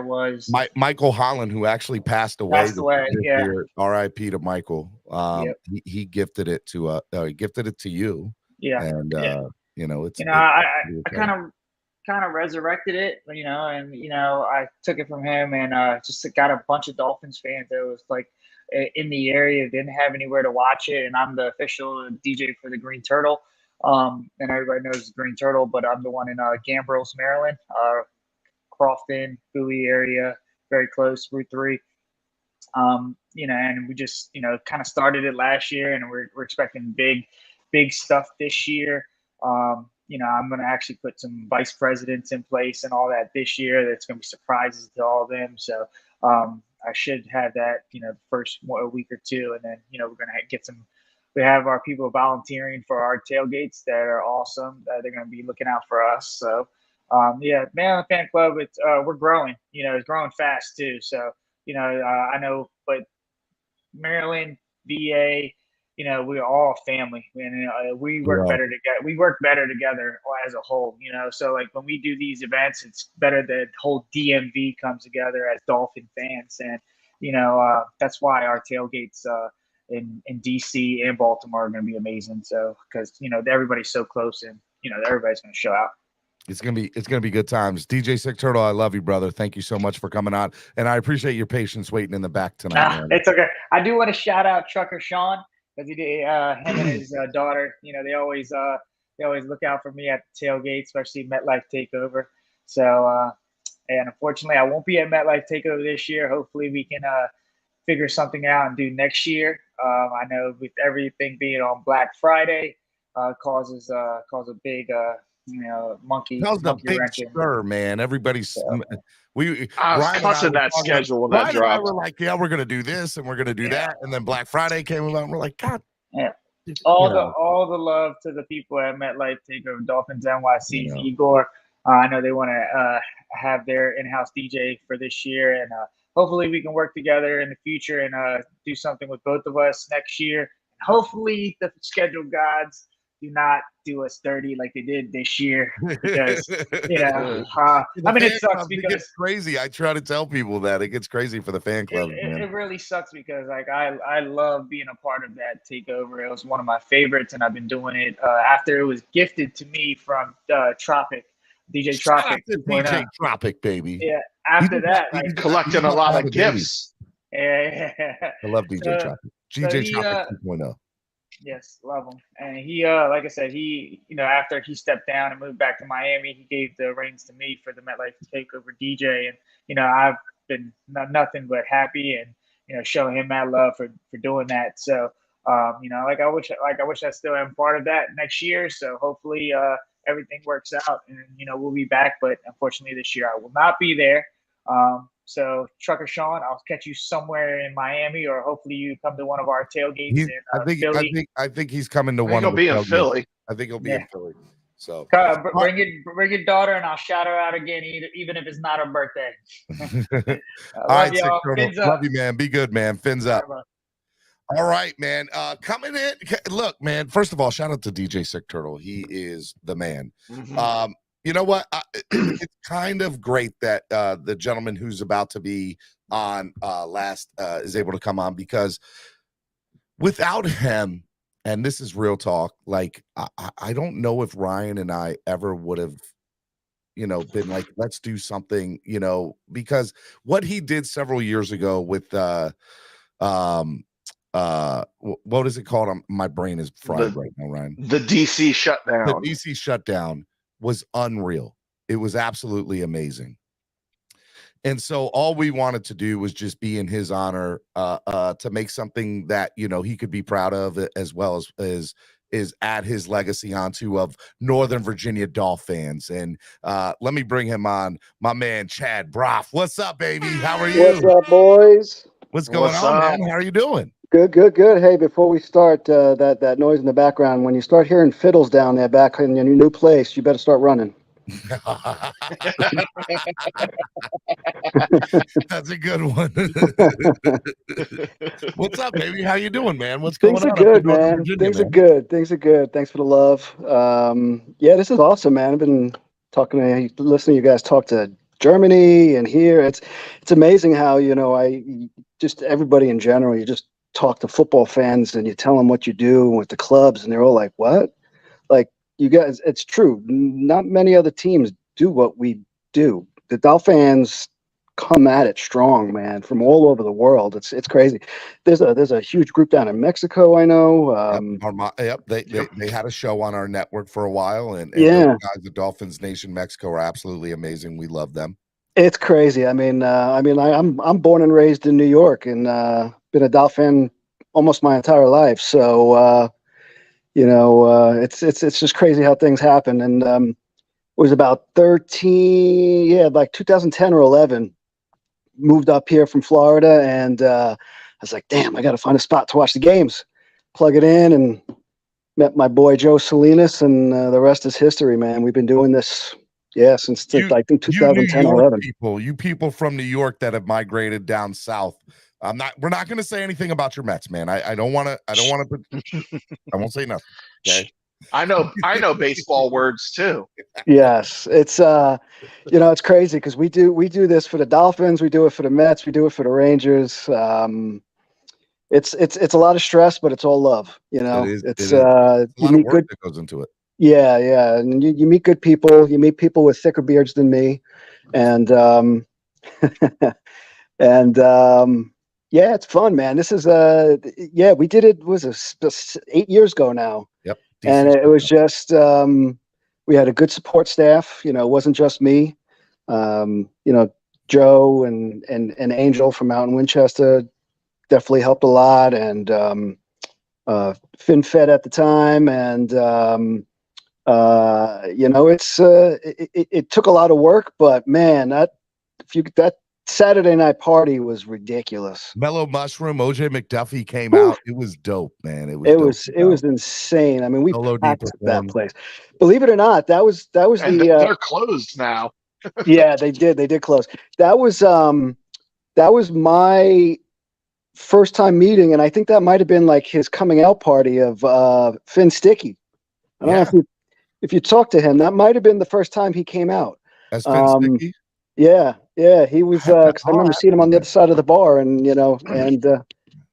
was Michael Holland, who actually passed away. This yeah. year. R.I.P. to Michael. He gifted it to you. Yeah. And it's I kind of resurrected it, and I took it from him, and just got a bunch of Dolphins fans that was like in the area, didn't have anywhere to watch it, and I'm the official DJ for the Green Turtle. And everybody knows the Green Turtle, but I'm the one in Gambrills, Maryland, Crofton, Bowie area, very close, Route 3. And we just, kind of started it last year, and we're expecting big stuff this year. I'm going to actually put some vice presidents in place and all that this year. That's going to be surprises to all of them. So I should have that, the first week or two, and then, we're going to get some. We have our people volunteering for our tailgates that are awesome. They're going to be looking out for us. So, Maryland Fan Club, it's we're growing. It's growing fast too. So, I know, but Maryland, VA, we're all family, and we work better together. We work better together as a whole. So like when we do these events, it's better that the whole DMV comes together as Dolphin fans, and that's why our tailgates in DC and Baltimore are going to be amazing. So because everybody's so close, and everybody's going to show out. It's gonna be good times. DJ Sick Turtle, I love you, brother. Thank you so much for coming on, and I appreciate your patience waiting in the back tonight. It's okay. I do want to shout out Trucker Sean, because he did him and his daughter. They always look out for me at the tailgate, especially MetLife Takeover. So and unfortunately, I won't be at MetLife Takeover this year. Hopefully, we can figure something out and do next year. I know with everything being on Black Friday, causes a big monkey. That was the big stir, man. Everybody's I was clutching that schedule when that dropped. We're like, yeah, we're gonna do this and we're gonna do that, and then Black Friday came along. And we're like, God, all the love to the people at MetLife Takeover, Dolphins NYC, Igor. I know they want to have their in-house DJ for this year, and hopefully we can work together in the future and do something with both of us next year. Hopefully the schedule gods do not do us dirty like they did this year, because it sucks because it's crazy. I try to tell people that it gets crazy for the fan club. It really sucks because I love being a part of that takeover. It was one of my favorites, and I've been doing it after it was gifted to me from Tropic, DJ Tropic. DJ Tropic, baby. Yeah. After that, collecting a lot of gifts. Yeah. I love DJ Tropic. DJ Tropic 2.0. Yes, love him. And he, like I said, he, after he stepped down and moved back to Miami, he gave the reins to me for the MetLife Takeover DJ. And, I've been nothing but happy and, showing him that love for doing that. So, I wish I still am part of that next year. So hopefully everything works out and, we'll be back. But unfortunately this year I will not be there. So Trucker Sean, I'll catch you somewhere in Miami, or hopefully you come to one of our tailgates in Philly. I think he's coming to one of the tailgates. Philly. I think he'll be in Philly. So bring your daughter, and I'll shout her out again, even if it's not her birthday. All right, love you, man. Be good, man. Fins up. All right, man. Coming in. Look, man. First of all, shout out to DJ Sick Turtle. He is the man. Mm-hmm. You know what? It's kind of great that the gentleman who's about to be on last is able to come on, because without him, and this is real talk, like I don't know if Ryan and I ever would have, been like, let's do something, because what he did several years ago with what is it called? My brain is fried right now, Ryan. The DC shutdown. The DC shutdown was unreal. It was absolutely amazing. And so all we wanted to do was just be in his honor, to make something that, he could be proud of, as well as is add his legacy onto of Northern Virginia Dolphins. And let me bring him on, my man, Chad Broff. What's up, baby? How are you? What's up, boys? What's going on, man? How are you doing? Good. Hey, before we start, that noise in the background, when you start hearing fiddles down there back in your new place, you better start running. That's a good one. What's up, baby? How you doing, man? What's going on? Things are good, man. Things are good. Thanks for the love. Yeah, this is awesome, man. I've been listening to you guys talk to Germany and here. It's amazing how, I just, everybody in general, you just talk to football fans and you tell them what you do with the clubs, and they're all like, what? Like, you guys, it's true. Not many other teams do what we do. The Dolphins come at it strong, man, from all over the world. It's crazy. There's a huge group down in Mexico, I know. They had a show on our network for a while, and yeah, those guys, the Dolphins Nation Mexico, are absolutely amazing. We love them. It's crazy. I'm born and raised in New York, and been a Dolphin almost my entire life. So it's just crazy how things happen. And it was about 2010 or 11, moved up here from Florida, and I was like, damn, I got to find a spot to watch the games. Plug it in, and met my boy Joe Salinas, and the rest is history, man. We've been doing this, since I think 2010 or 11. You people from New York that have migrated down south. We're not going to say anything about your Mets, man. I don't want to. I won't say nothing. Okay. I know baseball words too. Yes, it's it's crazy because we do this for the Dolphins, we do it for the Mets, we do it for the Rangers. It's a lot of stress, but it's all love. It's a lot of work that goes into it. Yeah, and you meet good people. You meet people with thicker beards than me, and yeah, it's fun, man. This is we did it. Was 8 years ago now. Yep. And it was just we had a good support staff. It wasn't just me. Joe and Angel from out in Winchester definitely helped a lot, and FinFed at the time, and it took a lot of work, but man, that Saturday night party was ridiculous. Mellow Mushroom, OJ McDuffie came out. It was dope, man. It was insane. I mean, we packed that place. Believe it or not, that was they're closed now. Yeah, they did close. That was my first time meeting, and I think that might have been like his coming out party of Finn Sticky. I don't know if you talked to him, that might have been the first time he came out. As Finn Sticky? Yeah, he was. 'Cause I remember seeing him on the other side of the bar, and it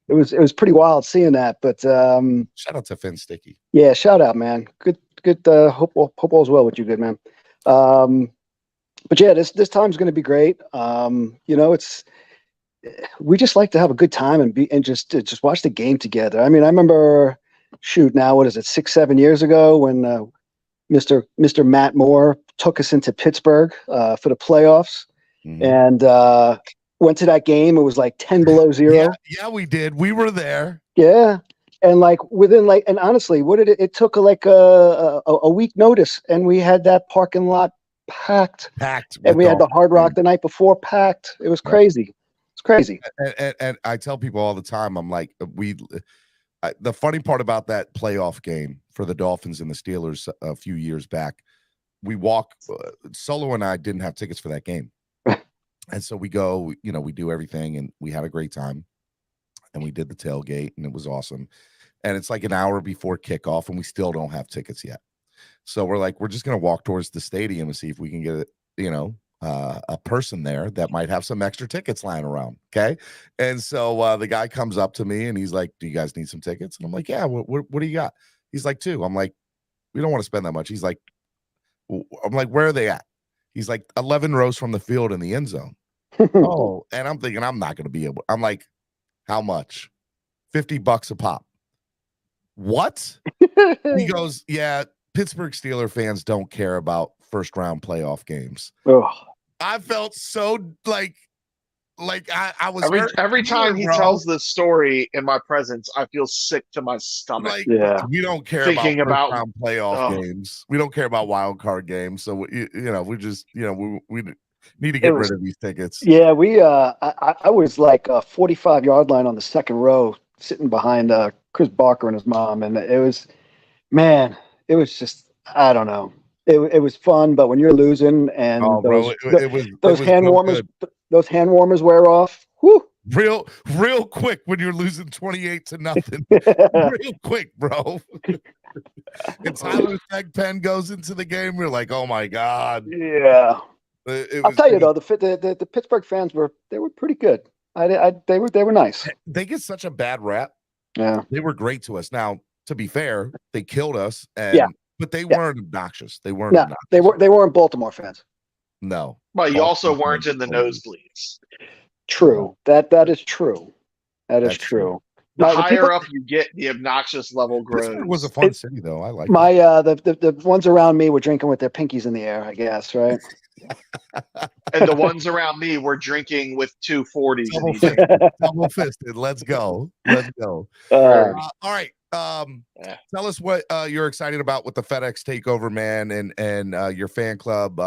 was pretty wild seeing that. But shout out to Finn Sticky. Yeah, shout out, man. Good. Hope all's well with you, good man. But yeah, this time's going to be great. We just like to have a good time and just watch the game together. I mean, I remember, now what is it, 6-7 years ago when Mr. Matt Moore took us into Pittsburgh for the playoffs, and went to that game. It was like 10 below zero. Yeah, we did. We were there. Yeah, and and honestly, what did it took like a week notice, and we had that parking lot packed, and we had the Hard Rock the night before packed. It was crazy. It's crazy. And I tell people all the time, I'm like, the funny part about that playoff game for the Dolphins and the Steelers a few years back, Solo and I didn't have tickets for that game. And so we go, we do everything, and we had a great time, and we did the tailgate, and it was awesome. And it's like an hour before kickoff, and we still don't have tickets yet. So we're like, we're just gonna walk towards the stadium and see if we can get a person there that might have some extra tickets lying around. Okay. And so the guy comes up to me and he's like, do you guys need some tickets? And I'm like, yeah, what do you got? He's like, 2. I'm like, we don't want to spend that much. He's like, I'm like, where are they at? He's like 11 rows from the field in the end zone. Oh, and I'm thinking I'm not going to be able. I'm like, how much? $50 a pop. What? He goes, yeah, Pittsburgh Steelers fans don't care about first round playoff games. Oh. I felt so like I was every time he tells this story in my presence, I feel sick to my stomach. Like, Yeah, we don't care Thinking about about- first round playoff games. We don't care about wild card games. So we just we need to get rid of these tickets. Yeah, I was like a 45-yard line on the second row, sitting behind Chris Barker and his mom, and it was just, I don't know. It was fun, but when you're losing and those hand warmers wear off. Whew. Real quick when you're losing 28-0. Real quick, bro. And Tyler Thigpen goes into the game. We're like, oh my God. Yeah. I'll tell you though, the Pittsburgh fans were pretty good. They were nice. They get such a bad rap. Yeah. They were great to us. Now, to be fair, they killed us. But they weren't obnoxious. They weren't. No, they weren't Baltimore fans. No. But you also weren't in the nosebleeds. True. That is true. That is true. The higher up you get, the obnoxious level grows. Pittsburgh was a fun city, though. I like the ones around me were drinking with their pinkies in the air, I guess, right? And the ones around me were drinking with 240s. Double fisted. Let's go. All right. Tell us what you're excited about with the FedEx Takeover, man, and your fan club,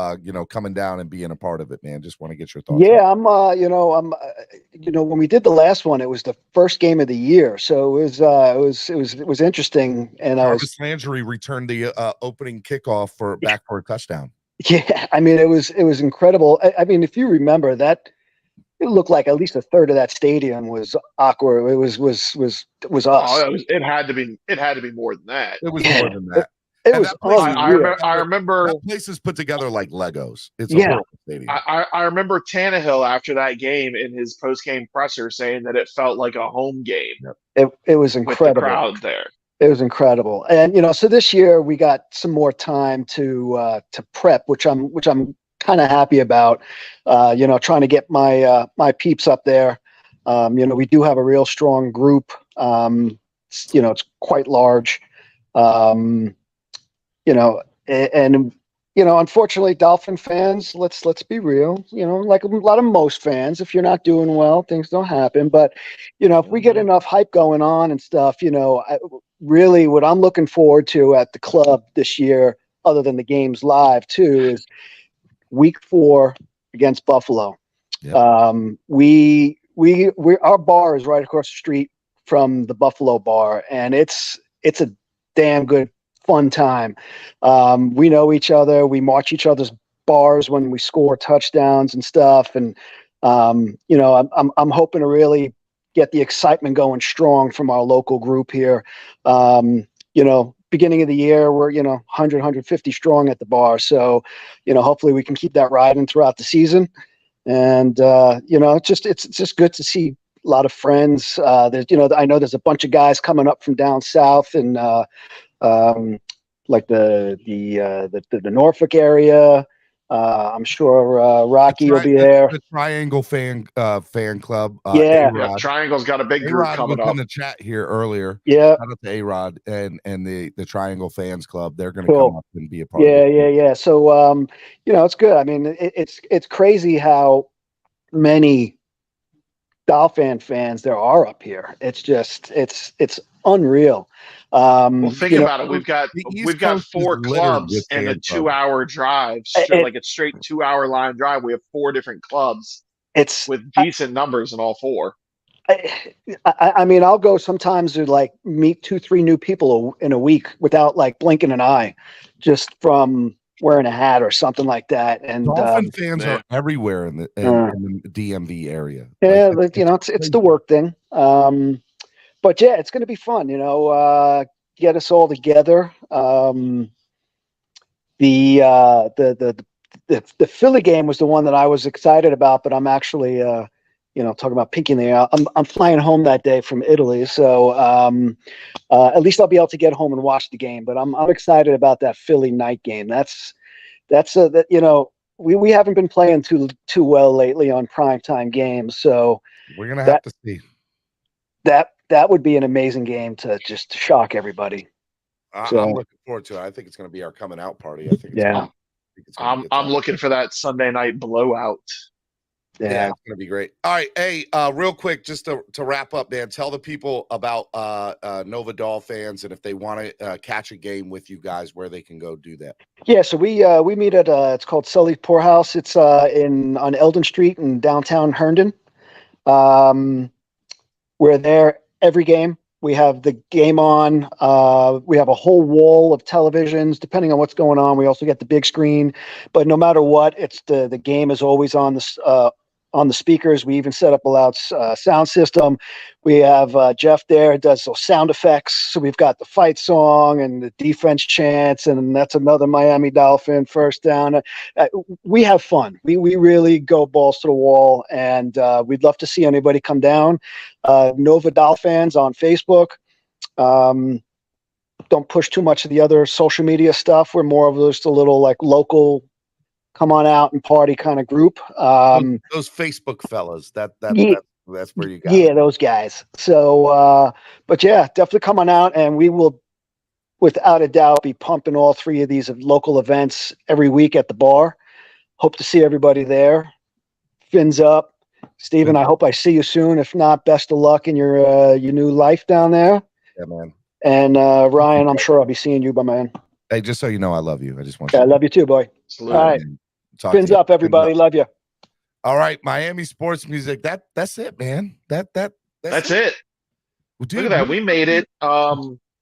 coming down and being a part of it, man. Just want to get your thoughts. Yeah, I'm when we did the last one, it was the first game of the year, so it was interesting. And Jarvis Landry returned the opening kickoff back for a touchdown. Yeah, I mean, it was incredible. I mean, if you remember that, it looked like at least a third of that stadium was awkward. It was us. Oh, it had to be more than that. It was more than that. It was. I remember that place is put together like Legos. It's a horrible stadium. I remember Tannehill after that game in his post-game presser saying that it felt like a home game. It was incredible. With the crowd there. It was incredible. And so this year we got some more time to prep, which I'm kind of happy about. Trying to get my peeps up there. We do have a real strong group. It's quite large. Unfortunately, Dolphin fans, let's be real, like a lot of most fans, if you're not doing well, things don't happen. But, if we get enough hype going on and stuff, really what I'm looking forward to at the club this year, other than the games live too, is week 4 against Buffalo. Yep. Our bar is right across the street from the Buffalo bar, and it's a damn good fun time. We know each other. We march each other's bars when we score touchdowns and stuff. And I'm hoping to really get the excitement going strong from our local group here. Beginning of the year, we're 100, 150 strong at the bar. So, hopefully we can keep that riding throughout the season. And it's just good to see a lot of friends. I know there's a bunch of guys coming up from down south and like the Norfolk area. I'm sure Rocky will be there. The Triangle fan club. Yeah, Triangle's got a big group A-Rod coming was up. in the chat here earlier. Yeah, shout out to A-Rod and the Triangle fans club. They're going to come up and be a part. Yeah. So it's good. I mean, it's crazy how many Dolphin fans there are up here. It's just it's unreal. Well, think about it. We've got 4 clubs and a 2-hour drive, like a straight 2-hour line drive. We have 4 different clubs. It's with decent numbers in all 4. I mean, I'll go sometimes to like meet 2-3 new people in a week without like blinking an eye, just from wearing a hat or something like that. And Dolphin fans are everywhere in the DMV area. Yeah, it's the work thing. But yeah, it's going to be fun, get us all together. the Philly game was the one that I was excited about, but I'm actually talking about peeking there. I'm flying home that day from Italy, so at least I'll be able to get home and watch the game. But I'm excited about that Philly night game. We haven't been playing too well lately on primetime games, so we're gonna have to see. That would be an amazing game to just shock everybody. I'm looking forward to it. I think it's going to be our coming out party. I think I'm looking for that Sunday night blowout. Yeah, it's going to be great. All right, hey, real quick, just to wrap up, man, tell the people about Nova Dolphans, and if they want to catch a game with you guys, where they can go do that. Yeah, so we meet at it's called Sully's Poorhouse. It's on Eldon Street in downtown Herndon. We're there every game. We have the game on. We have a whole wall of televisions, depending on what's going on. We also get the big screen, but no matter what, it's the game is always on the speakers. We even set up a loud sound system. We have Jeff there who does those sound effects. So we've got the fight song and the defense chants, and that's another Miami Dolphin first down. We have fun. We really go balls to the wall, and we'd love to see anybody come down. Nova Dolphans on Facebook. Don't push too much of the other social media stuff. We're more of just a little like local, come on out and party kind of group. Those Facebook fellas, that's where you got. Yeah, those guys. So, but yeah, definitely come on out, and we will, without a doubt, be pumping all three of these local events every week at the bar. Hope to see everybody there. Fins up. Steven, I hope I see you soon. If not, best of luck in your new life down there. Yeah, man. And Ryan, I'm sure I'll be seeing you, my man. Hey, just so you know, I love you. I just want I love you too, boy. Absolutely. All right. Fins up, everybody. Love you. All right, Miami sports music. That's it, man. That's it. Well, dude, look at that. We made it. A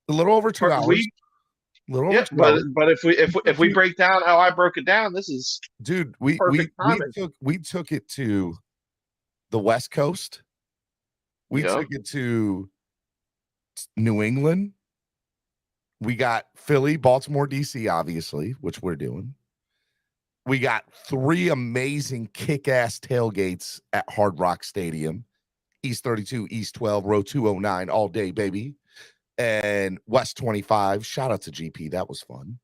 little over 2 hours. But if we break down how I broke it down, this is dude. We took it to the West Coast. We took it to New England. We got Philly, Baltimore, DC, obviously, which we're doing. We got 3 amazing kick-ass tailgates at Hard Rock Stadium. East 32, East 12, row 209, all day, baby. And West 25. Shout out to GP. That was fun.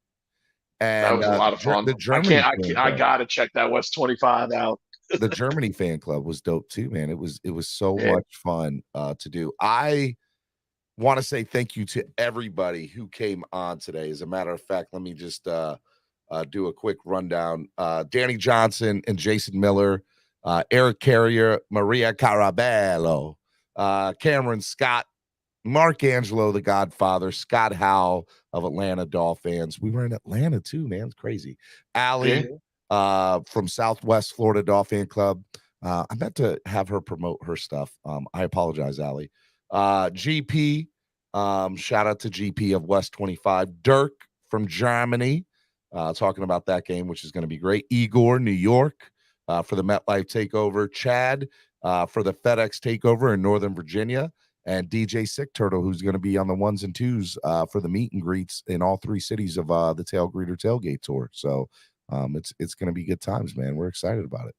And that was a lot of fun. The Germany I gotta check that West 25 out. The Germany fan club was dope too, man. It was so much fun to do. I want to say thank you to everybody who came on today. As a matter of fact, let me just do a quick rundown. Danny Johnson and Jason Miller, Eric Carrier, Maria Carabello, Cameron Scott, Mark Angelo, the Godfather, Scott Howell of Atlanta Dolphins. We were in Atlanta too, man. It's crazy. Allie from Southwest Florida Dolphin Club. I meant to have her promote her stuff. I apologize, Allie. GP, shout out to GP of West 25. Dirk from Germany, talking about that game, which is going to be great. Igor, New York, for the MetLife Takeover. Chad, for the FedEx Takeover in Northern Virginia. And DJ Sick Turtle, who's going to be on the 1s and 2s for the meet and greets in all 3 cities of the Tailgreeter Tailgate Tour. So it's going to be good times, man. We're excited about it.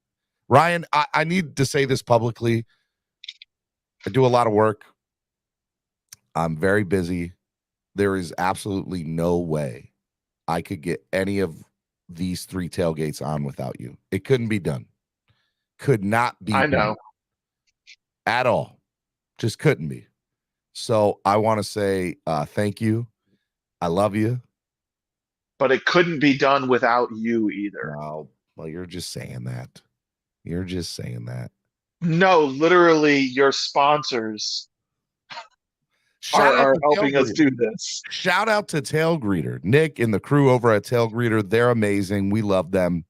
Ryan, I need to say this publicly. I do a lot of work. I'm very busy. There is absolutely no way I could get any of these 3 tailgates on without you. It couldn't be done. Could not be done at all. Just couldn't be. So I want to say thank you. I love you. But it couldn't be done without you either. No, well, you're just saying that. You're just saying that. No, literally, your sponsors are helping us do this. Shout out to Tailgreeter. Nick and the crew over at Tailgreeter. They're amazing. We love them.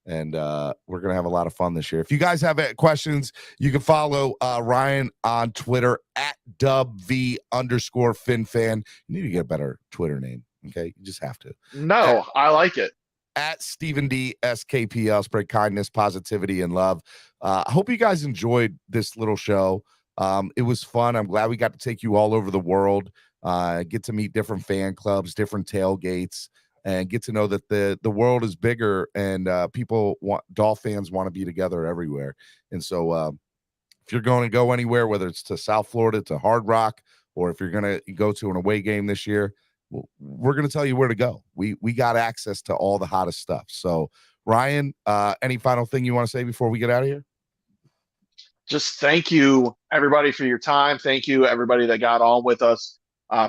And we're going to have a lot of fun this year. If you guys have questions, you can follow Ryan on Twitter at @dubv_FinFan. You need to get a better Twitter name. Okay. You just have to. No, I like it. At Stephen D SKPL, spread kindness, positivity, and love. I hope you guys enjoyed this little show. It was fun. I'm glad we got to take you all over the world, get to meet different fan clubs, different tailgates. and get to know that the world is bigger and Dolphins want to be together everywhere. And so if you're going to go anywhere, whether it's to South Florida, to Hard Rock, or if you're going to go to an away game this year, we're going to tell you where to go. We got access to all the hottest stuff. So Ryan, any final thing you want to say before we get out of here? Just thank you, everybody, for your time. Thank you, everybody that got on with us,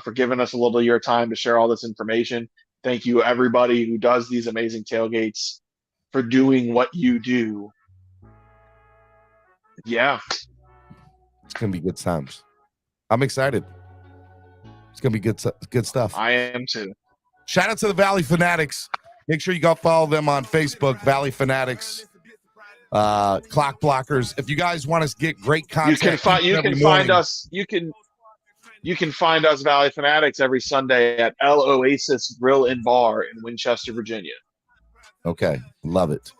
for giving us a little of your time to share all this information. Thank you, everybody who does these amazing tailgates, for doing what you do. Yeah. It's going to be good times. I'm excited. It's going to be good stuff. I am too. Shout out to the Valley Fanatics. Make sure you go follow them on Facebook, Valley Fanatics. Clock Blockers. If you guys want to get great content, you can find us. You can find us, Valley Fanatics, every Sunday at El Oasis Grill and Bar in Winchester, Virginia. Okay, love it.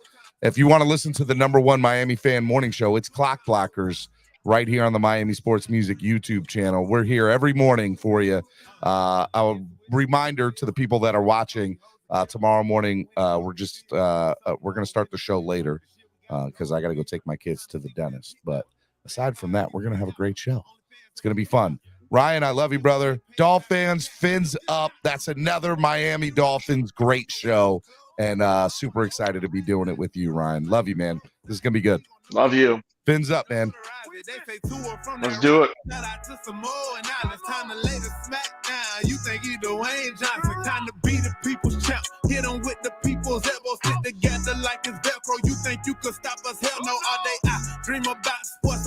If you want to listen to the #1 Miami fan morning show, it's Clock Blockers right here on the Miami Sports Music YouTube channel. We're here every morning for you. A reminder to the people that are watching, tomorrow morning, we're going to start the show later because I got to go take my kids to the dentist. But aside from that, we're going to have a great show. It's going to be fun. Ryan, I love you, brother. Dolphins, fins up. That's another Miami Dolphins great show. And super excited to be doing it with you, Ryan. Love you, man. This is going to be good. Love you. Fins up, man. Let's do it. You think you Dwayne Johnson, time to be the people's champ. Hit them with the people's elbows, stick together like it's Velcro. You think you could stop us? Hell no, all day I dream about sports.